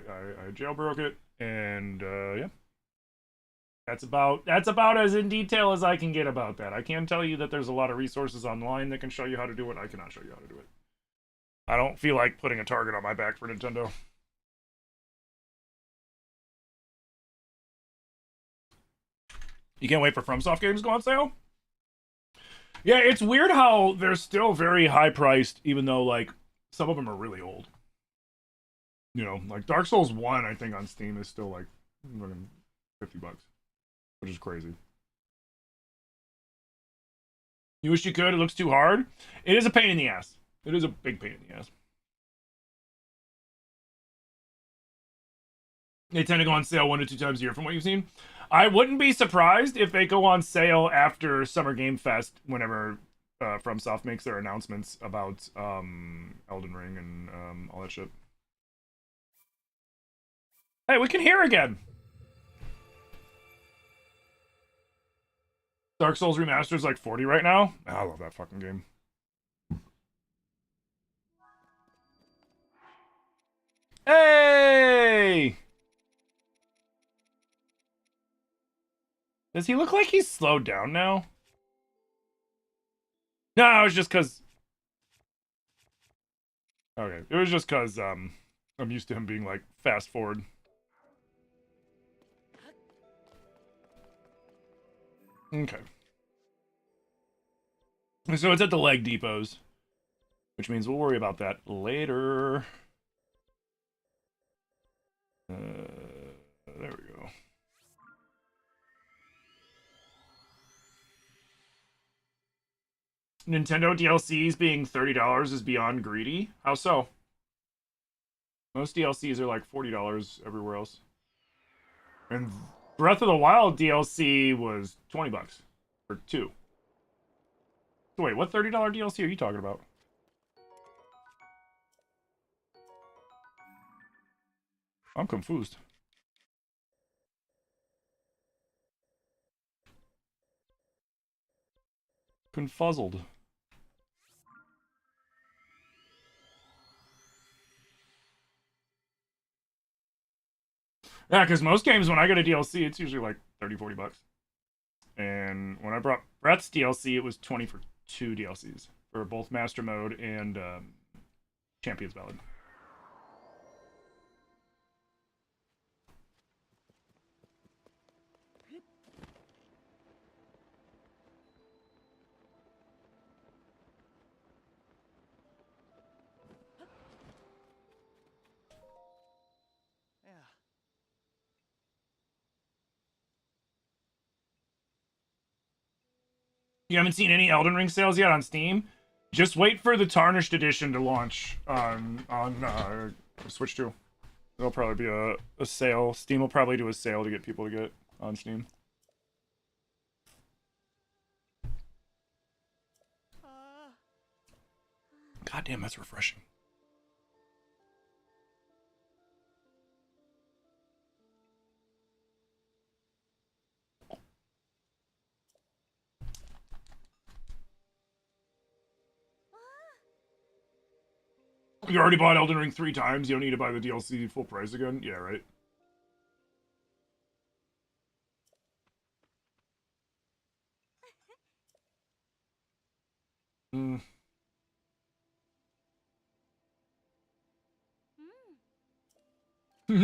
jailbroke it. And yeah. That's about as in detail as I can get about that. I can tell you that there's a lot of resources online that can show you how to do it. I cannot show you how to do it. I don't feel like putting a target on my back for Nintendo. You can't wait for FromSoft games to go on sale? Yeah, it's weird how they're still very high priced, even though, like, some of them are really old. You know, like Dark Souls 1, I think, on Steam is still, like, $50, which is crazy. You wish you could? It looks too hard? It is a pain in the ass. It is a big pain in the ass. They tend to go on sale 1 to 2 times a year from what you've seen. I wouldn't be surprised if they go on sale after Summer Game Fest whenever FromSoft makes their announcements about Elden Ring and all that shit. Hey, we can hear again! Dark Souls Remastered is like 40 right now. I love that fucking game. Hey! Does he look like he's slowed down now? No, it was just because... Okay, it was just because I'm used to him being like fast forward. Okay. So it's at the leg depots, which means we'll worry about that later. There we go. Nintendo DLCs being $30 is beyond greedy. How so? Most DLCs are like $40 everywhere else. And Breath of the Wild DLC was $20 for 2. So wait, what $30 DLC are you talking about? I'm confused. Confuzzled. Yeah, because most games, when I get a DLC, it's usually like 30, 40 bucks. And when I brought Brett's DLC, it was 20 for 2 DLCs. For both Master Mode and Champion's Ballad. Yeah. You haven't seen any Elden Ring sales yet on Steam? Just wait for the Tarnished Edition to launch on Switch 2. There'll probably be a sale. Steam will probably do a sale to get people to get on Steam. God damn, that's refreshing. You already bought Elden Ring 3 times. You don't need to buy the DLC full price again? Yeah, right.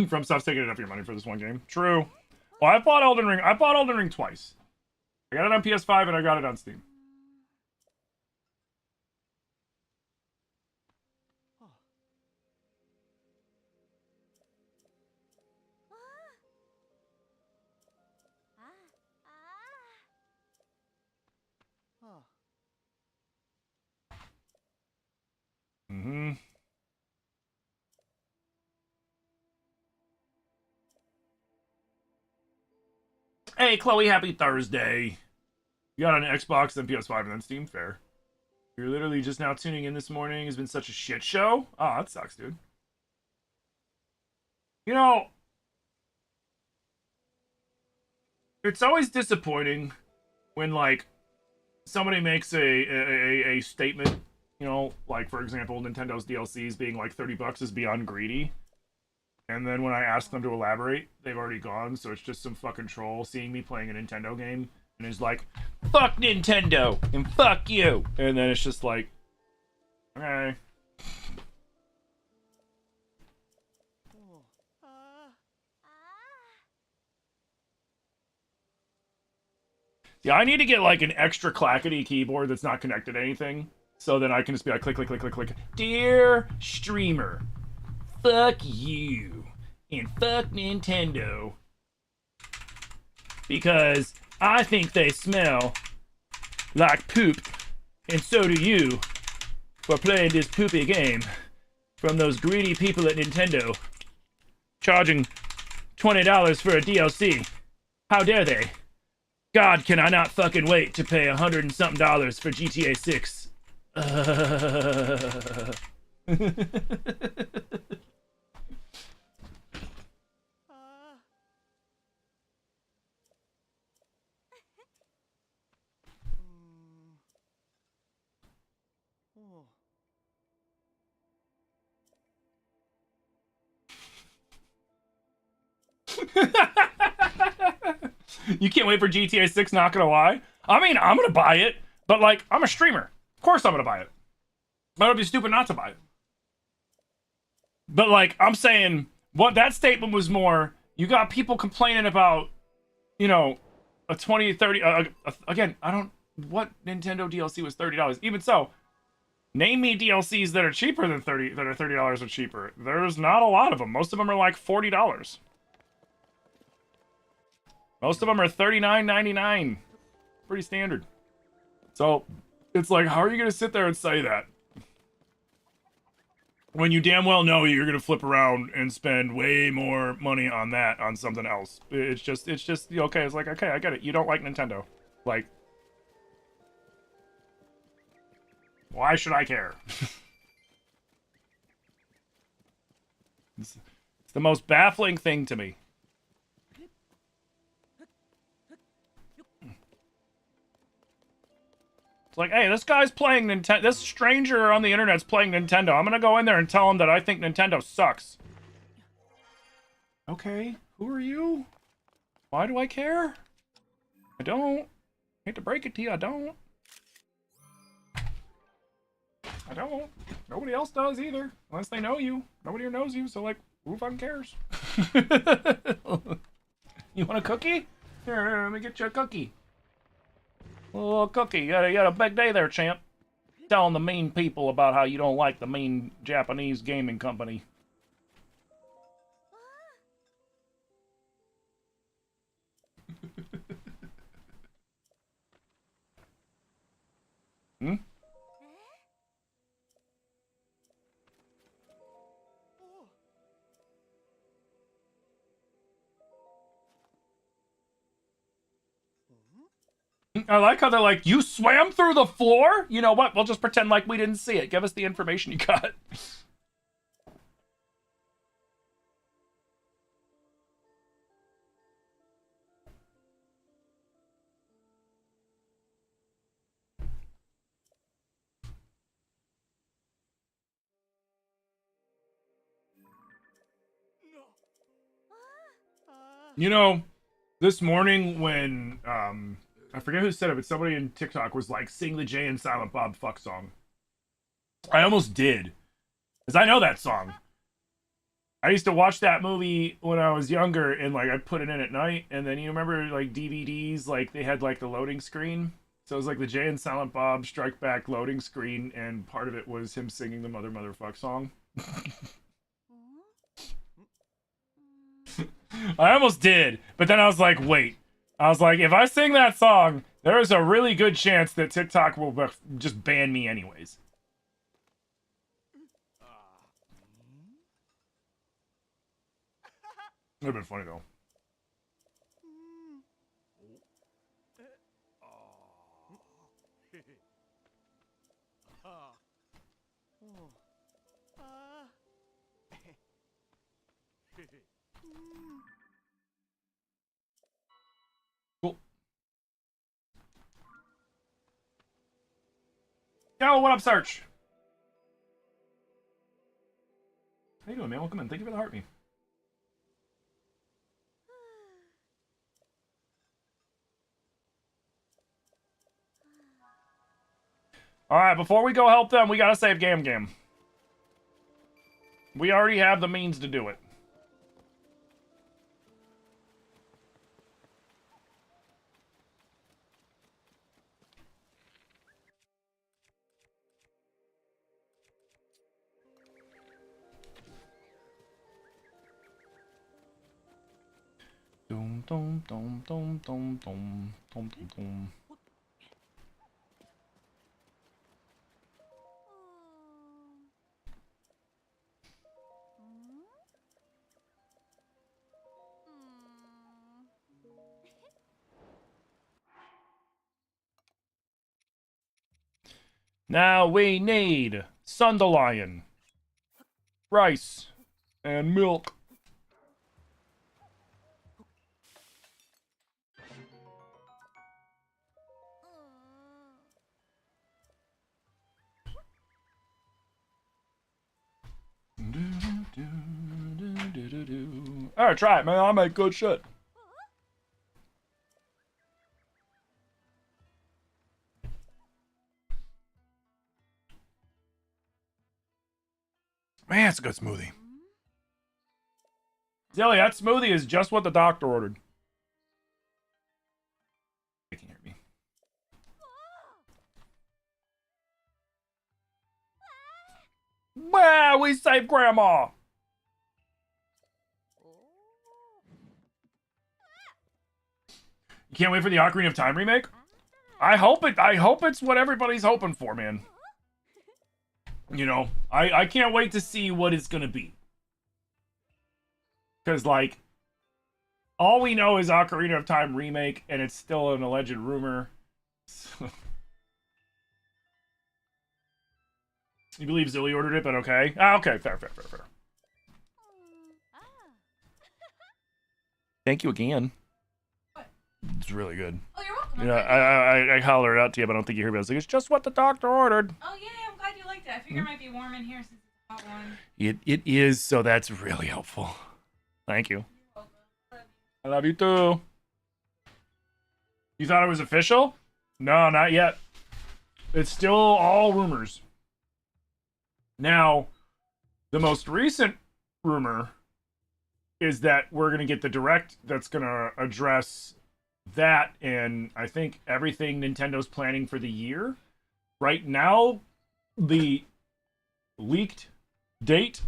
From stuff's taking enough of your money for this one game. True. Well, I bought Elden Ring. I bought Elden Ring twice. I got it on PS5 and I got it on Steam. Mm-hmm. Hey, Chloe, happy Thursday. You got on Xbox, then PS5, and then Steam. Fair. You're literally just now tuning in this morning. It's been such a shit show. Oh, that sucks, dude. You know, it's always disappointing when, like, somebody makes a statement, you know, like, for example, Nintendo's DLCs being like 30 bucks is beyond greedy. And then when I ask them to elaborate, they've already gone, so it's just some fucking troll seeing me playing a Nintendo game and is like, fuck Nintendo and fuck you. And then it's just like, okay. Yeah, I need to get like an extra clackety keyboard that's not connected to anything. So then I can just be like, click, click, click, click, click. Dear streamer, fuck you. And fuck Nintendo. Because I think they smell like poop. And so do you for playing this poopy game from those greedy people at Nintendo. Charging $20 for a DLC. How dare they? God, can I not fucking wait to pay $100 and something for GTA 6. You can't wait for GTA 6, not gonna lie. I mean, I'm gonna buy it, but like, I'm a streamer. Of course I'm gonna buy it. But it'd be stupid not to buy it. But like, I'm saying, what that statement was more, you got people complaining about, you know, a 20, 30, again, I don't, what Nintendo DLC was $30? Even so, name me DLCs that are cheaper than 30, that are $30 or cheaper. There's not a lot of them. Most of them are like $40. Most of them are $39.99. Pretty standard. So, it's like, how are you going to sit there and say that? When you damn well know you're going to flip around and spend way more money on that, on something else. It's just, okay, it's like, okay, I get it. You don't like Nintendo. Like, why should I care? It's the most baffling thing to me. It's like, hey, this guy's playing Nintendo. This stranger on the internet's playing Nintendo. I'm gonna go in there and tell him that I think Nintendo sucks. Okay, who are you? Why do I care? I don't. Hate to break it to you, I don't. I don't. Nobody else does either. Unless they know you. Nobody here knows you, so like, who fucking cares? You want a cookie? Here, let me get you a cookie. A little cookie. You had a big day there, champ. Telling the mean people about how you don't like the mean Japanese gaming company. Hmm? I like how they're like, you swam through the floor? You know what? We'll just pretend like we didn't see it. Give us the information you got. You know, this morning when, I forget who said it, but somebody in TikTok was like, sing the Jay and Silent Bob fuck song. I almost did. Because I know that song. I used to watch that movie when I was younger, and like, I put it in at night, and then you remember like DVDs, like they had like the loading screen? So it was like the Jay and Silent Bob Strike Back loading screen, and part of it was him singing the Motherfuck song. I almost did, but then I was like, wait. I was like, if I sing that song, there is a really good chance that TikTok will just ban me anyways. It would have been funny though. Cool. Yo, what up, Search? How you doing, man? Welcome in. Thank you for the heart me. Alright, before we go help them, we gotta save Gam. We already have the means to do it. Dum dum dum dum dum dum dum dum dum. Now we need Sundelion, rice, and milk. Alright, try it, man. I make good shit. Man, it's a good smoothie. Zilly, that smoothie is just what the doctor ordered. You can hear me. Wow, we saved Grandma! You can't wait for the Ocarina of Time remake? I hope it's what everybody's hoping for, man. You know, I can't wait to see what it's gonna be. Because, like, all we know is Ocarina of Time remake, and it's still an alleged rumor. So... You believe Zilly ordered it, but okay. Ah, okay, fair. Thank you again. What? It's really good. Oh, you're welcome. Yeah, I hollered out to you, but I don't think you heard me. I was like, it's just what the doctor ordered. Oh, yeah, I'm glad you liked it. I figure it might be warm in here since it's a hot one. It is, so that's really helpful. Thank you. I love you too. You thought it was official? No, not yet. It's still all rumors. Now, the most recent rumor is that we're going to get the direct that's going to address that and I think everything Nintendo's planning for the year. Right now, the leaked date.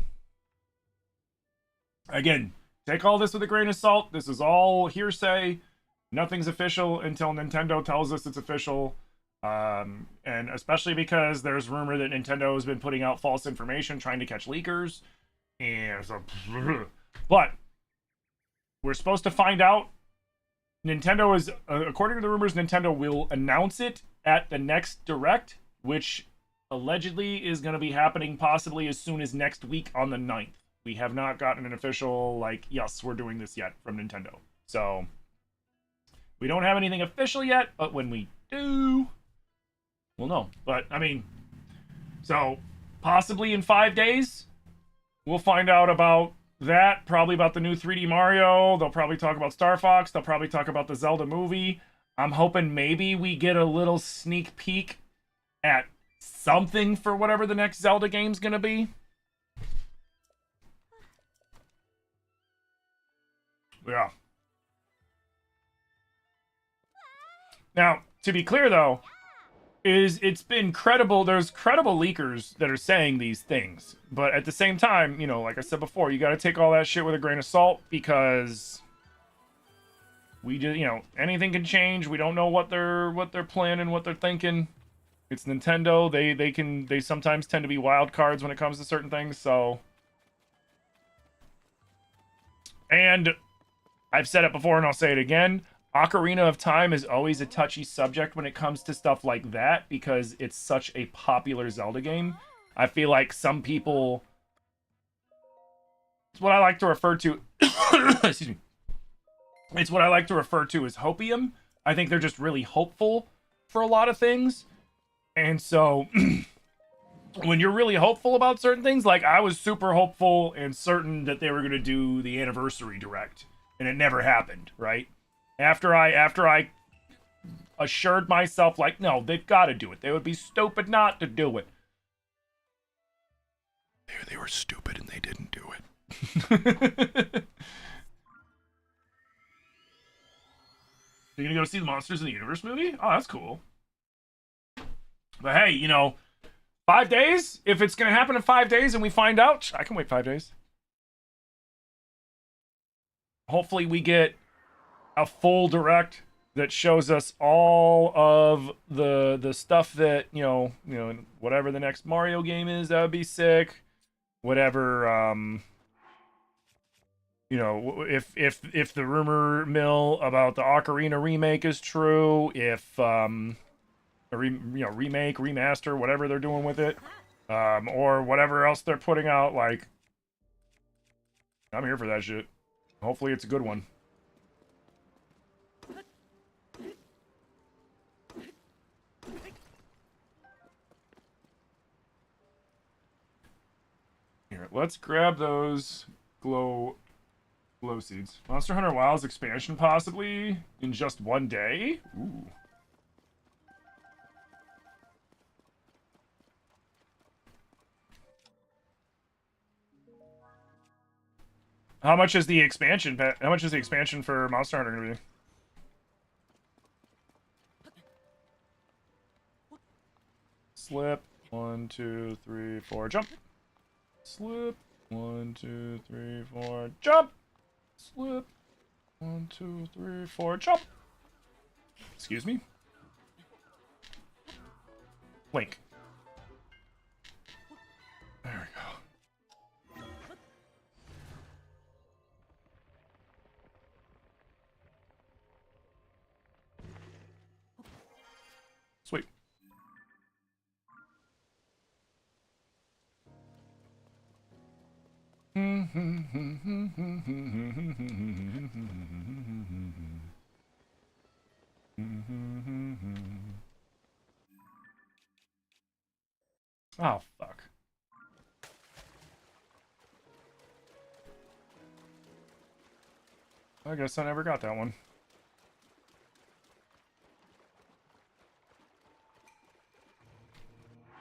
Again, take all this with a grain of salt. This is all hearsay. Nothing's official until Nintendo tells us it's official. And especially because there's rumor that Nintendo has been putting out false information, trying to catch leakers. And so, but we're supposed to find out. Nintendo is, according to the rumors, Nintendo will announce it at the next Direct, which allegedly is going to be happening possibly as soon as next week on the 9th. We have not gotten an official, like, yes, we're doing this yet from Nintendo. So, we don't have anything official yet, but when we do, we'll know. But, I mean, so, possibly in 5 days, we'll find out about that, probably about the new 3D Mario. They'll probably talk about Star Fox. They'll probably talk about the Zelda movie. I'm hoping maybe we get a little sneak peek at something for whatever the next Zelda game's gonna be. Yeah. Now, to be clear though, it's been credible. There's credible leakers that are saying these things, but at the same time, you know, like I said before, you got to take all that shit with a grain of salt because we just, you know, anything can change. We don't know what they're planning, what they're thinking. It's Nintendo. They sometimes tend to be wild cards when it comes to certain things. So, and I've said it before and I'll say it again. Ocarina of Time is always a touchy subject when it comes to stuff like that because it's such a popular Zelda game. I feel like some people... It's what I like to refer to... Excuse me. It's what I like to refer to as hopium. I think they're just really hopeful for a lot of things. And so... when you're really hopeful about certain things, like I was super hopeful and certain that they were going to do the anniversary direct. And it never happened, right? After I assured myself, like, no, they've got to do it. They would be stupid not to do it. They were stupid and they didn't do it. You're gonna go see the Monsters in the Universe movie? Oh, that's cool. But hey, you know, 5 days? If it's gonna happen in 5 days and we find out, I can wait 5 days. Hopefully we get a full direct that shows us all of the stuff that, you know, whatever the next Mario game is, that would be sick. Whatever, you know, if the rumor mill about the Ocarina remake is true, if remake, remaster, whatever they're doing with it, or whatever else they're putting out, like, I'm here for that shit. Hopefully it's a good one. Here, let's grab those glow seeds. Monster Hunter Wilds expansion possibly in just 1 day? Ooh. How much is the expansion? How much is the expansion for Monster Hunter gonna be? Slip. 1, 2, 3, 4. Jump. Slip. 1, 2, 3, 4. Jump. Slip. 1, 2, 3, 4. Jump. Excuse me. Link. There we go. Sweet. Oh, fuck. I guess I never got that one.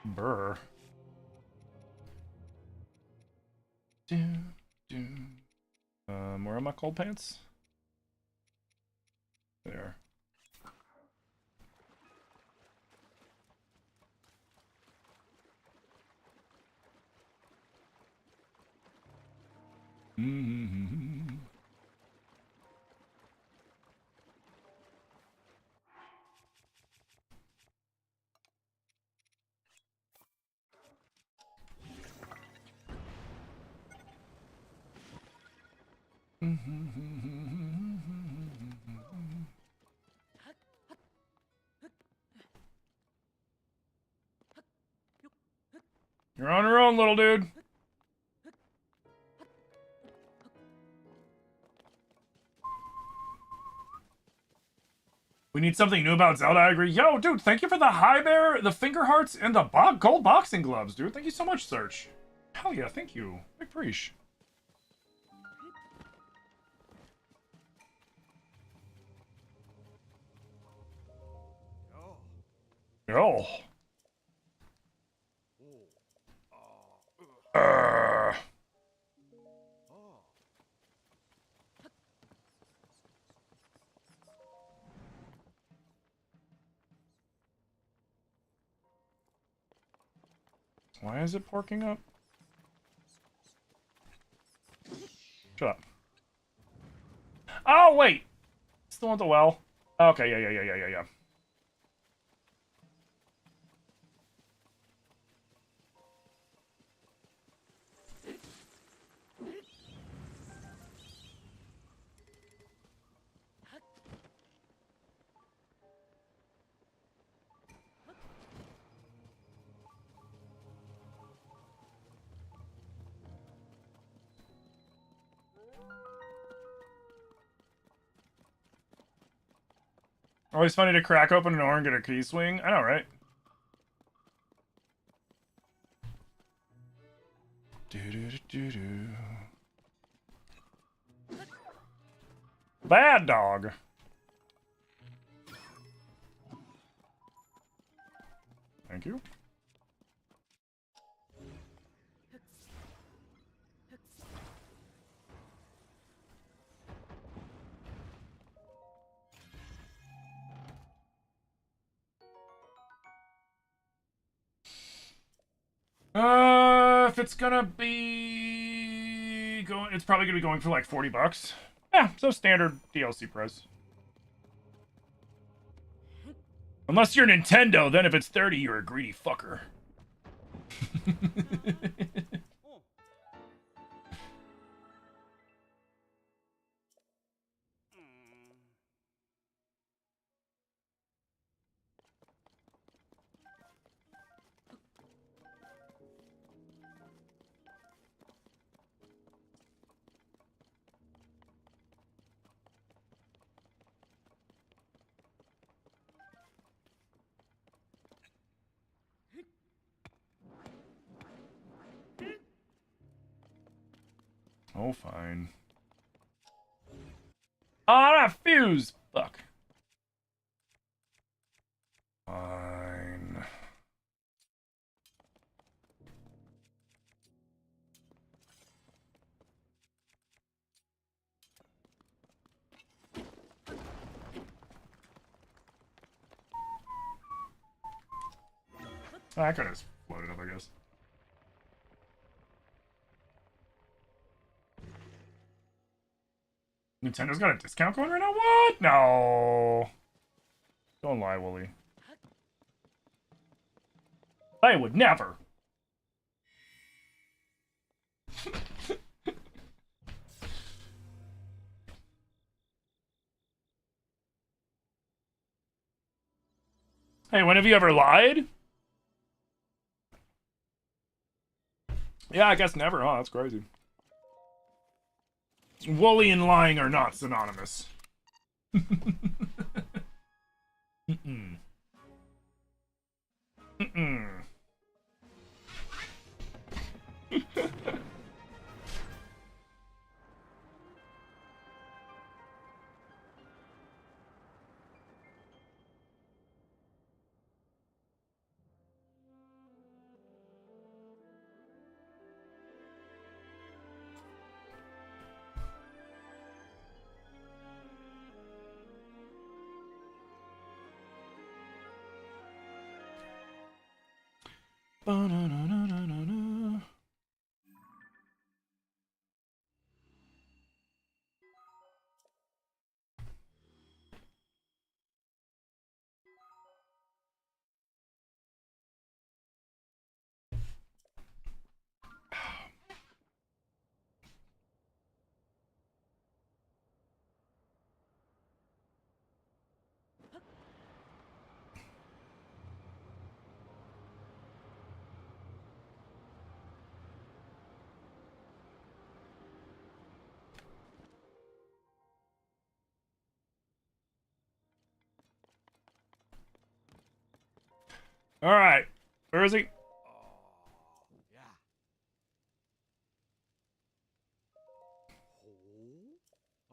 Brr. Where are my cold pants? There. Mm-hmm. You're on your own, little dude. We need something new about Zelda, I agree. Yo, dude, thank you for the high bear, the finger hearts, and the gold boxing gloves, dude. Thank you so much, Search. Hell yeah, thank you. Big preach. Yo. Why is it porking up? Shut up. Oh, wait. It's the one with the well. Okay, yeah. Always funny to crack open an ore and get a key swing. I know, right? Bad dog. Thank you. If it's gonna be going, it's probably gonna be going for like $40. Yeah, so standard DLC price. Unless you're Nintendo, then if it's 30, you're a greedy fucker. Oh, fine. Oh, that fuse! Fuck. Fine. I could have floated up, I guess. Nintendo's got a discount going right now? What? No. Don't lie, Wooly. They would never. Hey, when have you ever lied? Yeah, I guess never, huh? That's crazy. Wooly and lying are not synonymous. Mm-mm. Mm-mm. Ba-na-na-na-na-na-na. All right, where is he? Yeah.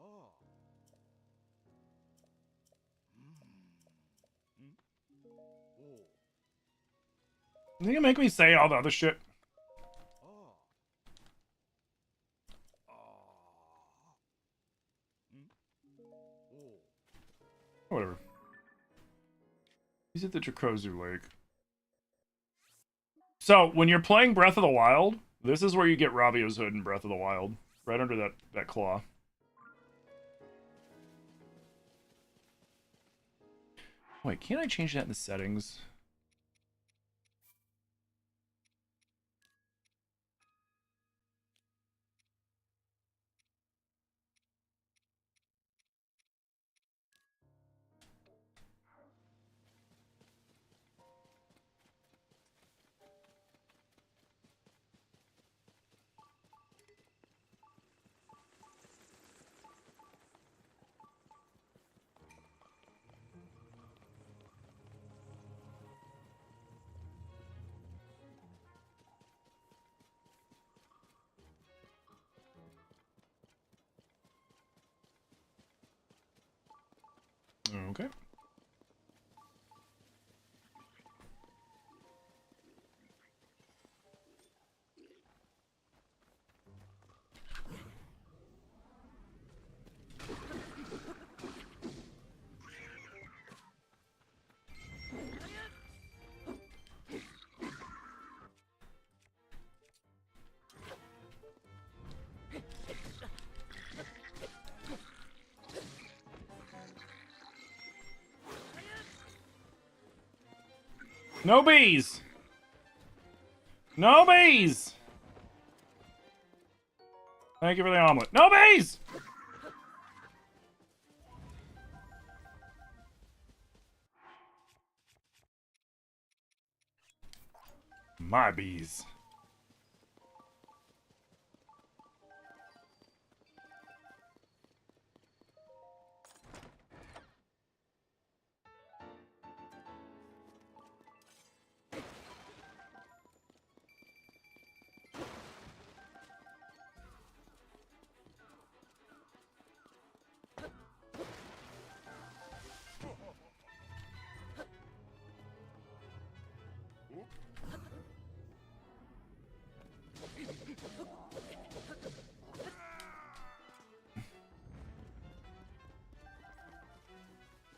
Oh. Oh. You can make me say all the other shit. Oh. Oh. Whatever. He's at the Dracozu Lake. So, when you're playing Breath of the Wild, this is where you get Ravio's hood in Breath of the Wild. Right under that claw. Wait, can't I change that in the settings? Okay. No bees! No bees! Thank you for the omelet. No bees! My bees.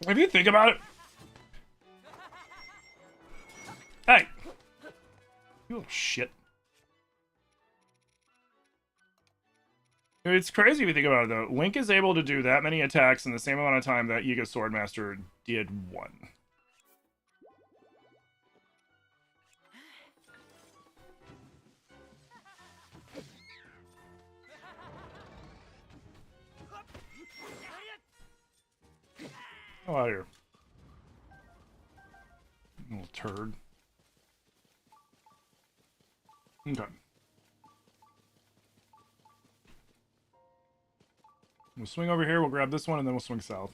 If you think about it... Hey! You little shit. It's crazy if you think about it, though. Link is able to do that many attacks in the same amount of time that Yiga Swordmaster did one. Oh, out of here. Little turd. Okay. We'll swing over here, we'll grab this one, and then we'll swing south.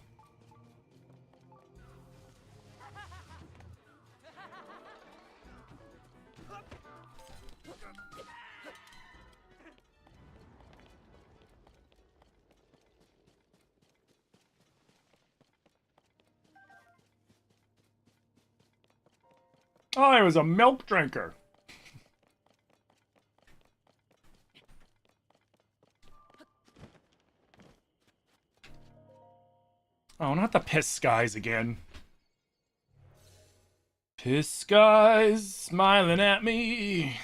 Oh, it was a milk drinker. Oh, not the piss skies again. This sky's smiling at me.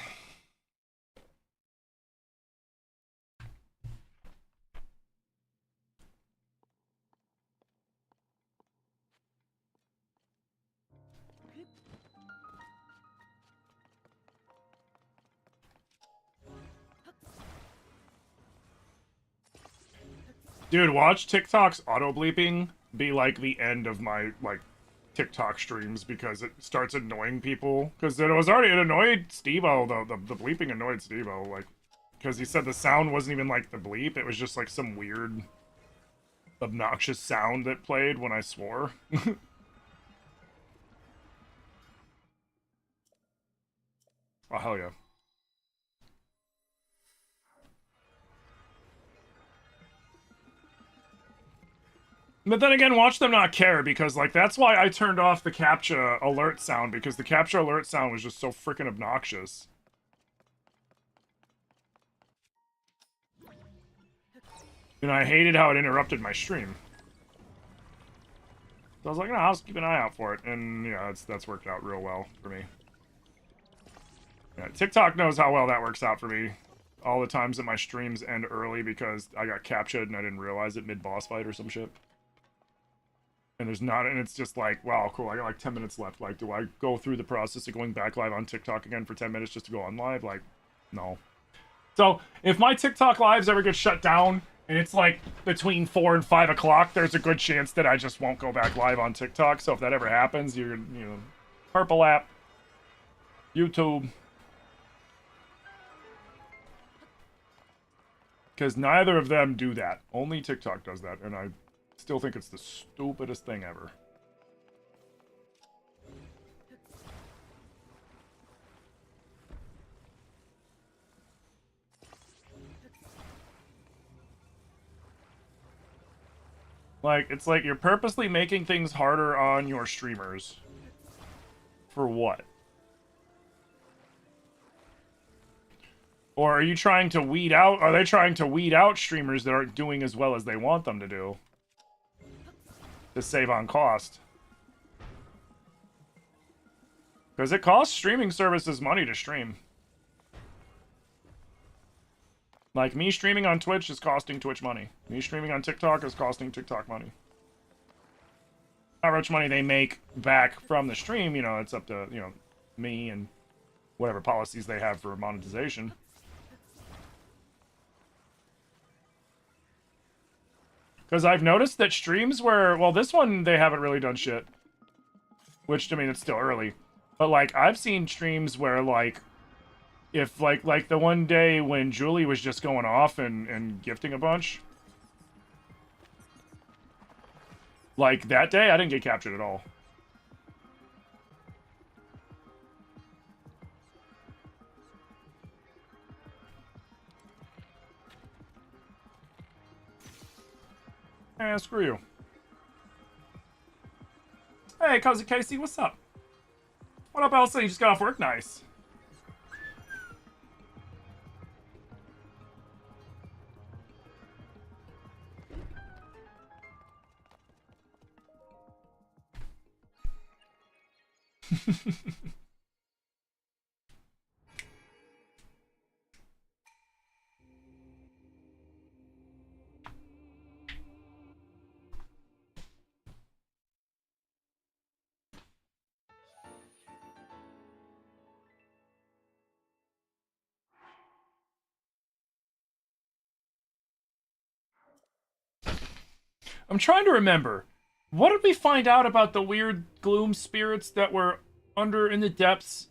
Dude, watch TikTok's auto bleeping be like the end of my like TikTok streams because it starts annoying people. Because it annoyed Steve-O, the bleeping annoyed Steve-O, like, because he said the sound wasn't even like the bleep, it was just like some weird obnoxious sound that played when I swore. Oh, hell yeah. But then again, watch them not care, because, like, that's why I turned off the CAPTCHA alert sound, because the CAPTCHA alert sound was just so freaking obnoxious. And I hated how it interrupted my stream. So I was like, no, I'll just keep an eye out for it. And, yeah, that's worked out real well for me. Yeah, TikTok knows how well that works out for me. All the times that my streams end early because I got CAPTCHA'd and I didn't realize it mid-boss fight or some shit. And it's just like, wow, cool, I got like 10 minutes left. Like, do I go through the process of going back live on TikTok again for 10 minutes just to go on live? Like, no. So, if my TikTok lives ever get shut down, and it's like between 4 and 5 o'clock, there's a good chance that I just won't go back live on TikTok. So if that ever happens, Purple app, YouTube. Because neither of them do that. Only TikTok does that, and I still think it's the stupidest thing ever. Like, it's like you're purposely making things harder on your streamers. For what? Or are you trying to weed out... Are they trying to weed out streamers that aren't doing as well as they want them to do? To save on cost. Because it costs streaming services money to stream. Like, me streaming on Twitch is costing Twitch money. Me streaming on TikTok is costing TikTok money. How much money they make back from the stream, it's up to, me and whatever policies they have for monetization. Because I've noticed that streams where... Well, this one, they haven't really done shit. Which, I mean, it's still early. But, like, I've seen streams where, like... If, like the one day when Julie was just going off and gifting a bunch. Like, that day, I didn't get captured at all. Eh, screw you. Hey, Cousin Casey, what's up? What up, Elsa? You just got off work? Nice. I'm trying to remember. What did we find out about the weird gloom spirits that were under in the depths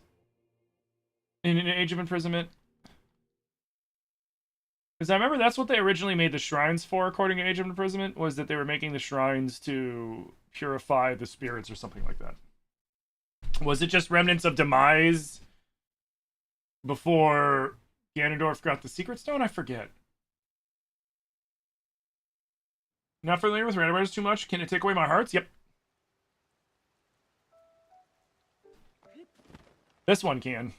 in an Age of Imprisonment? Because I remember that's what they originally made the shrines for, according to Age of Imprisonment, was that they were making the shrines to purify the spirits or something like that. Was it just remnants of demise before Ganondorf got the Secret Stone? I forget. Not familiar with randomizers too much. Can it take away my hearts? Yep. This one can.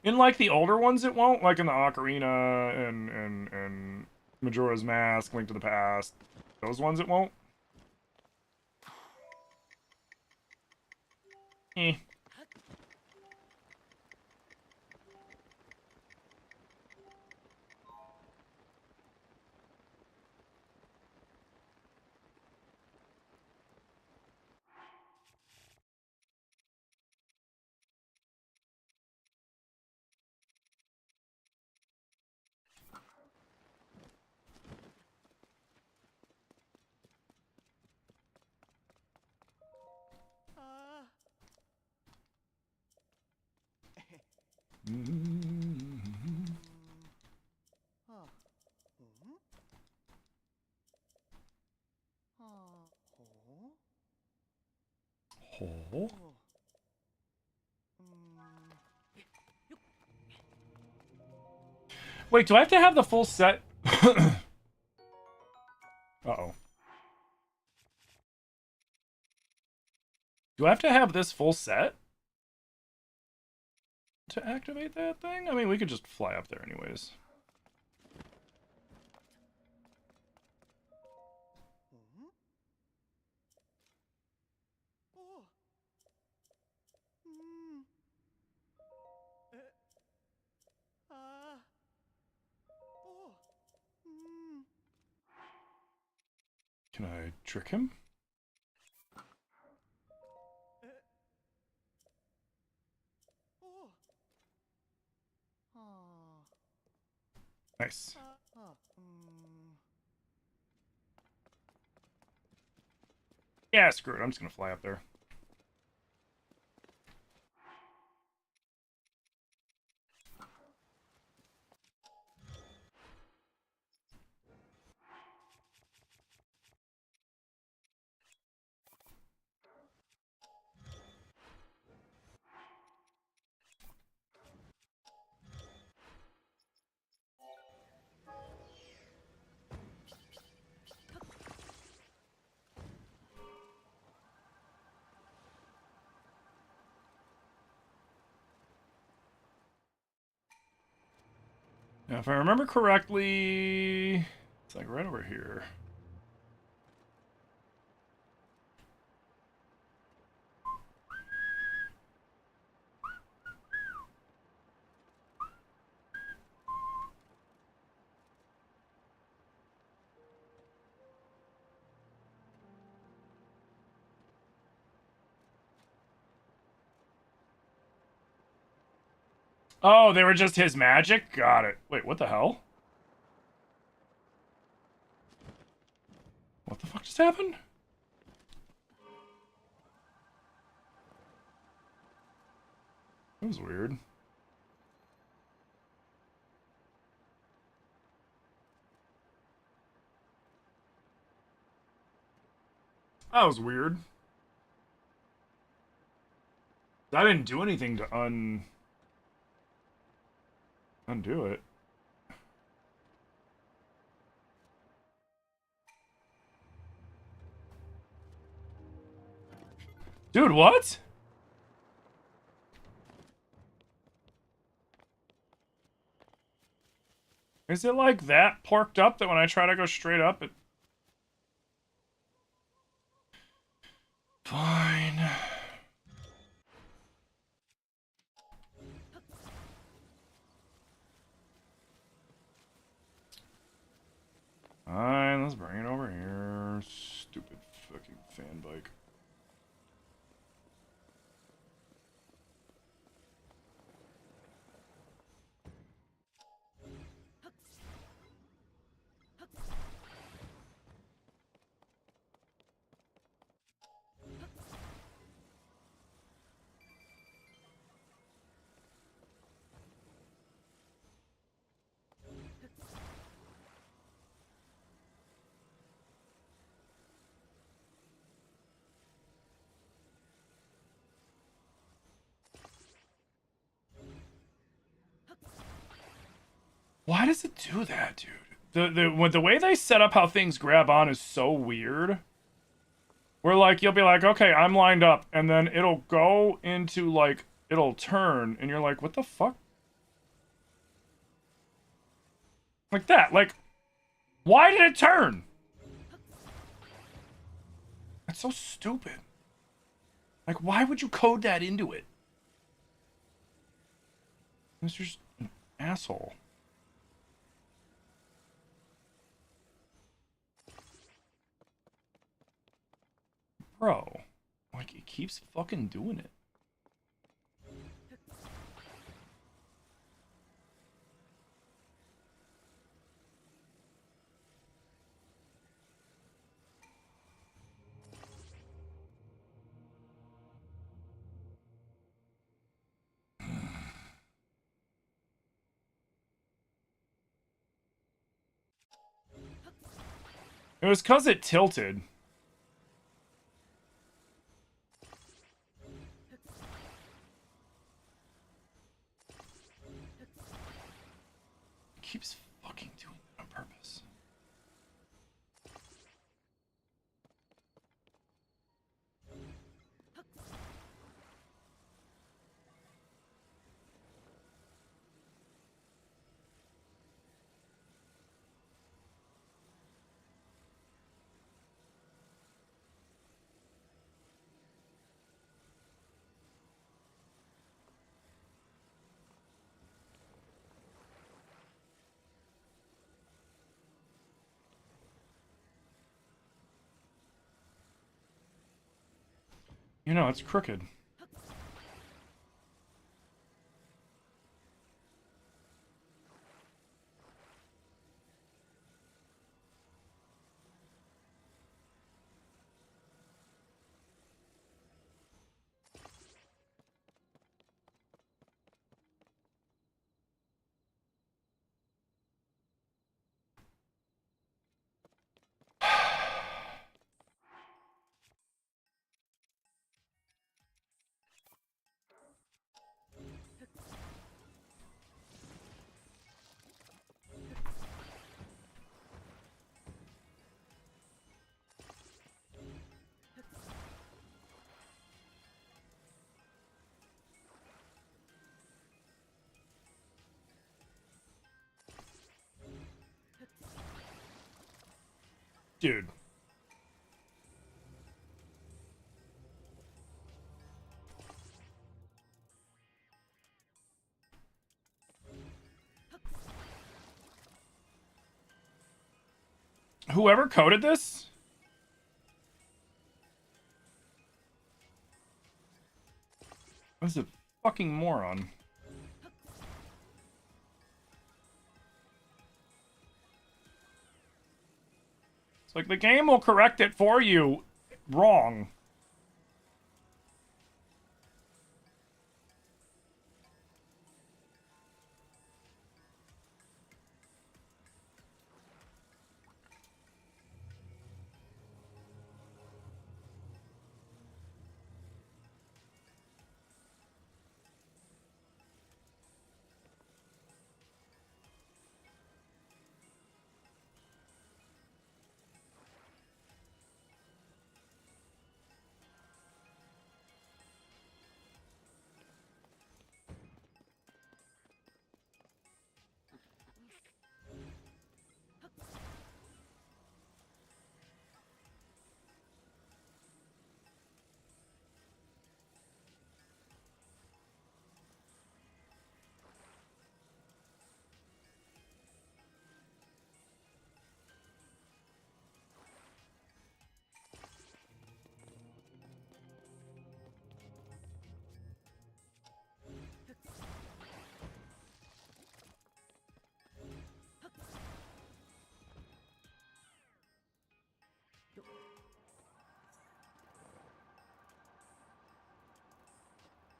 In, like, the older ones, it won't. Like in the Ocarina and Majora's Mask, Link to the Past. Those ones, it won't. Eh. Ah. Ah. Hmm? Ah. Oh. Oh. Oh. Wait, do I have to have the full set? Uh-oh. Do I have to have this full set to activate that thing? I mean, we could just fly up there anyways. Hmm? Oh. Hmm. Ah. Oh. Hmm. Can I trick him? Oh. Ah. Nice. Ah. Hmm. Yeah, screw it. I'm just gonna fly up there. Now, if I remember correctly, it's like right over here. Oh, they were just his magic? Got it. Wait, what the hell? What the fuck just happened? That was weird. That was weird. I didn't do anything to undo it. Dude, what? Is it like that porked up that when I try to go straight up, it... Fine. Fine, let's bring it over here. Stupid fucking fan bike. Why does it do that, dude? The way they set up how things grab on is so weird. Where, like, you'll be like, okay, I'm lined up, and then it'll go into, like, it'll turn, and you're like, what the fuck? Like that, like, why did it turn? That's so stupid. Like, why would you code that into it? It's just an asshole. Bro, like, it keeps fucking doing it. It was because it tilted. It keeps fucking doing it on purpose. You know, it's crooked. Dude. Whoever coded this? Was a fucking moron. It's like the game will correct it for you. Wrong.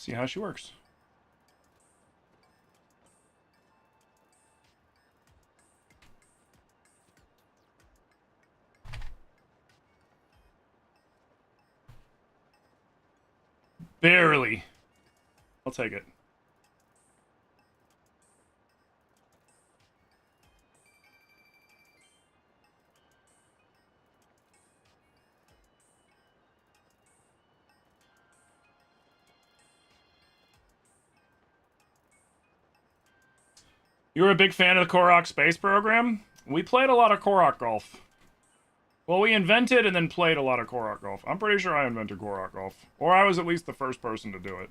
See how she works. Barely. I'll take it. You were a big fan of the Korok space program? We played a lot of Korok golf. Well, we invented and then played a lot of Korok Golf. I'm pretty sure I invented Korok Golf. Or I was at least the first person to do it.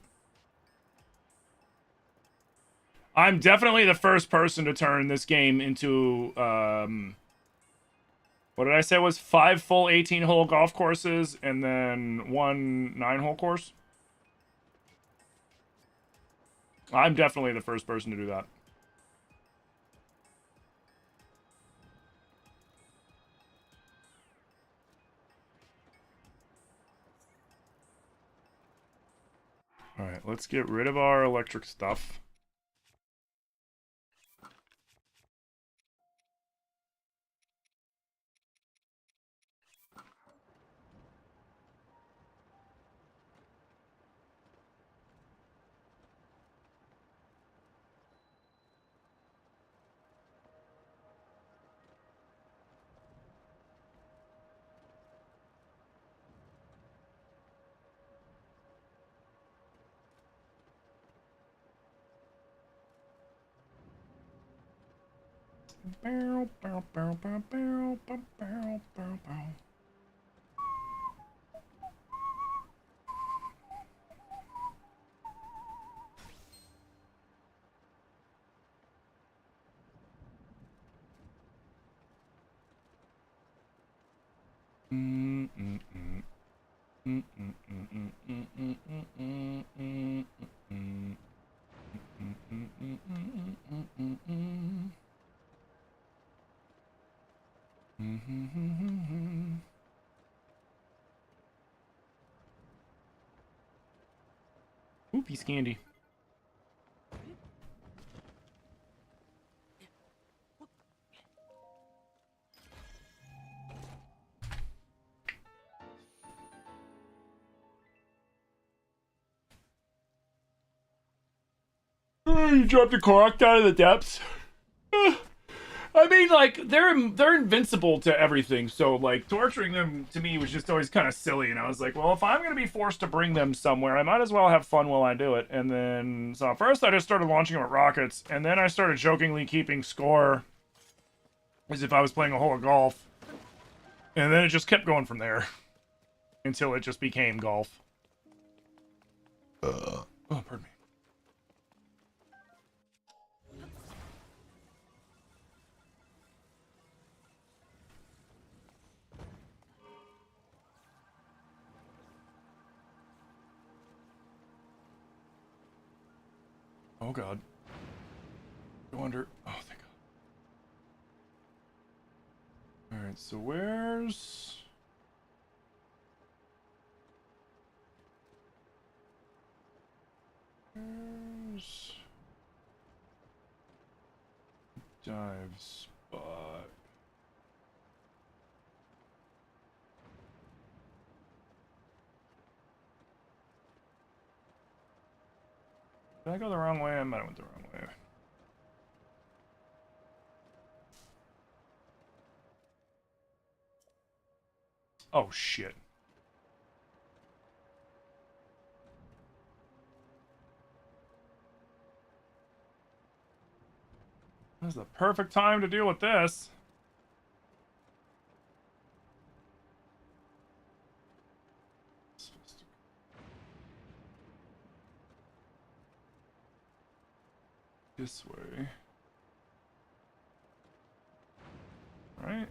I'm definitely the first person to turn this game into, what did I say was 5 full 18-hole golf courses and then 1 9-hole course? I'm definitely the first person to do that. Alright, let's get rid of our electric stuff. Bow, bow, bow, bow, bow, bow, bow, bow, bow. Ooh, piece of candy. You dropped a Korok down in the depths. I mean, like, they're invincible to everything, so, like, torturing them, to me, was just always kind of silly, and I was like, well, if I'm gonna be forced to bring them somewhere, I might as well have fun while I do it, and then, so first I just started launching them at rockets, and then I started jokingly keeping score as if I was playing a hole of golf, and then it just kept going from there, until it just became golf. Oh, pardon me. Oh god. Go under. Oh, thank god. Alright, so where's... Where's... Dive spot. Did I go the wrong way? I might have went the wrong way. Oh, shit. This is the perfect time to deal with this. This way. Right?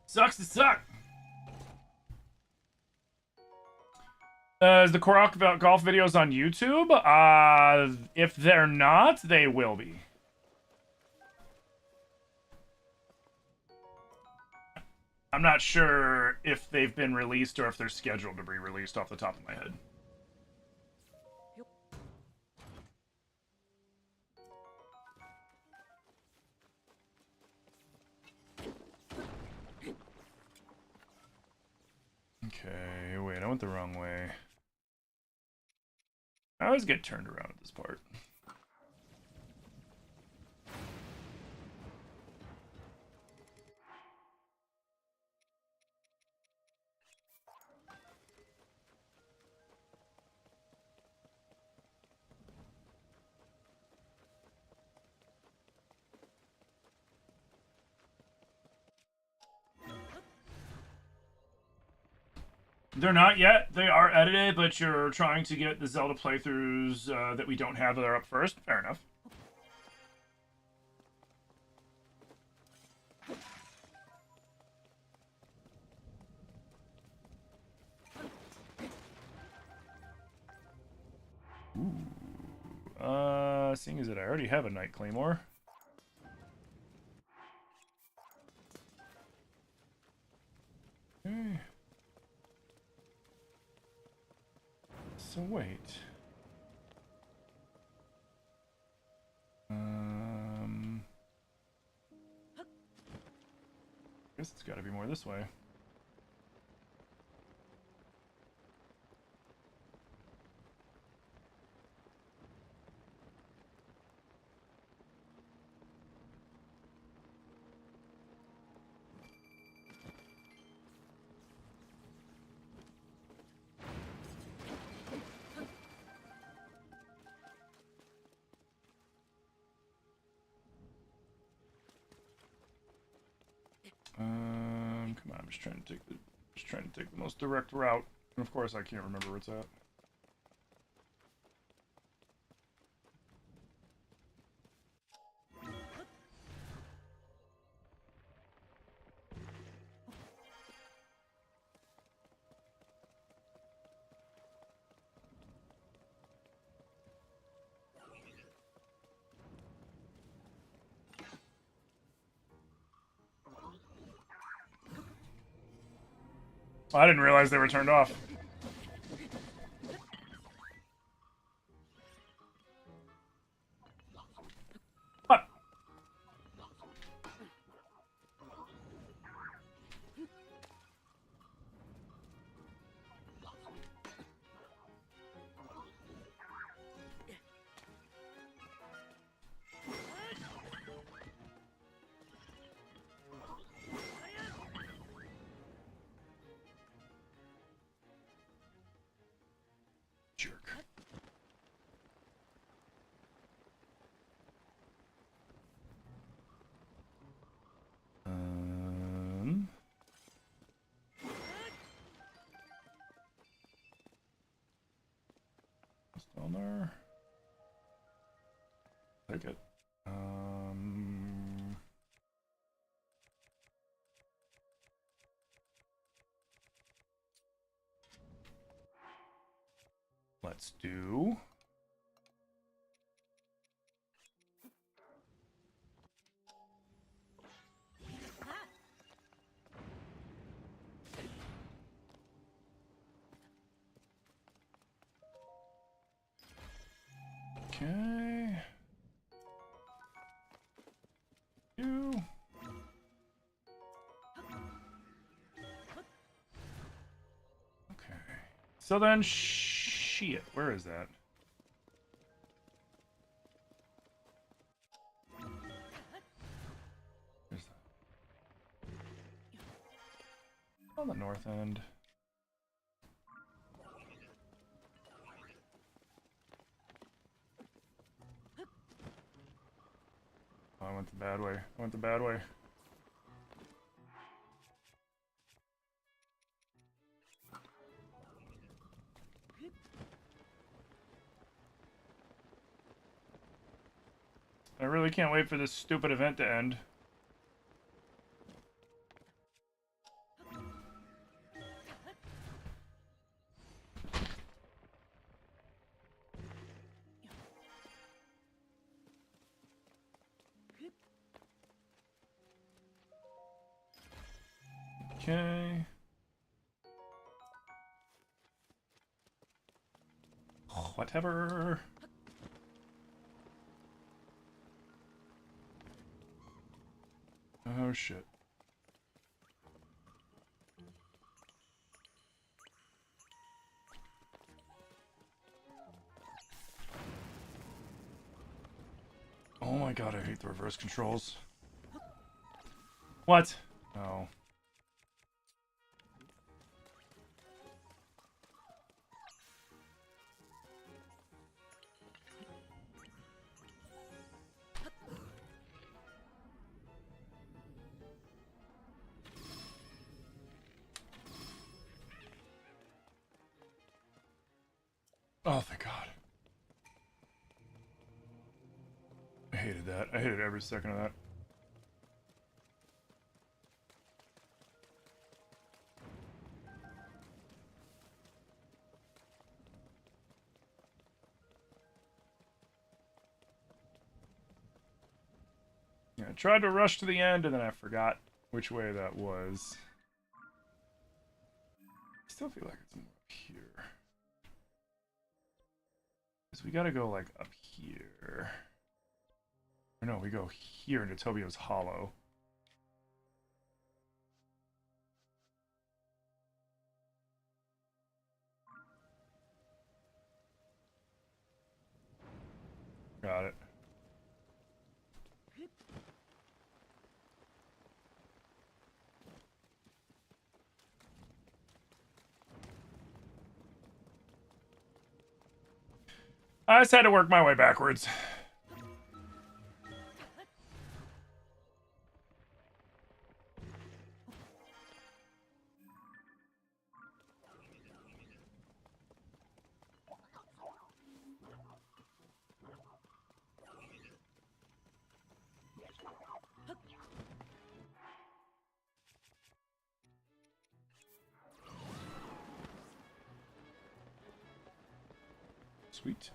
Sucks to suck. Is the Korok golf videos on YouTube? If they're not, they will be. I'm not sure if they've been released or if they're scheduled to be released off the top of my head. Okay, wait, I went the wrong way. I always get turned around at this part. They're not yet. They are edited, but you're trying to get the Zelda playthroughs that we don't have that are up first. Fair enough. Ooh. Seeing as that I already have a Night Claymore. Okay. So wait. Guess it's got to be more this way. Come on, I'm just trying to take the most direct route. And of course I can't remember where it's at. I didn't realize they were turned off. What? Jerk. Still there. Take it. Let's do. Okay. You. Okay. So then, shit. Where is that? Where's that? On the north end. Oh, I went the bad way. I went the bad way. I really can't wait for this stupid event to end. Okay. Whatever. Oh shit. my god, I hate the reverse controls. What? Oh. Oh, thank God. I hated that. I hated every second of that. Yeah, I tried to rush to the end and then I forgot which way that was. I still feel like it's more up here. Because we gotta go like up here. Or no, we go here into Tobio's Hollow. Got it. I just had to work my way backwards. Sweet.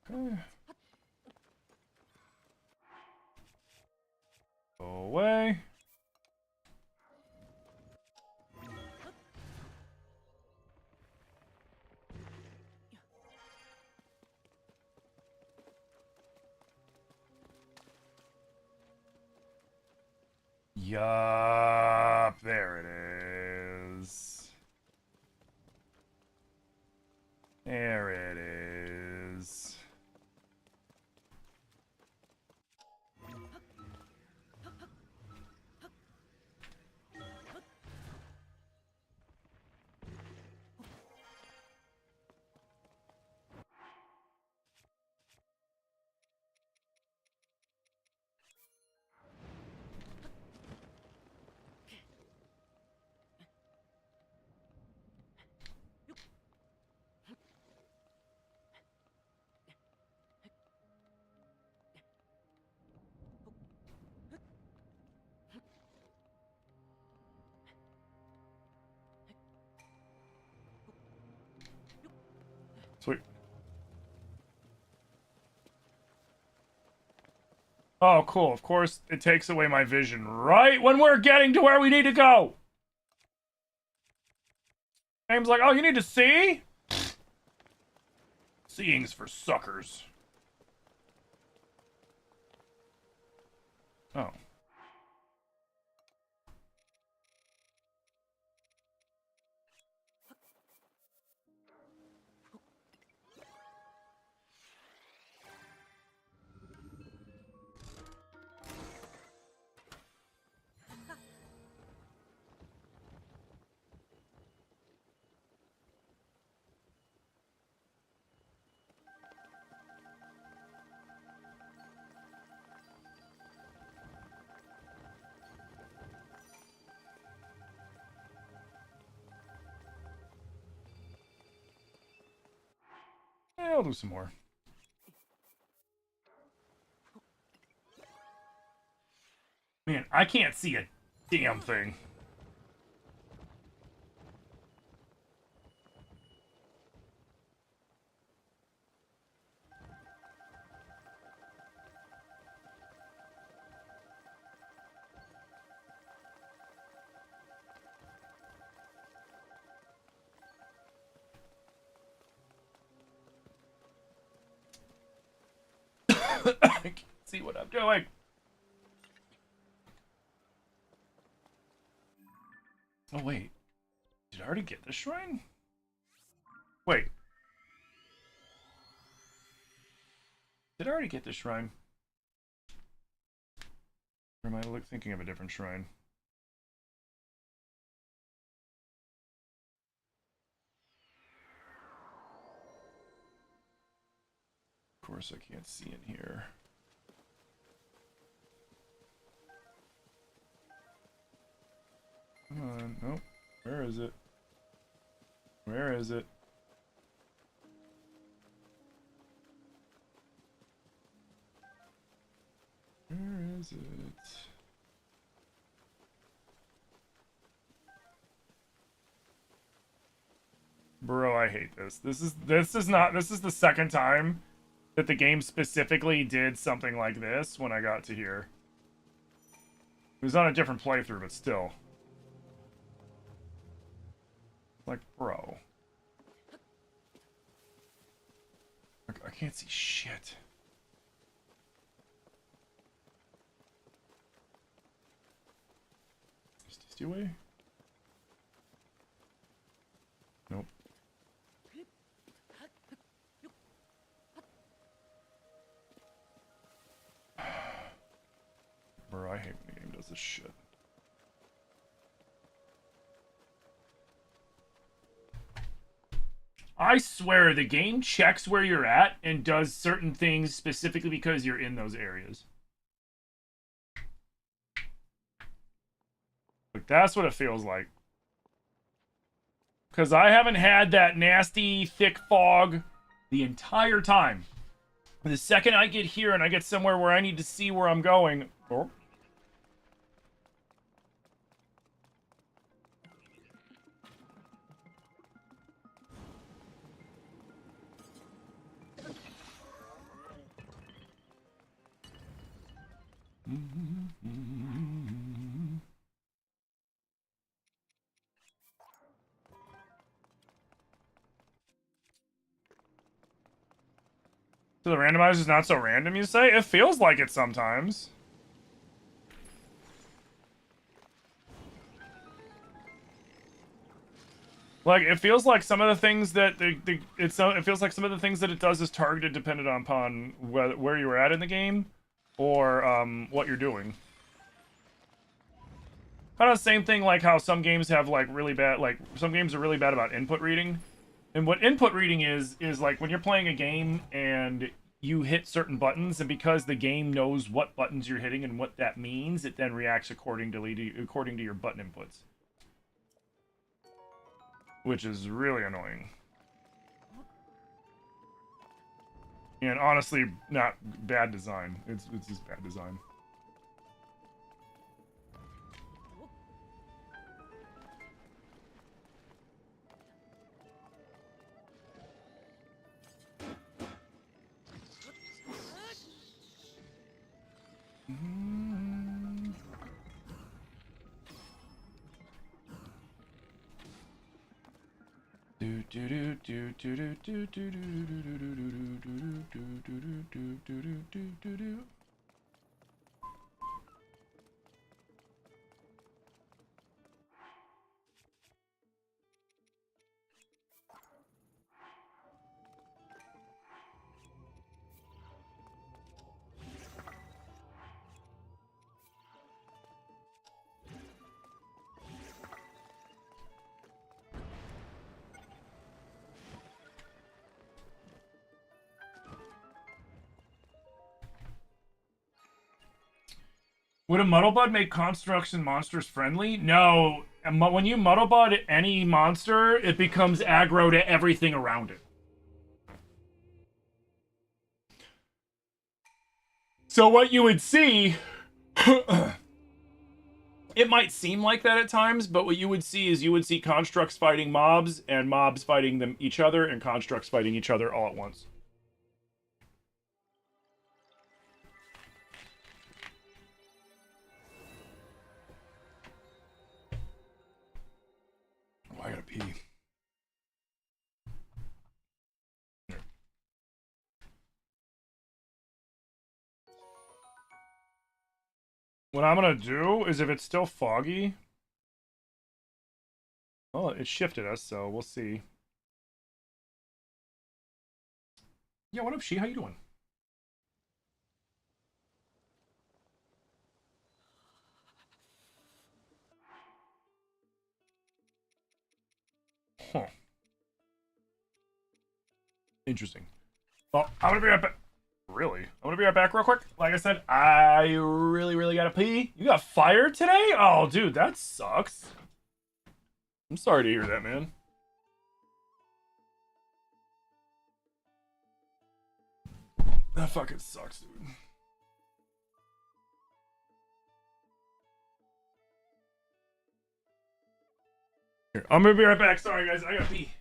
Okay. Go away. Yup, there it is. There it is. Sweet. Oh, cool. Of course, it takes away my vision right when we're getting to where we need to go. Game's like, oh, you need to see? Seeing's for suckers. Oh. Yeah, I'll do some more. Man, I can't see a damn thing. I can't see what I'm doing. Oh, wait. Did I already get the shrine? Wait. Did I already get this shrine? Or am I thinking of a different shrine? Of course, I can't see in here. Come on, nope. Where is it? Where is it? Where is it? Bro, I hate this. This is the second time that the game specifically did something like this when I got to here. It was on a different playthrough, but still. Like, bro. I can't see shit. Stay away. Nope. Bro, I hate when the game does this shit. I swear the game checks where you're at and does certain things specifically because you're in those areas. Like, that's what it feels like. Because I haven't had that nasty, thick fog the entire time. The second I get here and I get somewhere where I need to see where I'm going... Oh. So the randomizer's not so random, you say? It feels like it sometimes. Like, it feels like some of the things that it feels like some of the things that it does is targeted dependent upon where you were at in the game or what you're doing. Kind of the same thing like how some games have like really bad, like some games are really bad about input reading. And what input reading is like when you're playing a game and you hit certain buttons, and because the game knows what buttons you're hitting and what that means, it then reacts according to your button inputs. Which is really annoying. And honestly, not bad design. It's just bad design. Would a Muddlebud make constructs and monsters friendly? No. When you Muddlebud any monster, it becomes aggro to everything around it. So what you would see... it might seem like that at times, but what you would see is you would see constructs fighting mobs, and mobs fighting each other, and constructs fighting each other all at once. Oh, I gotta pee. What I'm gonna do is if it's still foggy... Well, it shifted us, so we'll see. Yeah, what up, She? How you doing? Interesting. Well, I'm gonna be right back. Really? I'm gonna be right back real quick. Like I said, I really gotta pee. You got fired today? Oh, dude, that sucks. I'm sorry to hear that, man. That fucking sucks, dude. Here, I'm gonna be right back. Sorry, guys. I gotta pee.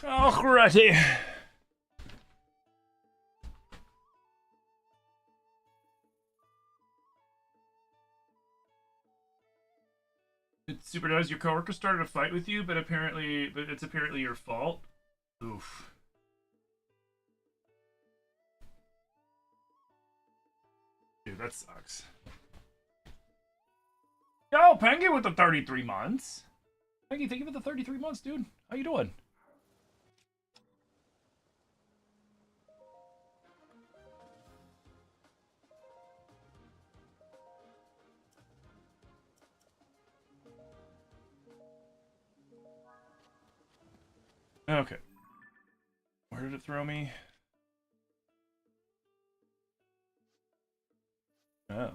Alrighty. It's super nice. Your coworker started a fight with you, but it's apparently your fault. Oof. Dude, that sucks. Yo, Penguin with the 33 months. Penguin, thank you for the 33 months, dude. How you doing? Okay. Where did it throw me? Oh.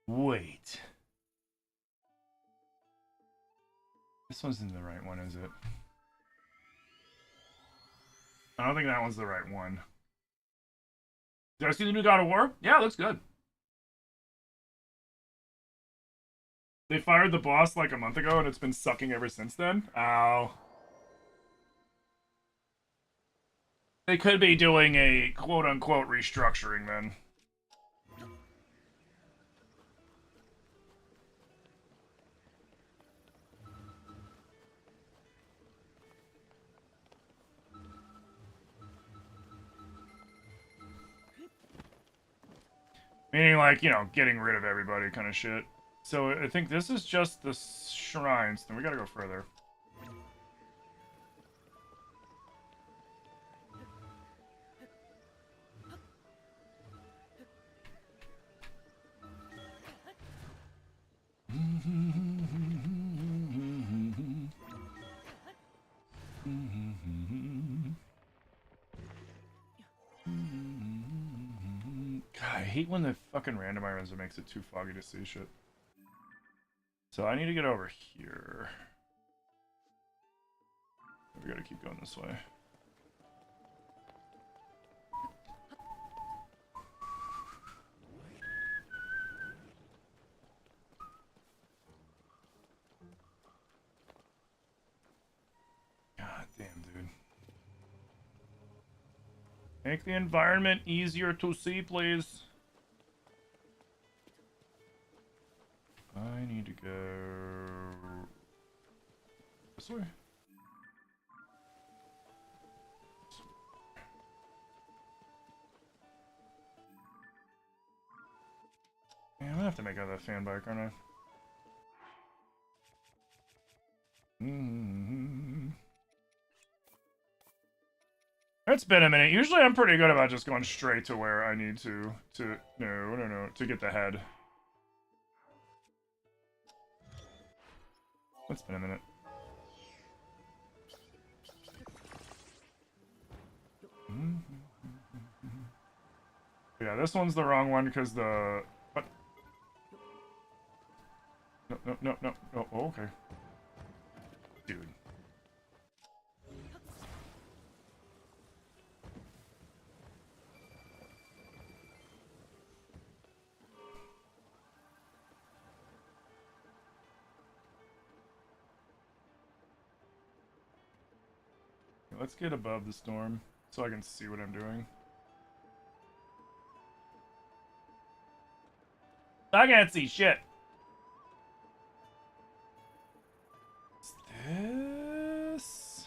Wait. This one's in the right one, is it? I don't think that one's the right one. Did I see the new God of War? Yeah, it looks good. They fired the boss like a month ago and it's been sucking ever since then. Ow. They could be doing a quote-unquote restructuring then. Meaning, like, you know, getting rid of everybody kind of shit. So I think this is just the shrines. Then we gotta go further. God, I hate when the fucking randomizer makes it too foggy to see shit. So I need to get over here. We gotta keep going this way. God damn, dude. Make the environment easier to see, please. I need to go this way. Yeah, I'm gonna have to make out that fan bike, aren't I? It's been a minute. Usually I'm pretty good about just going straight to where I need to to get the head. It's been a minute. Yeah, this one's the wrong one because the... What? No. Oh, okay. Dude. Let's get above the storm so I can see what I'm doing. I can't see shit. What's this?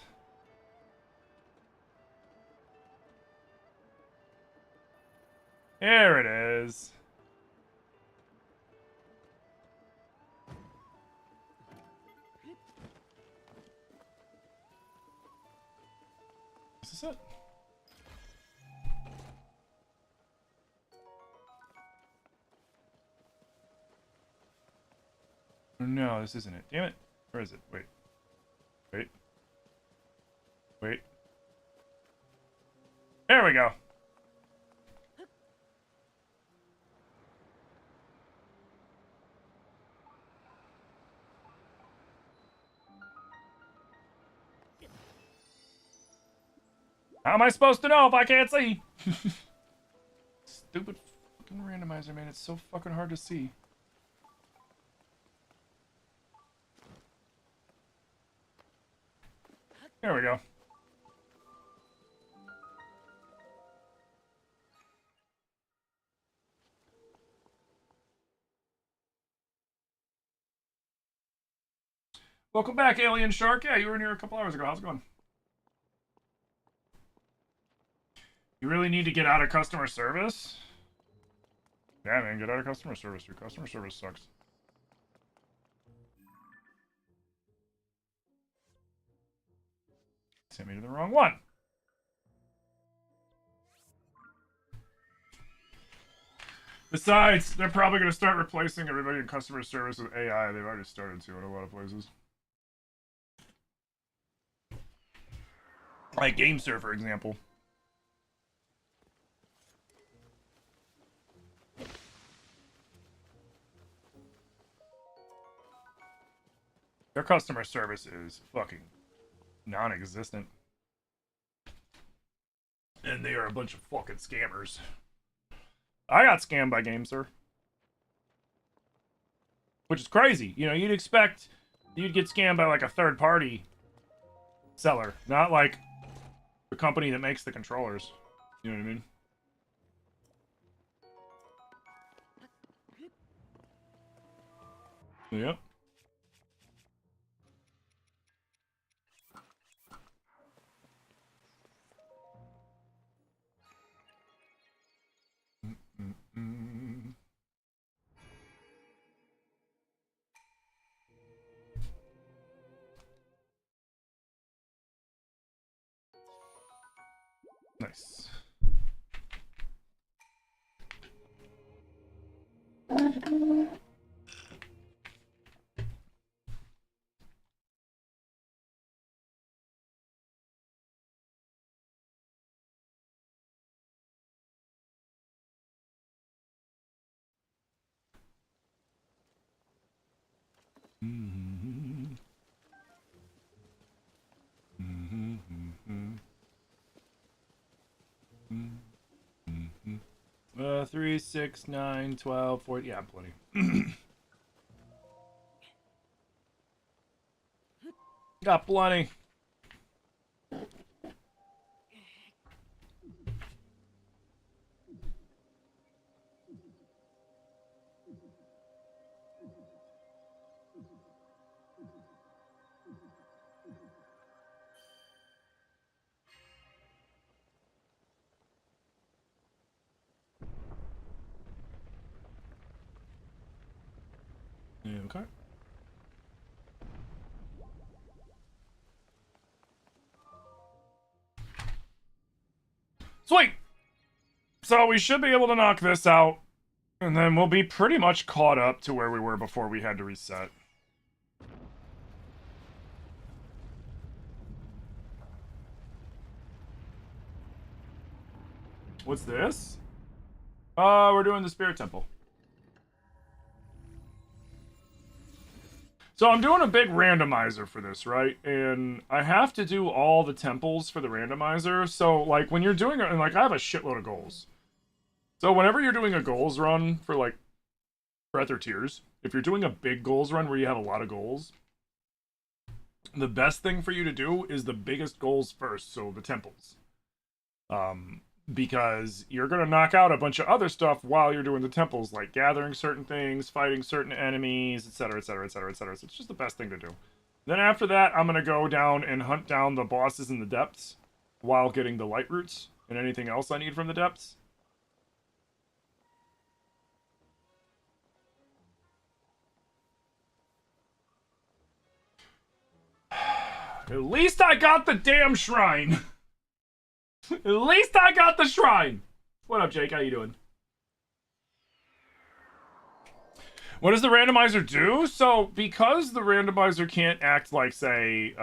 Here it is. Is this it? No, this isn't it. Damn it. Where is it? Wait. There we go. How am I supposed to know if I can't see? Stupid fucking randomizer, man. It's so fucking hard to see. There we go. Welcome back, Alien Shark. Yeah, you were in here a couple hours ago. How's it going? You really need to get out of customer service? Yeah, man, get out of customer service. Your customer service sucks. Sent me to the wrong one. Besides, they're probably going to start replacing everybody in customer service with AI. They've already started to in a lot of places. Like GameSir, for example. Their customer service is fucking non-existent. And they are a bunch of fucking scammers. I got scammed by GameSir. Which is crazy. You know, you'd expect you'd get scammed by like a third-party seller, not like the company that makes the controllers. You know what I mean? Yep. Nice. Mm-hmm. Mm-hmm. Mm-hmm. Mm-hmm. 3, 6, 9, 12, 40. Yeah, plenty. Got plenty. Okay. Sweet! So we should be able to knock this out, and then we'll be pretty much caught up to where we were before we had to reset. What's this? We're doing the Spirit Temple. So I'm doing a big randomizer for this, right? And I have to do all the temples for the randomizer. So, like, when you're doing it, and, like, I have a shitload of goals. So whenever you're doing a goals run for, like, Breath or Tears, if you're doing a big goals run where you have a lot of goals, the best thing for you to do is the biggest goals first, so the temples. Because you're going to knock out a bunch of other stuff while you're doing the temples, like gathering certain things, fighting certain enemies, etc., etc., etc., etc. So it's just the best thing to do. Then after that, I'm going to go down and hunt down the bosses in the depths while getting the light roots and anything else I need from the depths. At least I got the damn shrine! At least I got the shrine! What up, Jake? How you doing? What does the randomizer do? So, because the randomizer can't act like, say,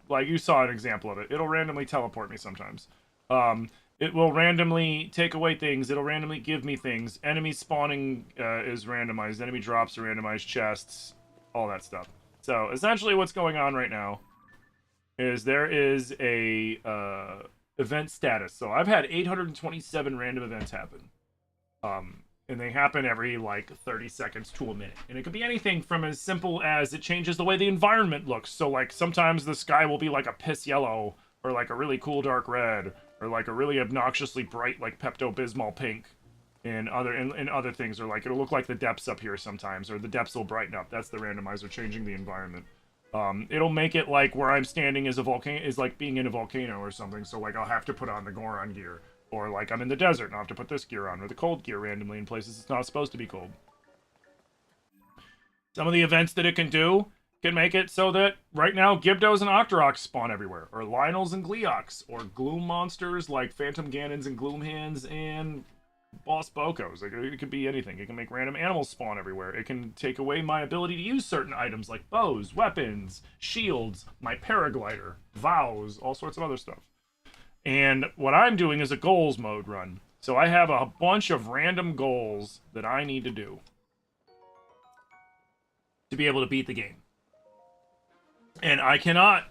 like you saw an example of it, it'll randomly teleport me sometimes. It will randomly take away things, it'll randomly give me things. Enemy spawning is randomized, enemy drops are randomized, chests, all that stuff. So, essentially what's going on right now is there is a event status. So I've had 827 random events happen. And they happen every, like, 30 seconds to a minute. And it could be anything from as simple as it changes the way the environment looks. So, like, sometimes the sky will be, like, a piss yellow, or, like, a really cool dark red, or, like, a really obnoxiously bright, like, Pepto-Bismol pink, and other things. Or, like, it'll look like the depths up here sometimes, or the depths will brighten up. That's the randomizer changing the environment. It'll make it like where I'm standing is a volcano, is like being in a volcano or something. So like I'll have to put on the Goron gear, or like I'm in the desert and I'll have to put this gear on, or the cold gear randomly in places it's not supposed to be cold. Some of the events that it can do can make it so that right now Gibdos and Octoroks spawn everywhere, or Lionels and Gleoks, or Gloom monsters like Phantom Ganons and Gloom Hands and boss bokos. Like, it could be anything. It can make random animals spawn everywhere. It can take away my ability to use certain items like bows, weapons, shields, my paraglider, vows, all sorts of other stuff. And what I'm doing is a goals mode run. So I have a bunch of random goals that I need to do to be able to beat the game. And I cannot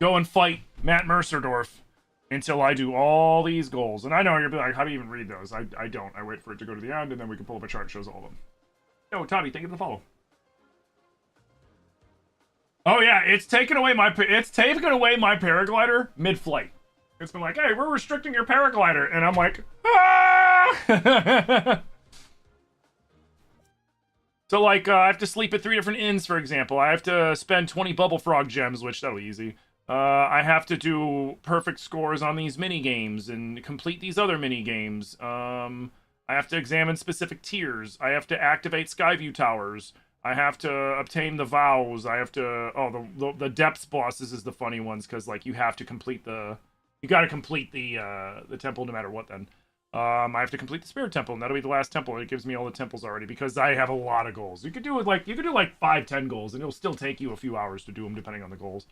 go and fight Matt Mercerdorf until I do all these goals. And I know you're like, how do you even read those? I don't. I wait for it to go to the end, and then we can pull up a chart that shows all of them. Oh, Tommy, thank you for the follow. Oh yeah, it's taken away my paraglider mid-flight. It's been like, hey, we're restricting your paraglider, and I'm like, ah! So like, I have to sleep at 3 different inns, for example. I have to spend 20 bubble frog gems, which that'll be easy. I have to do perfect scores on these mini games and complete these other mini games. I have to examine specific tiers. I have to activate Skyview towers. I have to obtain the vows. I have to... Oh, the depths bosses is the funny ones, because like you have to complete the... You got to complete the temple no matter what. Then I have to complete the spirit temple, and that'll be the last temple. And it gives me all the temples already because I have a lot of goals. You could do like 5-10 goals, and it'll still take you a few hours to do them depending on the goals.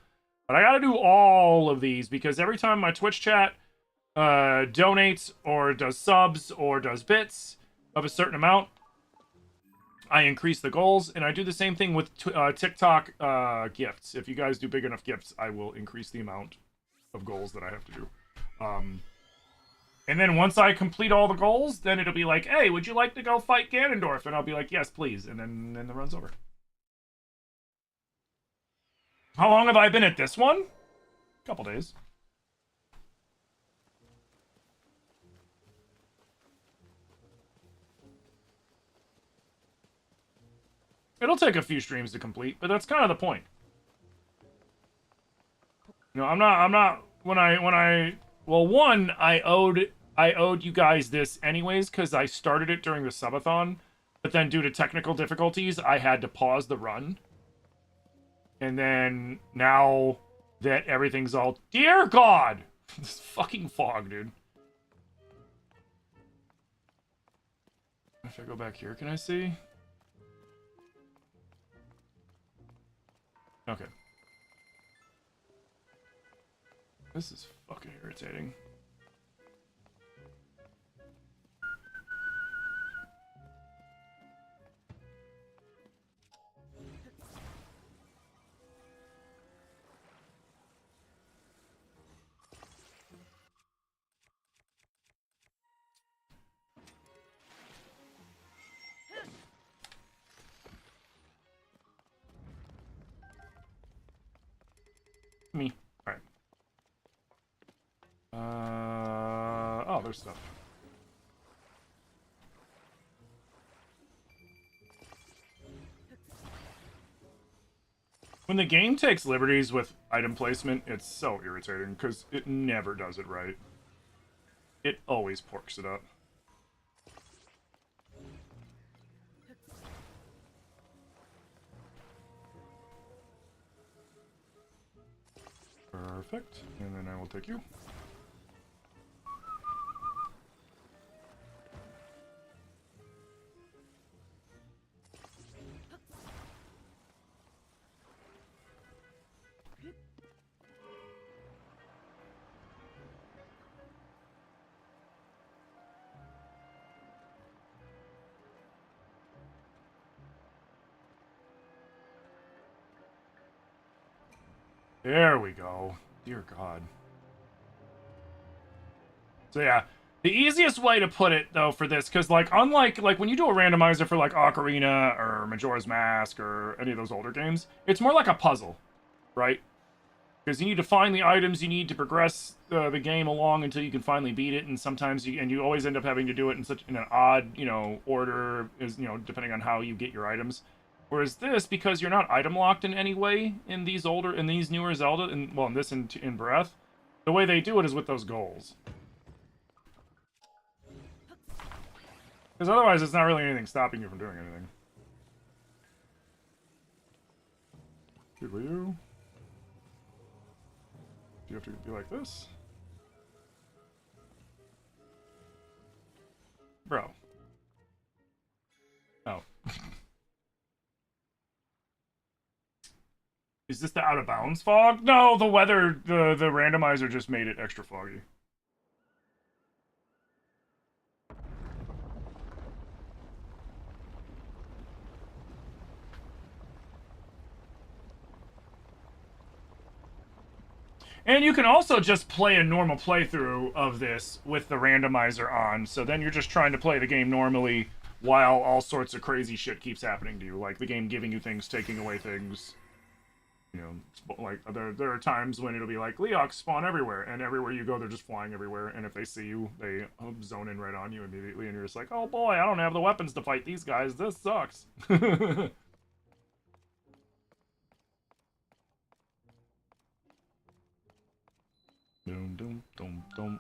But I got to do all of these because every time my Twitch chat donates or does subs or does bits of a certain amount, I increase the goals, and I do the same thing with TikTok gifts. If you guys do big enough gifts, I will increase the amount of goals that I have to do. And then once I complete all the goals, then it'll be like, hey, would you like to go fight Ganondorf? And I'll be like, yes, please. And then the run's over. How long have I been at this one? A couple days. It'll take a few streams to complete, but that's kind of the point. You know, I'm not I owed you guys this anyways because I started it during the subathon, but then due to technical difficulties, I had to pause the run. And then now that everything's all, dear God, this fucking fog, dude. If I go back here, can I see? Okay. This is fucking irritating. Me. Alright. Oh, there's stuff. When the game takes liberties with item placement, it's so irritating, because it never does it right. It always porks it up. Perfect. And then I will take you. There we go. Dear God. So yeah, the easiest way to put it though for this, because like unlike like when you do a randomizer for like Ocarina or Majora's Mask or any of those older games, it's more like a puzzle, right? Because you need to find the items you need to progress the game along until you can finally beat it, and sometimes you always end up having to do it in an odd order, depending on how you get your items. Whereas this, because you're not item locked in any way in these newer Zelda, in Breath, the way they do it is with those goals. Because otherwise, it's not really anything stopping you from doing anything. Dude, will you? Do you have to be like this? Bro. Is this the out of bounds fog? No, the weather, the randomizer just made it extra foggy. And you can also just play a normal playthrough of this with the randomizer on, so then you're just trying to play the game normally while all sorts of crazy shit keeps happening to you, like the game giving you things, taking away things. You know, like, there are times when it'll be like, Leox spawn everywhere, and everywhere you go, they're just flying everywhere, and if they see you, they zone in right on you immediately, and you're just like, oh boy, I don't have the weapons to fight these guys, this sucks. Dum dum dum dum.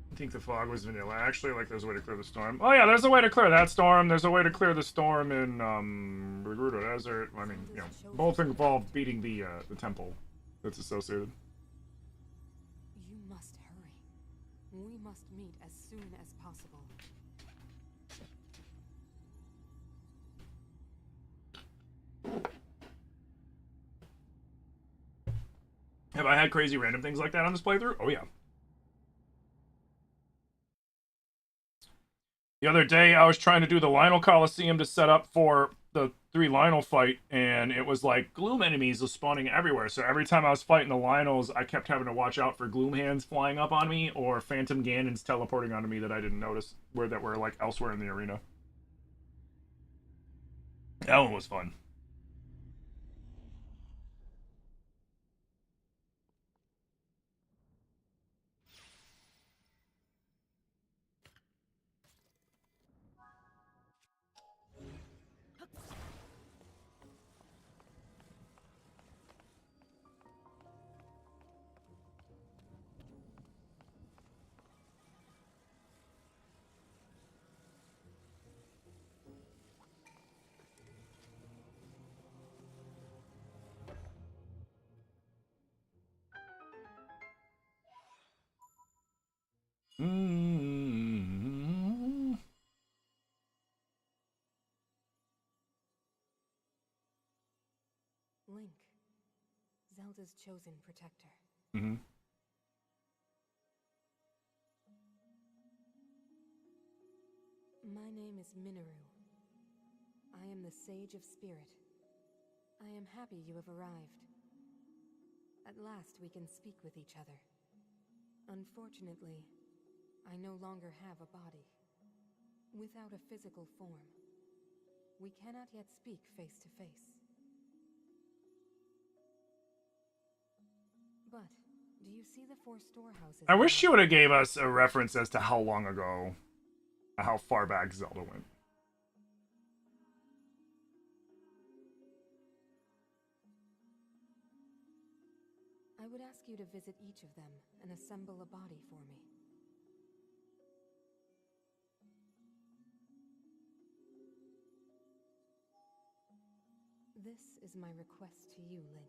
I think the fog was vanilla. Actually, like, there's a way to clear the storm. Oh yeah, there's a way to clear that storm. There's a way to clear the storm in Gerudo Desert. I mean, you know, both involve beating the temple that's associated. You must hurry. We must meet as soon as possible. Have I had crazy random things like that on this playthrough? Oh yeah. The other day, I was trying to do the Lionel Coliseum to set up for the 3 Lionel fight, and it was like gloom enemies was spawning everywhere. So every time I was fighting the Lionels, I kept having to watch out for gloom hands flying up on me or phantom Ganons teleporting onto me that I didn't notice that were like elsewhere in the arena. That one was fun. Mm-hmm. Link, Zelda's chosen protector. Mm-hmm. My name is Minoru. I am the Sage of Spirit. I am happy you have arrived. At last we can speak with each other. Unfortunately, I no longer have a body. Without a physical form, we cannot yet speak face to face. But, do you see the 4 storehouses? I wish she would have gave us a reference as to how long ago, how far back Zelda went. I would ask you to visit each of them and assemble a body for me. This is my request to you, Link.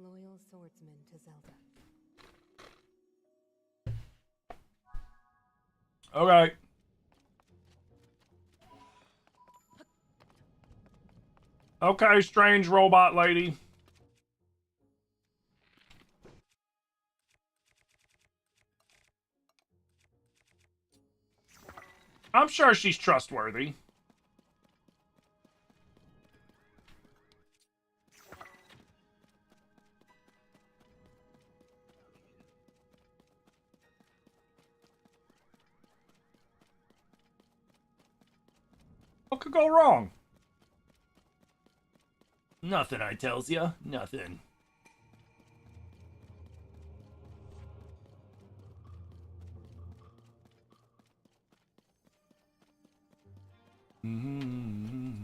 Loyal swordsman to Zelda. Okay. Okay, strange robot lady. I'm sure she's trustworthy. What could go wrong? Nothing, I tells ya. Nothing. Mm-hmm.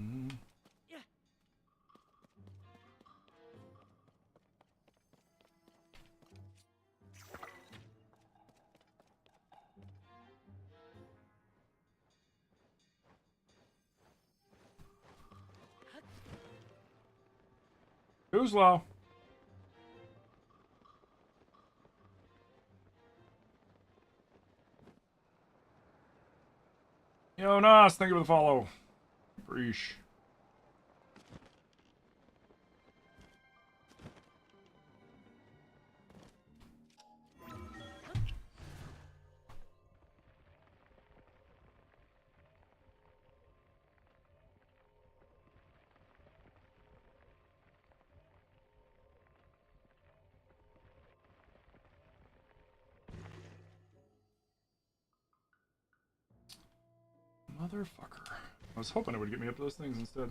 Too slow. Yo, Nas, thank you for the follow. Breesh. Motherfucker. I was hoping it would get me up to those things instead.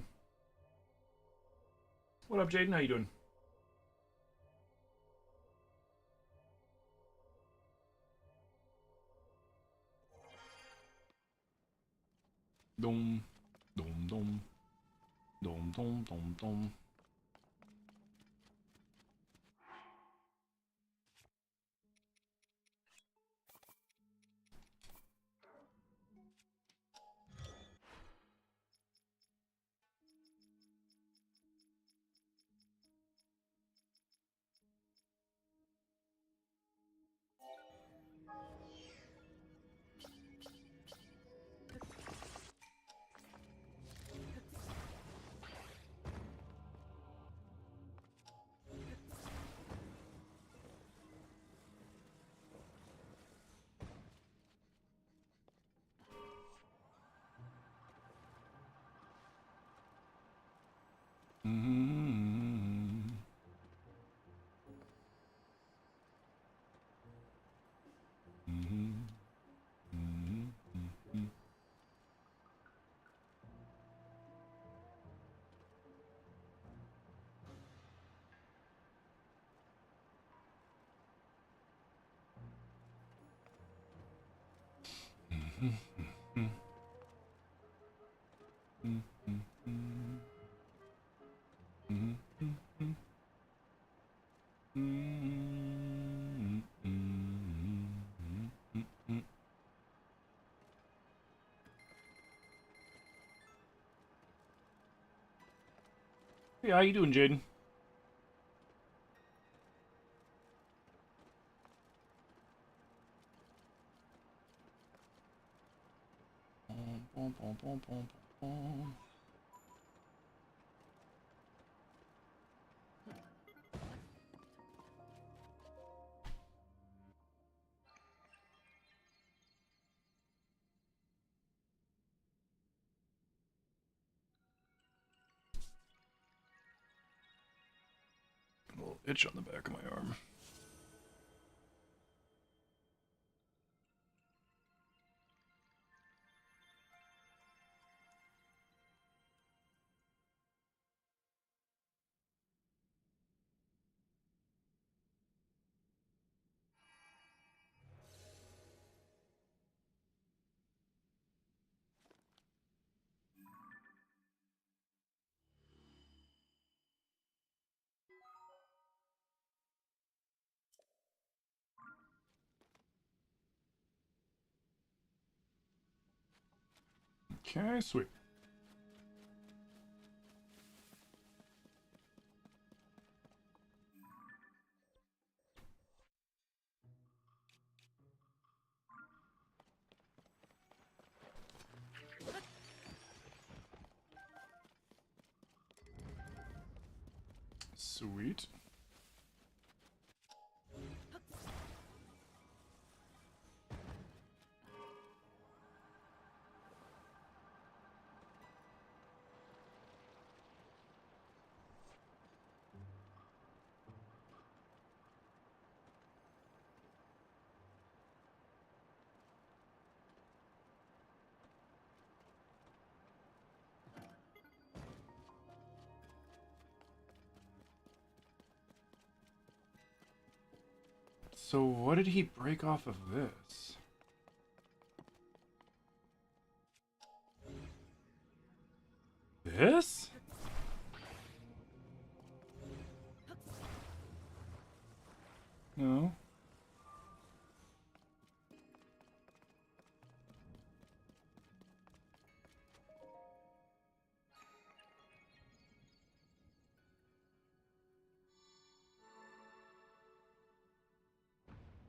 What up, Jaden? How you doing? Dum, dum, dum. Dum, dum, dum, dum. Mm-hmm. Mm-hmm. Mm-hmm. Hey, how you doing, Jaden? A little itch on the back of my arm. Okay, sweet. Sweet. So what did he break off of this? This? No.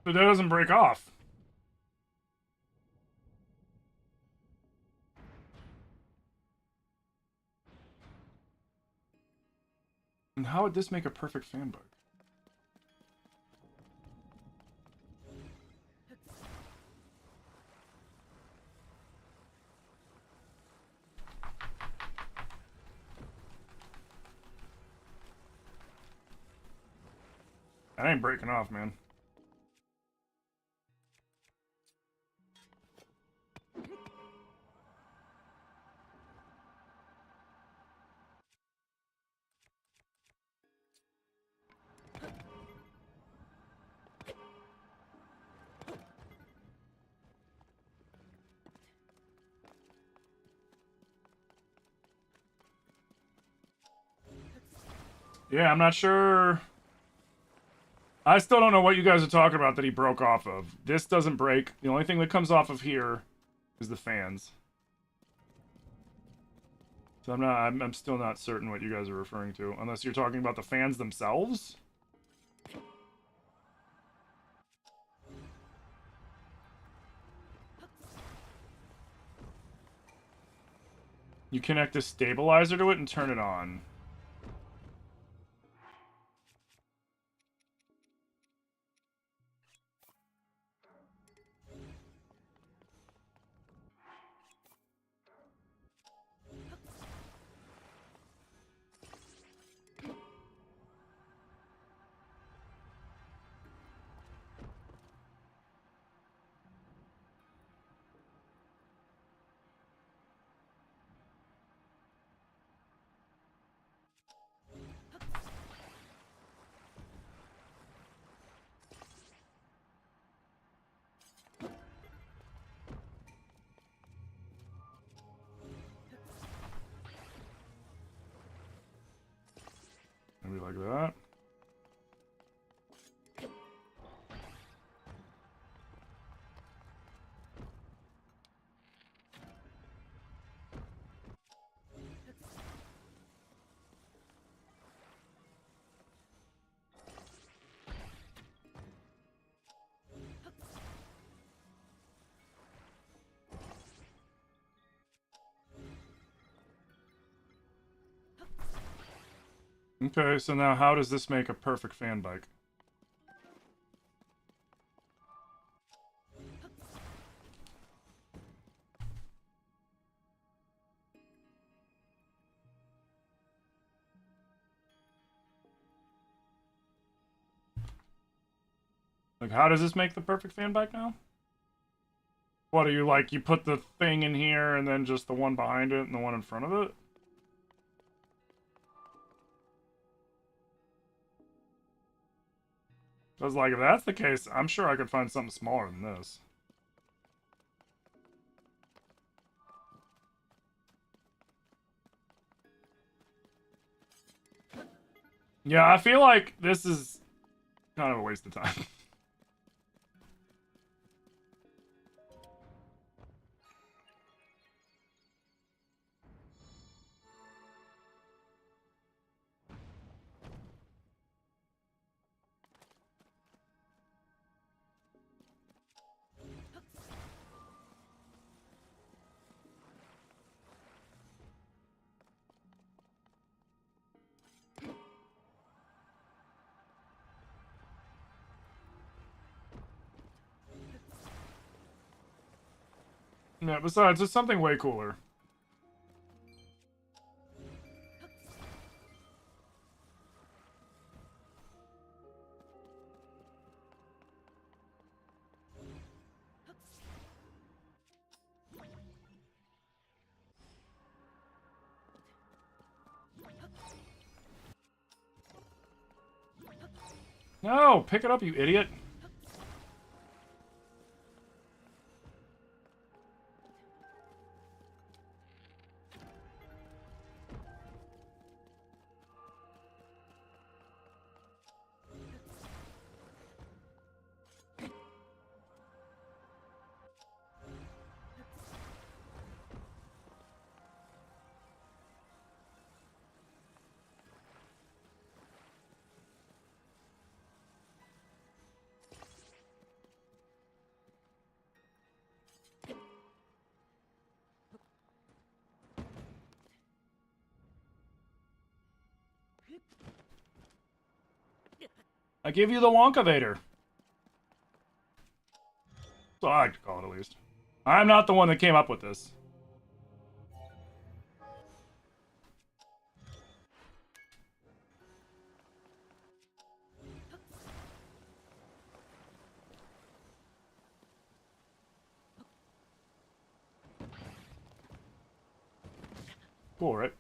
But that doesn't break off. And how would this make a perfect fan bug? That ain't breaking off, man. Yeah, I'm not sure. I still don't know what you guys are talking about that he broke off of. This doesn't break. The only thing that comes off of here is the fans. So I'm still not certain what you guys are referring to. Unless you're talking about the fans themselves? You connect a stabilizer to it and turn it on. Maybe like that. Okay, so now how does this make a perfect fan bike? Like, how does this make the perfect fan bike now? What are you like? You put the thing in here and then just the one behind it and the one in front of it? Because, like, if that's the case, I'm sure I could find something smaller than this. Yeah, I feel like this is kind of a waste of time. Yeah, besides, there's something way cooler. No, pick it up, you idiot. I give you the Wonkavator. So I like to call it, at least. I'm not the one that came up with this. Cool, right?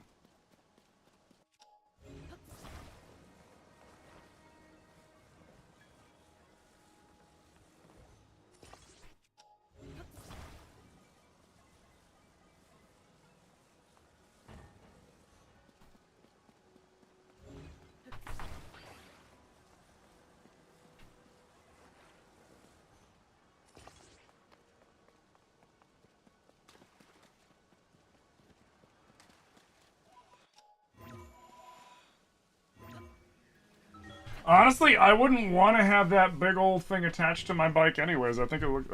Honestly, I wouldn't want to have that big old thing attached to my bike, anyways. I think it look,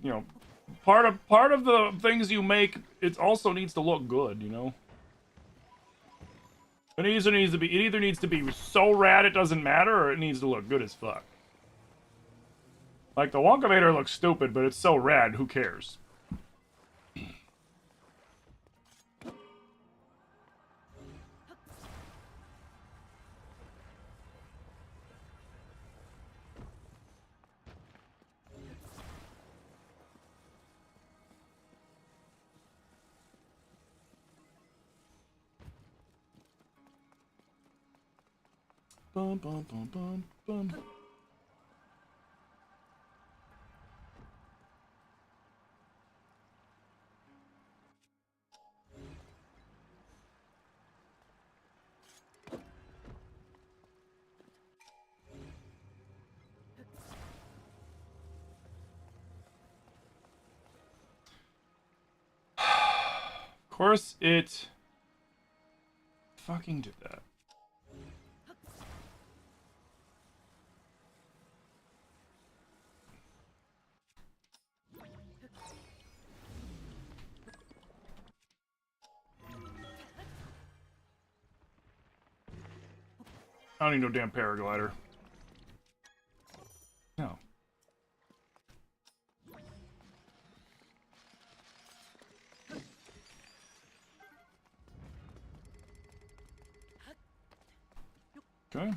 you know, part of the things you make, it also needs to look good, you know. It either needs to be so rad it doesn't matter, or it needs to look good as fuck. Like the Wonkavator looks stupid, but it's so rad. Who cares? Bum, bum, bum, bum, bum. Of course, it fucking did that. I don't need no damn paraglider. No. Okay.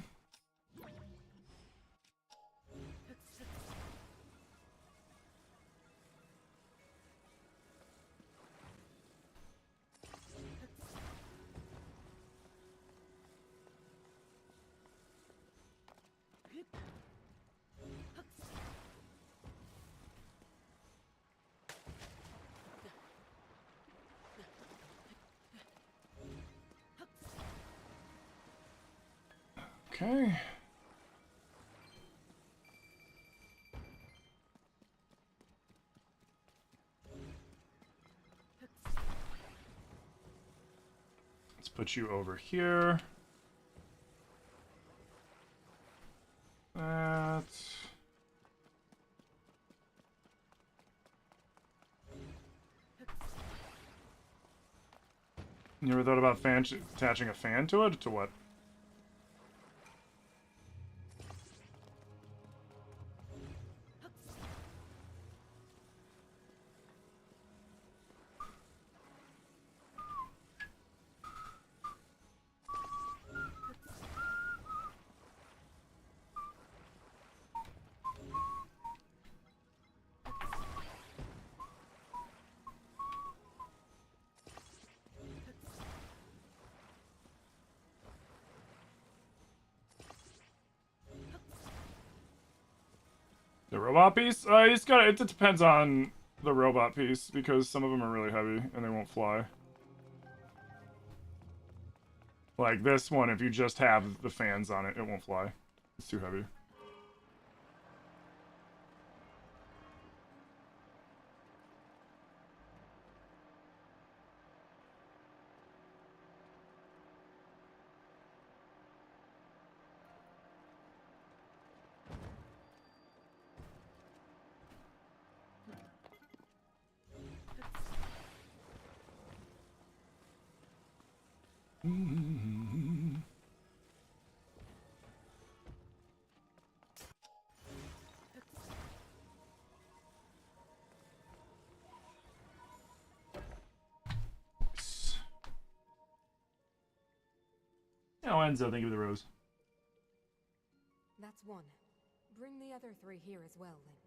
Okay. Let's put you over here. That. You ever thought about attaching a fan to it? To what? The robot piece? It's got. It depends on the robot piece, because some of them are really heavy and they won't fly. Like this one, if you just have the fans on it, it won't fly. It's too heavy. Lorenzo, thank you for the rose. That's one. Bring the other 3 here as well, Link.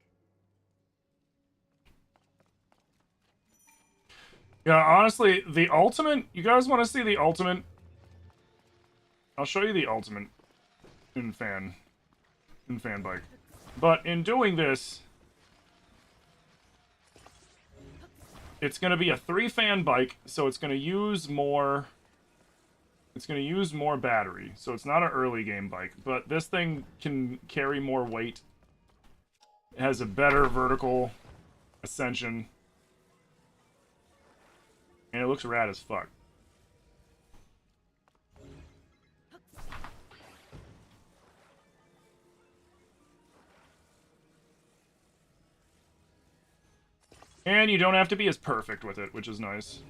Yeah, honestly, the ultimate... You guys want to see the ultimate? I'll show you the ultimate in fan bike. But in doing this, it's going to be a 3-fan bike, so it's going to use more... It's going to use more battery, so it's not an early game bike, but this thing can carry more weight. It has a better vertical ascension. And it looks rad as fuck. And you don't have to be as perfect with it, which is nice.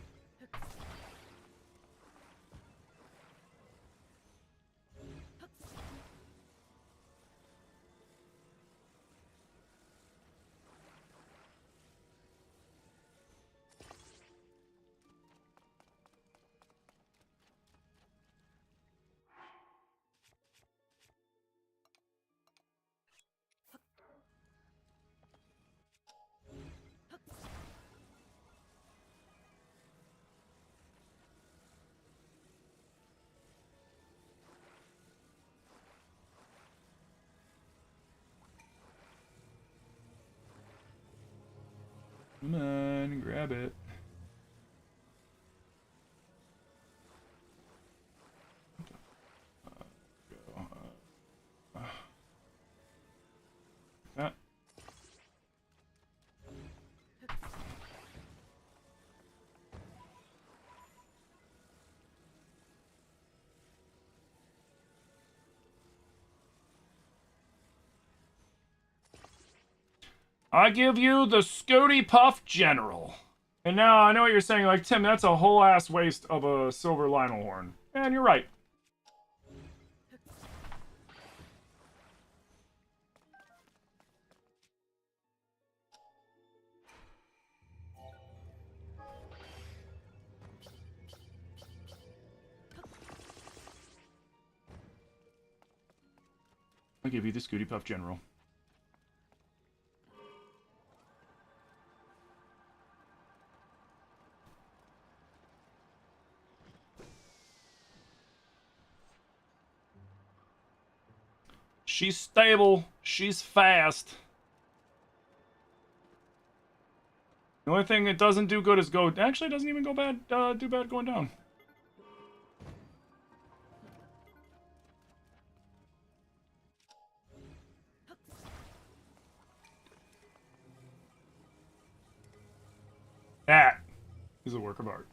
Come on, grab it. That. I give you the Scooty Puff General. And now I know what you're saying, like, Tim, that's a whole ass waste of a silver Lionel horn. And you're right. I give you the Scooty Puff General. She's stable. She's fast. The only thing it doesn't do good is go... Actually, it doesn't even go bad. Do bad going down. That is a work of art.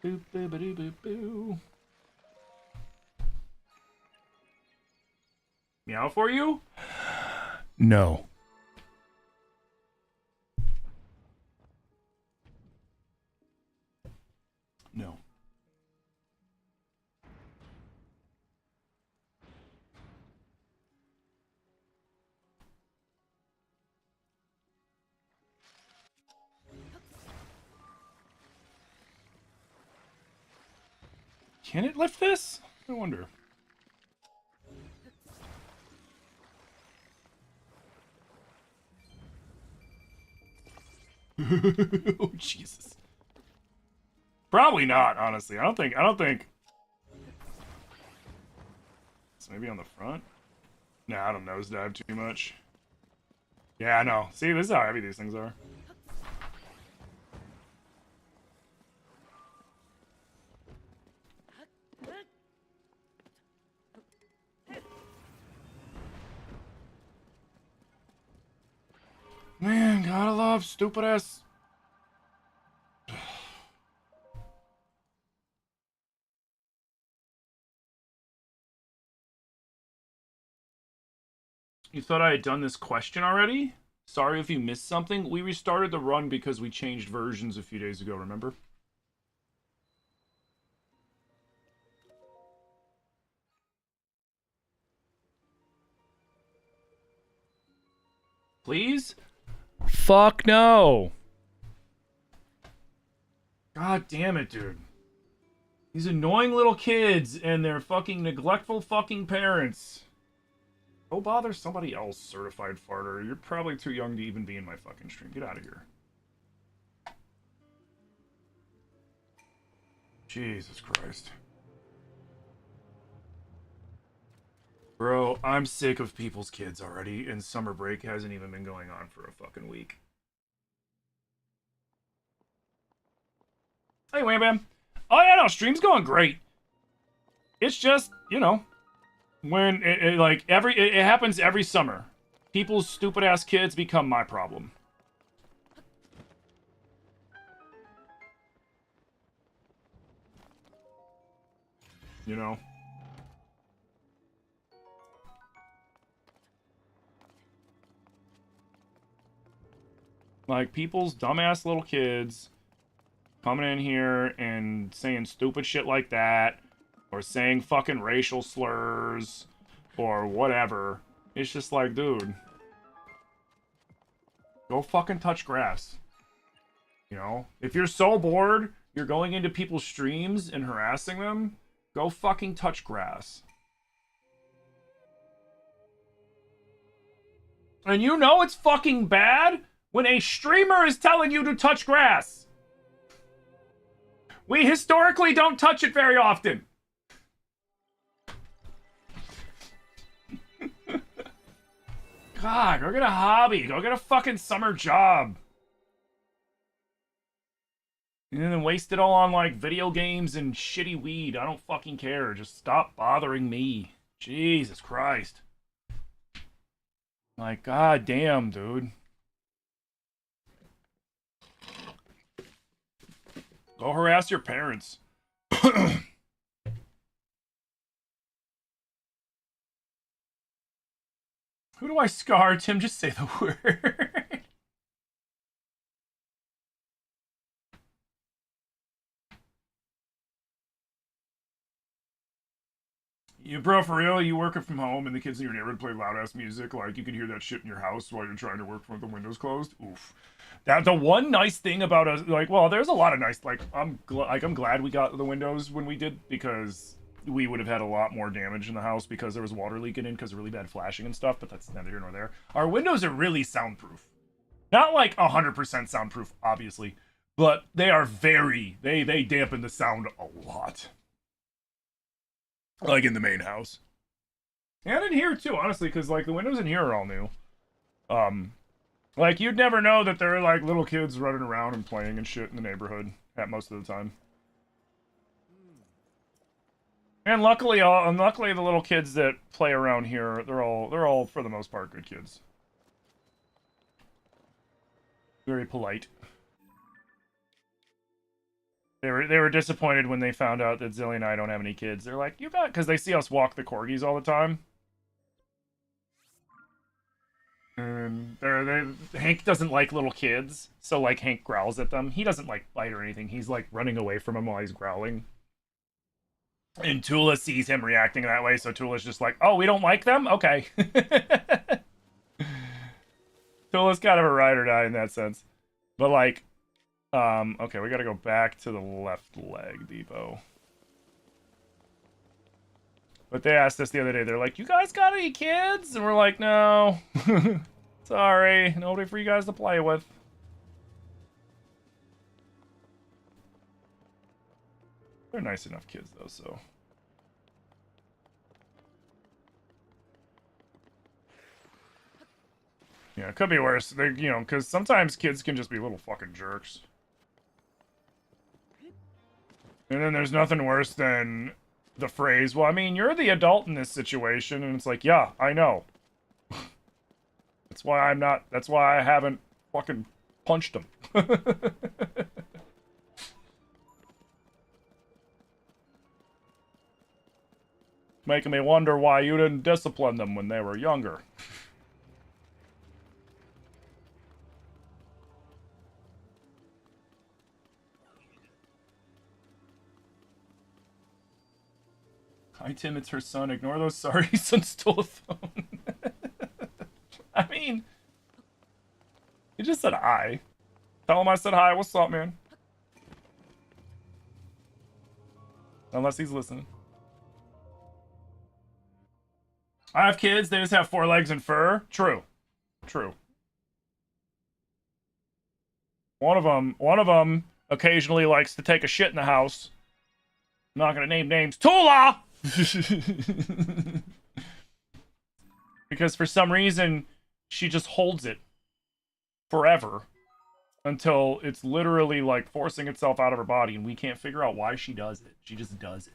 Boop, boop, boop, boop, boop. Meow for you? No. No. Can it lift this? I wonder. Oh, Jesus. Probably not, honestly. I don't think. So maybe on the front? Nah, I don't nosedive too much. Yeah, I know. See, this is how heavy these things are. Man, gotta love stupid ass. You thought I had done this question already? Sorry if you missed something. We restarted the run because we changed versions a few days ago, remember? Please? Fuck no. God damn it, dude. These annoying little kids and their fucking neglectful fucking parents. Go bother somebody else, certified farter. You're probably too young to even be in my fucking stream. Get out of here. Jesus Christ. Bro, I'm sick of people's kids already, and summer break hasn't even been going on for a fucking week. Hey, Wham Bam. Oh, yeah, no, stream's going great. It's just, you know, when it happens every summer. People's stupid ass kids become my problem. You know? Like, people's dumbass little kids coming in here and saying stupid shit like that, or saying fucking racial slurs, or whatever. It's just like, dude, go fucking touch grass. You know? If you're so bored, you're going into people's streams and harassing them, go fucking touch grass. And you know it's fucking bad when a streamer is telling you to touch grass. We historically don't touch it very often. God, go get a hobby. Go get a fucking summer job. And then waste it all on, like, video games and shitty weed. I don't fucking care. Just stop bothering me. Jesus Christ. Like, god damn, dude. Go harass your parents. Who do I scar, Tim? Just say the word. You, bro, for real? You working from home and the kids in your neighborhood play loud-ass music? Like, you can hear that shit in your house while you're trying to work with the windows closed? Oof. That's the one nice thing about us, like, well, there's a lot of nice, like, I'm glad we got the windows when we did, because we would have had a lot more damage in the house because there was water leaking in because of really bad flashing and stuff, but that's neither here nor there. Our windows are really soundproof. Not like 100% soundproof, obviously, but they are they dampen the sound a lot. Like in the main house. And in here too, honestly, because like the windows in here are all new. Like you'd never know that there are like little kids running around and playing and shit in the neighborhood at most of the time. And luckily the little kids that play around here, they're all for the most part good kids. Very polite. They were disappointed when they found out that Zilly and I don't have any kids. They're like, you got, because they see us walk the corgis all the time. And Hank doesn't like little kids, so like Hank growls at them. He doesn't like bite or anything. He's like running away from him while he's growling. And Tula sees him reacting that way, so Tula's just like, oh, we don't like them? Okay. Tula's kind of a ride or die in that sense. But like, okay, we gotta go back to the left leg depot. But they asked us the other day, they're like, you guys got any kids? And we're like, no. Sorry, nobody for you guys to play with. They're nice enough kids, though, so. Yeah, it could be worse. They, you know, because sometimes kids can just be little fucking jerks. And then there's nothing worse than the phrase, well, I mean, you're the adult in this situation. And it's like, yeah, I know. That's why I haven't fucking punched him. Making me wonder why you didn't discipline them when they were younger. Hi, Tim, it's her son. Ignore those sorry, son stole a phone. I mean, He just said hi. Tell him I said hi. What's up, man? Unless he's listening. I have kids. They just have 4 legs and fur. True. True. One of them occasionally likes to take a shit in the house. I'm not gonna name names. Tula! Because for some reason, she just holds it forever until it's literally like forcing itself out of her body, and we can't figure out why she does it. She just does it.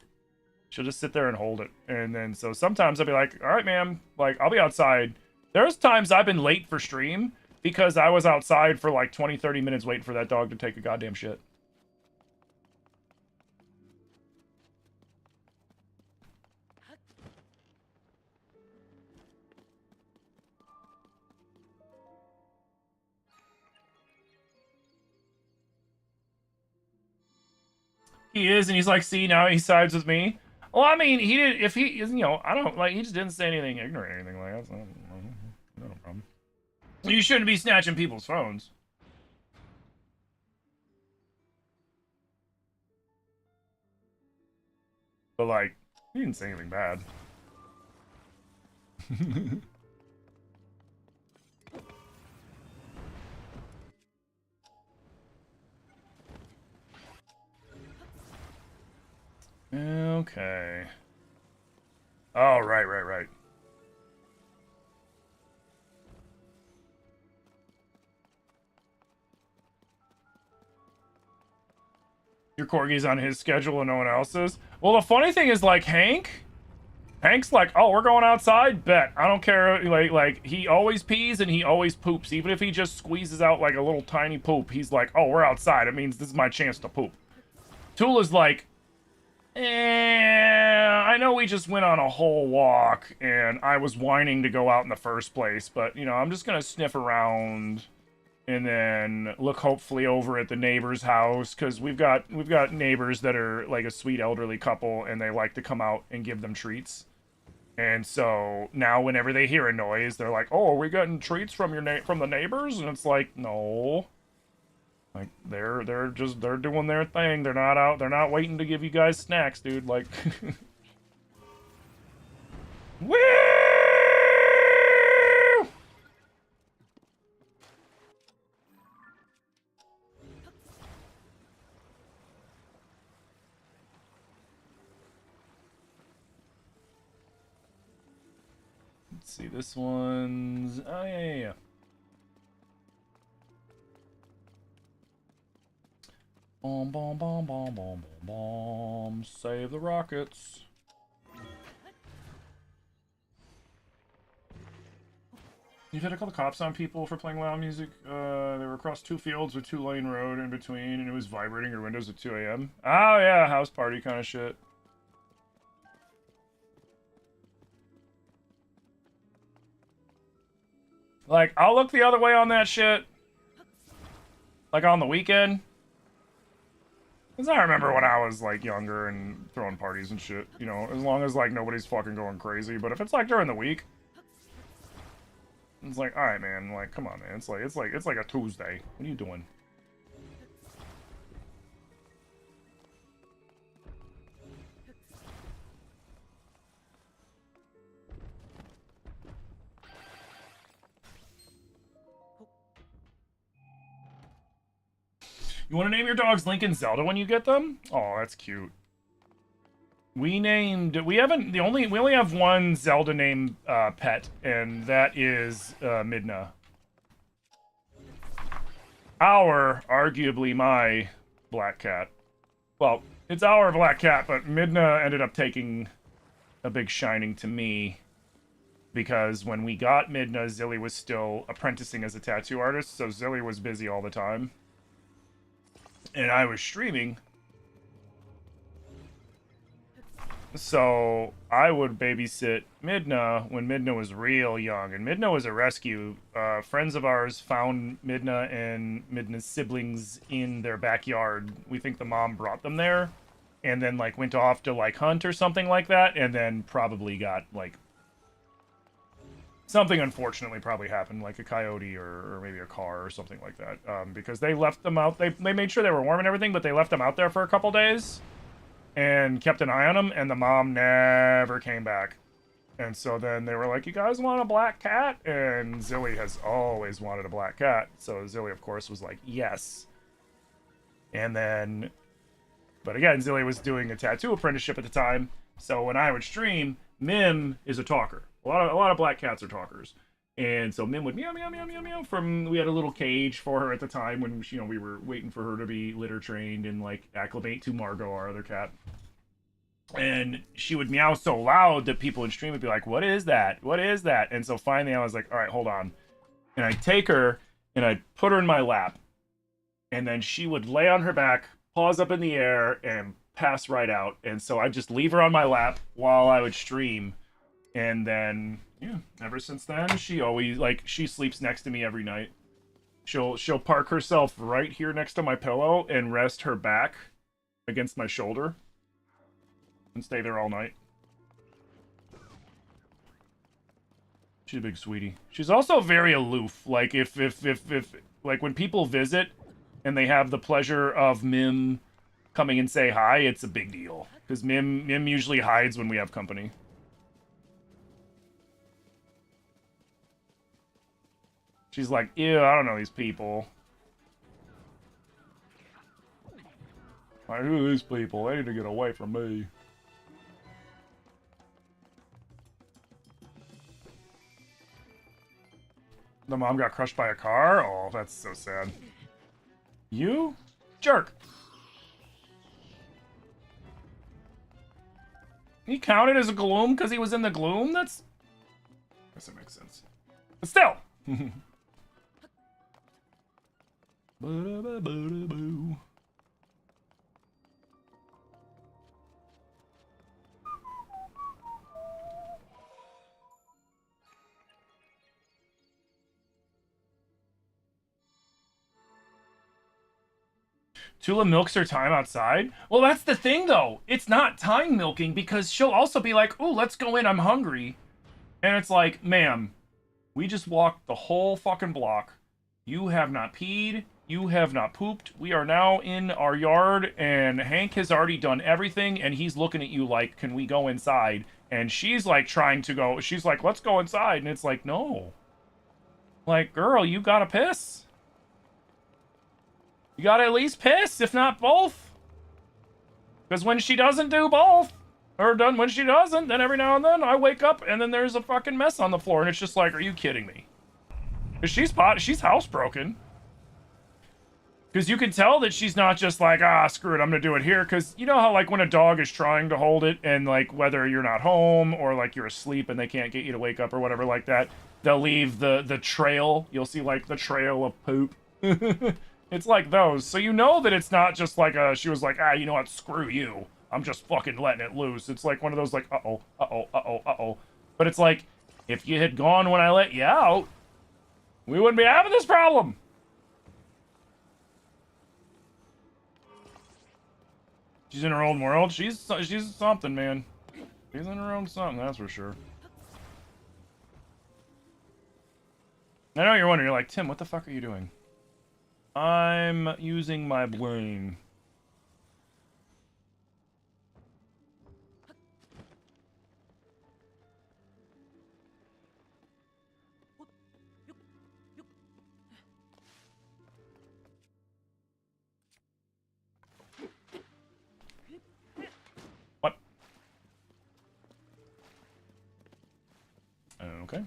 She'll just sit there and hold it. And then, so sometimes I'll be like, all right, ma'am, like, I'll be outside. There's times I've been late for stream because I was outside for like 20, 30 minutes waiting for that dog to take a goddamn shit. He is, and he's like, see, now he sides with me. Well, I mean, he did, if he, you know, I don't, like, he just didn't say anything ignorant or anything like that. So no problem. You shouldn't be snatching people's phones. But, like, he didn't say anything bad. Okay. Oh, right. Your corgi's on his schedule and no one else's. Well, the funny thing is, like, Hank's like, oh, we're going outside? Bet. I don't care. Like he always pees and he always poops. Even if he just squeezes out, like, a little tiny poop, he's like, oh, we're outside. It means this is my chance to poop. Tula's like, I know we just went on a whole walk, and I was whining to go out in the first place, but, you know, I'm just gonna sniff around and then look hopefully over at the neighbor's house, because we've got neighbors that are like a sweet elderly couple, and they like to come out and give them treats. And so now whenever they hear a noise, they're like, oh, are we getting treats from from the neighbors? And it's like, no. Like, they're doing their thing. They're not waiting to give you guys snacks, dude. Like, woo! Let's see, this one's, oh yeah. Bomb, bomb, bomb, bomb, bomb, bomb, bomb. Save the rockets. You've had to call the cops on people for playing loud music. They were across 2 fields with 2-lane road in between, and it was vibrating your windows at 2 a.m. Oh yeah, house party kind of shit. Like, I'll look the other way on that shit. Like, on the weekend. Because I remember when I was, like, younger and throwing parties and shit, you know, as long as, like, nobody's fucking going crazy. But if it's, like, during the week, it's like, alright, man, like, come on, man. It's like a Tuesday. What are you doing? You want to name your dogs Link and Zelda when you get them? Oh, that's cute. We only have one Zelda named pet, and that is Midna. Arguably my black cat. Well, it's our black cat, but Midna ended up taking a big shining to me. Because when we got Midna, Zilly was still apprenticing as a tattoo artist, so Zilly was busy all the time. And I was streaming. So I would babysit Midna when Midna was real young. And Midna was a rescue. Friends of ours found Midna and Midna's siblings in their backyard. We think the mom brought them there. And then, like, went off to, like, hunt or something like that. And then probably got, like, something unfortunately probably happened, like a coyote or maybe a car or something like that. Because they left them out. They made sure they were warm and everything, but they left them out there for a couple days and kept an eye on them, and the mom never came back. And so then they were like, you guys want a black cat? And Zilly has always wanted a black cat. So Zilly, of course, was like, yes. And then, but again, Zilly was doing a tattoo apprenticeship at the time. So when I would stream, Mim is a talker. A lot of black cats are talkers. And so Mim would meow, meow, meow, meow, meow we had a little cage for her at the time when, you know, we were waiting for her to be litter trained and like acclimate to Margot, our other cat. And she would meow so loud that people in stream would be like, what is that? What is that? And so finally I was like, all right, hold on. And I'd take her and I'd put her in my lap. And then she would lay on her back, paws up in the air, and pass right out. And so I'd just leave her on my lap while I would stream. And then, yeah, ever since then, she always, like, she sleeps next to me every night. She'll park herself right here next to my pillow and rest her back against my shoulder. And stay there all night. She's a big sweetie. She's also very aloof. Like if like when people visit and they have the pleasure of Mim coming and say hi, it's a big deal. Because Mim usually hides when we have company. She's like, ew, I don't know these people. Like, who are these people? They need to get away from me. The mom got crushed by a car? Oh, that's so sad. You? Jerk. He counted as a gloom because he was in the gloom? That's... I guess it makes sense. But still! Ba-da-ba-ba-da-boo. Tula milks her time outside? Well, that's the thing, though. It's not time milking because she'll also be like, ooh, let's go in, I'm hungry. And it's like, ma'am, we just walked the whole fucking block. You have not peed. You have not pooped. We are now in our yard, and Hank has already done everything, and he's looking at you like, can we go inside? And she's like trying to go. She's like, let's go inside. And it's like, no. Like, girl, you gotta piss. You gotta at least piss, if not both. Because when she doesn't do both, or when she doesn't, then every now and then I wake up and then there's a fucking mess on the floor, and it's just like, are you kidding me? Because she's housebroken. Because you can tell that she's not just like, ah, screw it, I'm gonna do it here. Because you know how, like, when a dog is trying to hold it, and, like, whether you're not home, or, like, you're asleep and they can't get you to wake up or whatever like that, they'll leave the trail. You'll see, like, the trail of poop. It's like those. So you know that it's not just like she was like, ah, you know what, screw you. I'm just fucking letting it loose. It's like one of those like, uh-oh, uh-oh, uh-oh, uh-oh. But it's like, if you had gone when I let you out, we wouldn't be having this problem. She's in her own world. She's something, man. She's in her own something, that's for sure. I know you're wondering, you're like, Tim, what the fuck are you doing? I'm using my brain. What? Okay.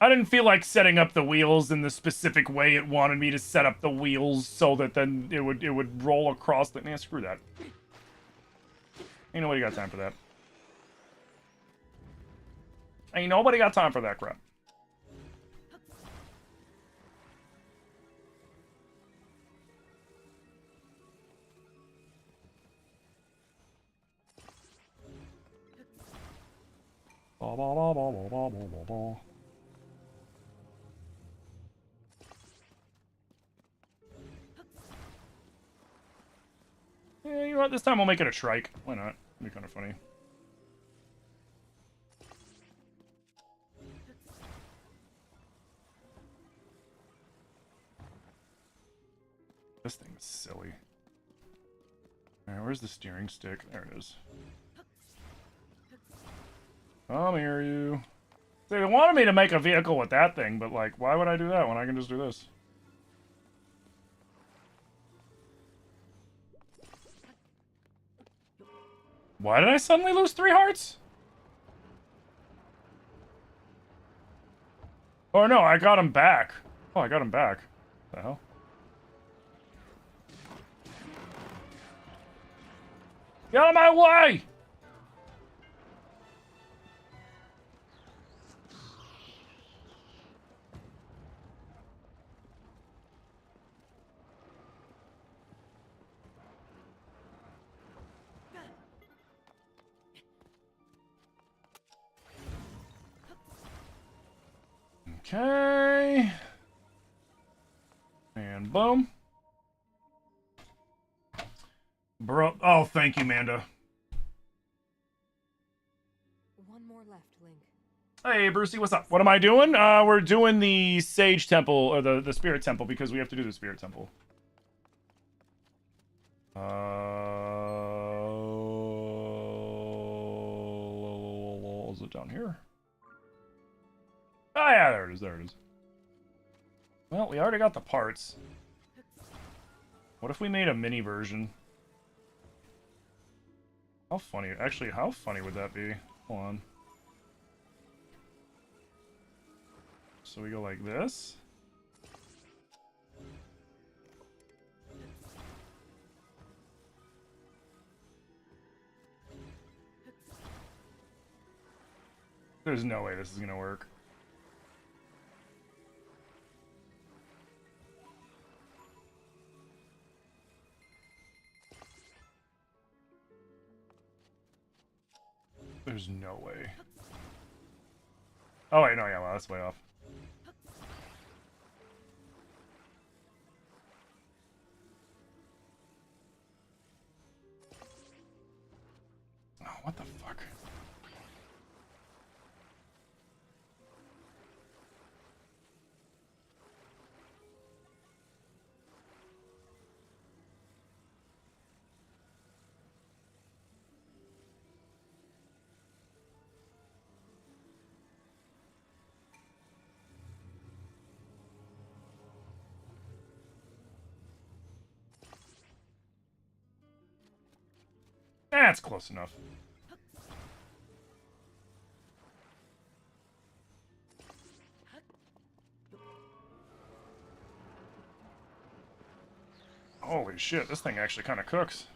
I didn't feel like setting up the wheels in the specific way it wanted me to set up the wheels so that then it would roll across the... Nah, screw that. Ain't nobody got time for that. Ain't nobody got time for that crap. Ba, ba, ba, ba, ba, ba, ba, ba, ba. Yeah, you know what? This time we'll make it a trike. Why not? It'd be kind of funny. This thing is silly. Alright, where's the steering stick? There it is. Come here, you. See, they wanted me to make a vehicle with that thing, but, like, why would I do that when I can just do this? Why did I suddenly lose 3 hearts? Oh, no, I got him back. Oh, I got him back. What the hell? Get out of my way! Okay. And boom. Bro. Oh, thank you, Manda. One more left, Link. Hey, Brucey, what's up? What am I doing? We're doing the Sage Temple, or the Spirit Temple, because we have to do the Spirit Temple. Is it down here? Oh, yeah, there it is, there it is. Well, we already got the parts. What if we made a mini version? How funny, actually, how funny would that be? Hold on. So we go like this. There's no way this is gonna work. There's no way. Oh wait, no, yeah, well, that's way off. Oh, what the fuck? That's close enough. Holy shit, this thing actually kind of cooks.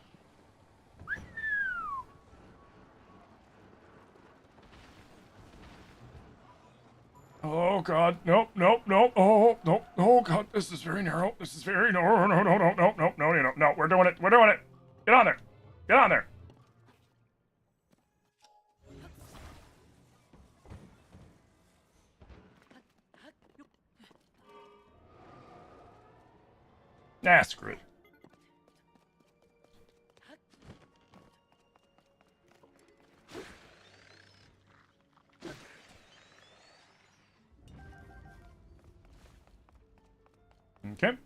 Oh god, nope, nope, nope, oh, nope, oh god, this is very narrow, this is very, no, no, no, no, no, no, no, no, no, we're doing it, Get on there, get on there. Nah, screw it. Okay.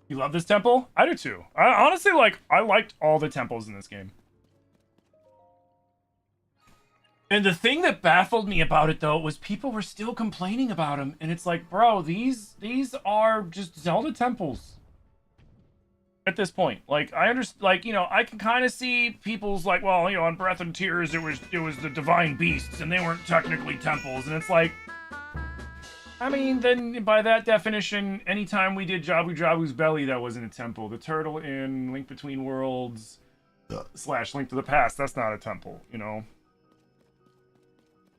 You love this temple? I do too. I honestly, I liked all the temples in this game. And the thing that baffled me about it, though, was people were still complaining about them. And it's like, bro, these are just Zelda temples. At this point. Like, I understand, like, you know, I can kind of see people's, like, well, you know, on Breath and Tears, it was the divine beasts, and they weren't technically temples. And it's like, I mean, then by that definition, anytime we did Jabu Jabu's Belly, that wasn't a temple. The turtle in Link Between Worlds / Link to the Past, that's not a temple, you know?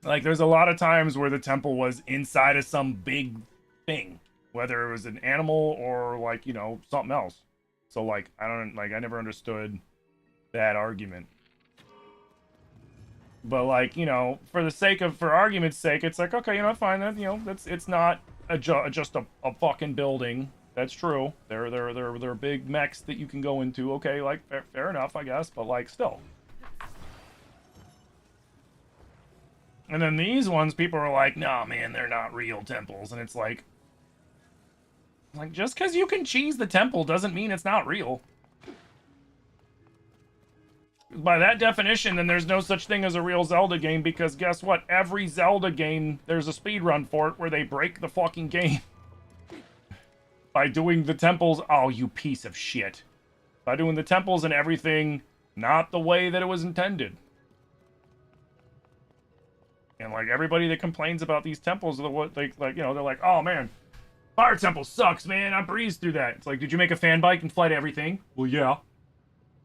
Like, there's a lot of times where the temple was inside of some big thing, whether it was an animal or, like, you know, something else. So like I never understood that argument. But like, you know, for argument's sake, it's like, okay, you know, fine, that, you know, it's not just a fucking building. That's true. They're big mechs that you can go into. Okay, like fair enough, I guess, but like still. And then these ones, people are like, "No, man, they're not real temples." And it's like just because you can cheese the temple doesn't mean it's not real. By that definition, then there's no such thing as a real Zelda game, because guess what? Every Zelda game, there's a speedrun for it where they break the fucking game. By doing the temples, oh, you piece of shit. By doing the temples and everything not the way that it was intended. And like everybody that complains about these temples, are what they like, you know, they're like, "Oh man, Fire Temple sucks, man. I breezed through that." It's like, did you make a fan bike and fly to everything? Well, yeah.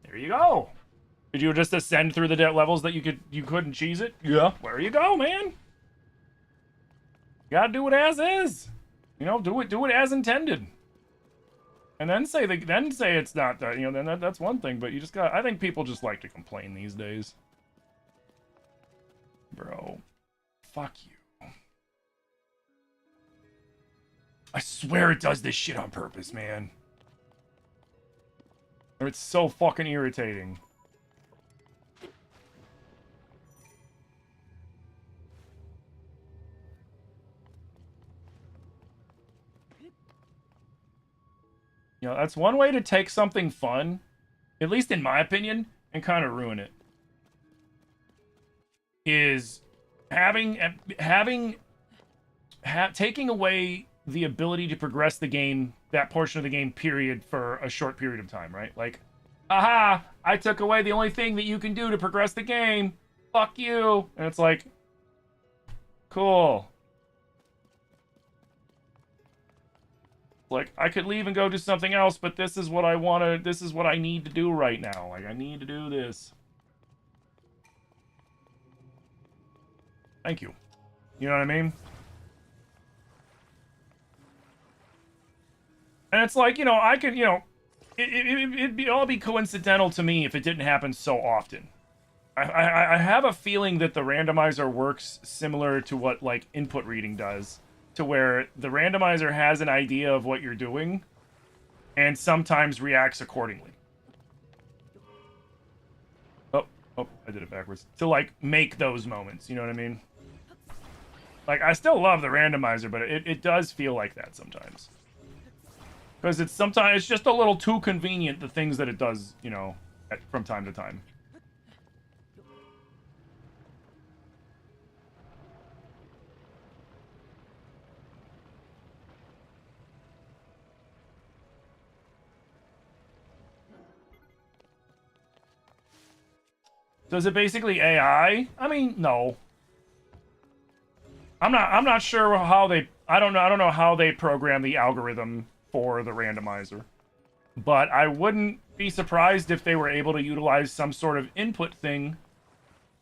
There you go. Did you just ascend through the levels that you couldn't cheese it? Yeah. Where you go, man? You gotta do it as is. You know, do it as intended. And then say it's not that, you know, then that's one thing, but you just got, I think people just like to complain these days. Bro. Fuck you. I swear it does this shit on purpose, man. It's so fucking irritating. You know, that's one way to take something fun, at least in my opinion, and kind of ruin it. Is taking away the ability to progress the game, that portion of the game, period, for a short period of time, right? Like, aha, I took away the only thing that you can do to progress the game. Fuck you. And it's like, cool. Like, I could leave and go do something else, but this is what I want to, this is what I need to do right now. Like, I need to do this. Thank you. You know what I mean? And it's like, you know, I could, you know, it'd all be coincidental to me if it didn't happen so often. I have a feeling that the randomizer works similar to what, like, input reading does. To where the randomizer has an idea of what you're doing and sometimes reacts accordingly. Oh, I did it backwards. To, like, make those moments, you know what I mean? Like, I still love the randomizer, but it does feel like that sometimes. Because it's sometimes, it's just a little too convenient, the things that it does, you know, from time to time. So is it basically AI? I mean, no. I'm not sure how they, I don't know how they program the algorithm for the randomizer. But I wouldn't be surprised if they were able to utilize some sort of input thing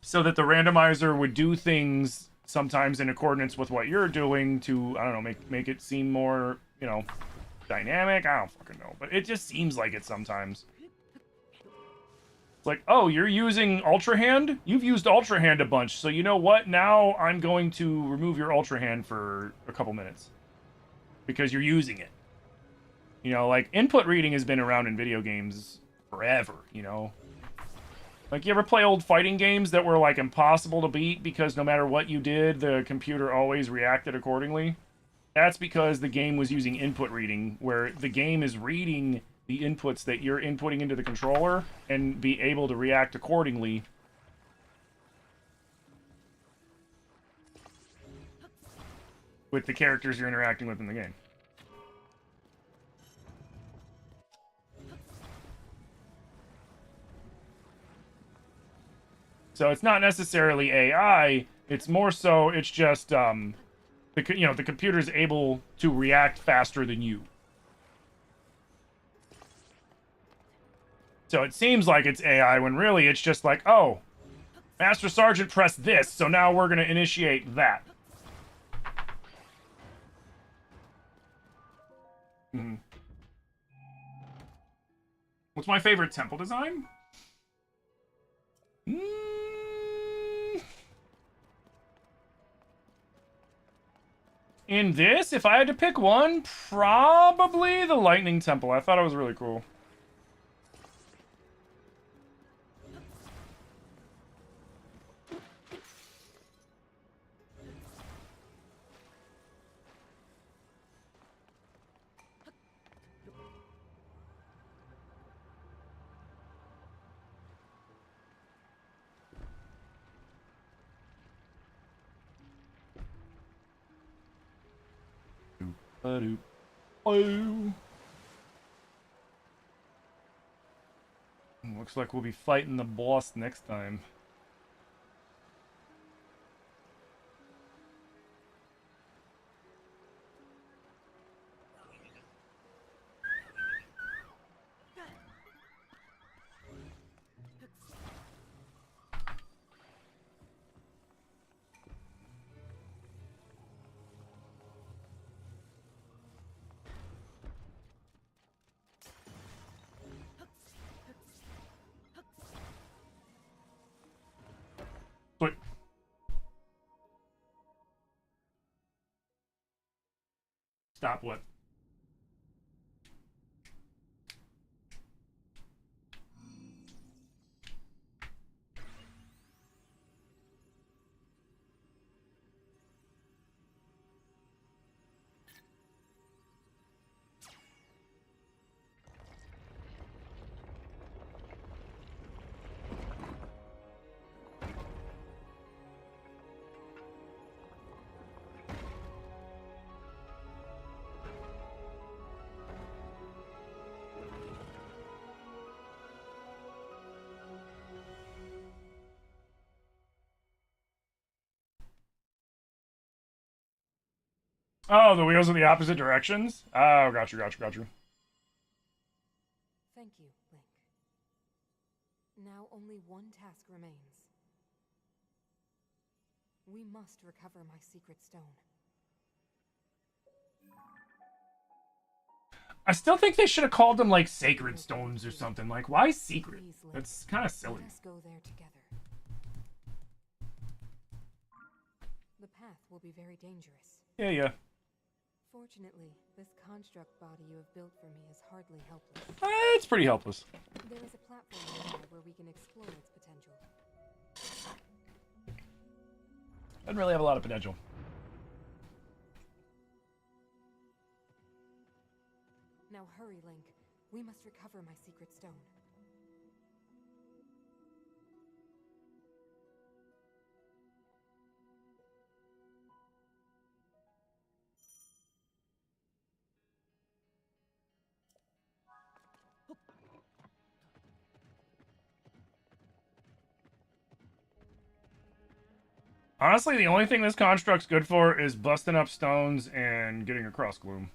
so that the randomizer would do things sometimes in accordance with what you're doing to, I don't know, make it seem more, you know, dynamic. I don't fucking know. But it just seems like it sometimes. It's like, oh, you're using Ultra Hand? You've used Ultra Hand a bunch, so you know what? Now I'm going to remove your Ultra Hand for a couple minutes. Because you're using it. You know, like, input reading has been around in video games forever, you know? Like, you ever play old fighting games that were, like, impossible to beat because no matter what you did, the computer always reacted accordingly? That's because the game was using input reading, where the game is reading the inputs that you're inputting into the controller and be able to react accordingly. With the characters you're interacting with in the game. So it's not necessarily AI, it's more so, it's just, the computer's able to react faster than you. So it seems like it's AI when really it's just like, oh, Master Sergeant pressed this, so now we're going to initiate that. What's my favorite temple design? In this, if I had to pick one, probably the Lightning Temple. I thought it was really cool. Oh. Looks like we'll be fighting the boss next time. Wait. Stop what? Oh, the wheels in the opposite directions? Oh, got you. Thank you, Link. Now only one task remains. We must recover my secret stone. I still think they should have called them, like, sacred stones or something. Like, why secret? Please, Link, That's kind of silly. let us go there together. The path will be very dangerous. Yeah. Fortunately, this construct body you have built for me is hardly helpless. It's pretty helpless. There is a platform nearby where we can explore its potential. Doesn't really have a lot of potential. Now hurry, Link. We must recover my secret stone. Honestly, the only thing this construct's good for is busting up stones and getting across gloom.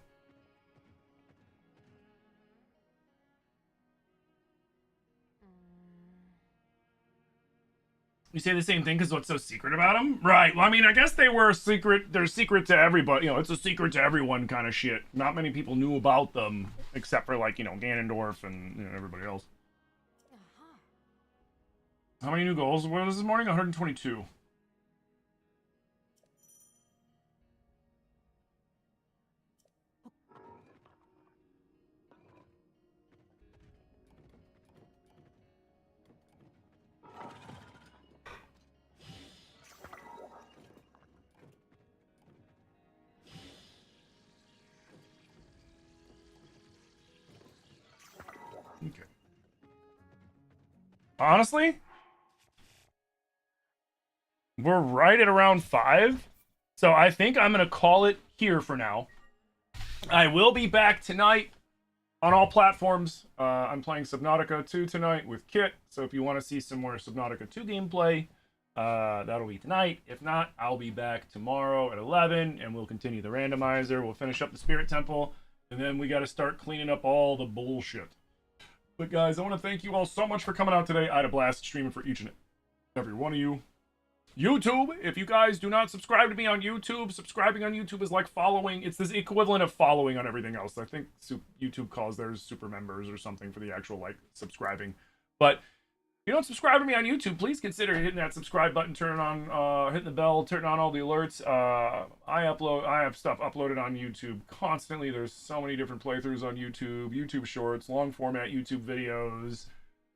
You say the same thing because what's so secret about them? Right. Well, I mean, I guess they were secret. They're secret to everybody. You know, it's a secret to everyone kind of shit. Not many people knew about them except for, like, you know, Ganondorf and everybody else. How many new goals? What was this morning? 122. Okay. Honestly, we're right at around 5. So I think I'm going to call it here for now. I will be back tonight on all platforms. I'm playing Subnautica 2 tonight with Kit. So if you want to see some more Subnautica 2 gameplay, that'll be tonight. If not, I'll be back tomorrow at 11 and we'll continue the randomizer. We'll finish up the Spirit Temple. And then we got to start cleaning up all the bullshit. But guys, I want to thank you all so much for coming out today. I had a blast streaming for each and every one of you. YouTube, if you guys do not subscribe to me on YouTube, subscribing on YouTube is like following. It's this equivalent of following on everything else. I think YouTube calls theirs super members or something for the actual, like, subscribing. But if you don't subscribe to me on YouTube, please consider hitting that subscribe button, turning on, hitting the bell, turning on all the alerts. I have stuff uploaded on YouTube constantly. There's so many different playthroughs on YouTube, YouTube Shorts, long format YouTube videos.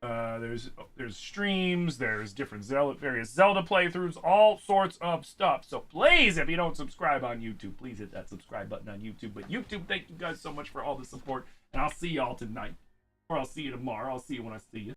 There's streams, there's different various Zelda playthroughs, all sorts of stuff. So please, if you don't subscribe on YouTube, please hit that subscribe button on YouTube. But YouTube, thank you guys so much for all the support, and I'll see y'all tonight, or I'll see you tomorrow. I'll see you when I see you.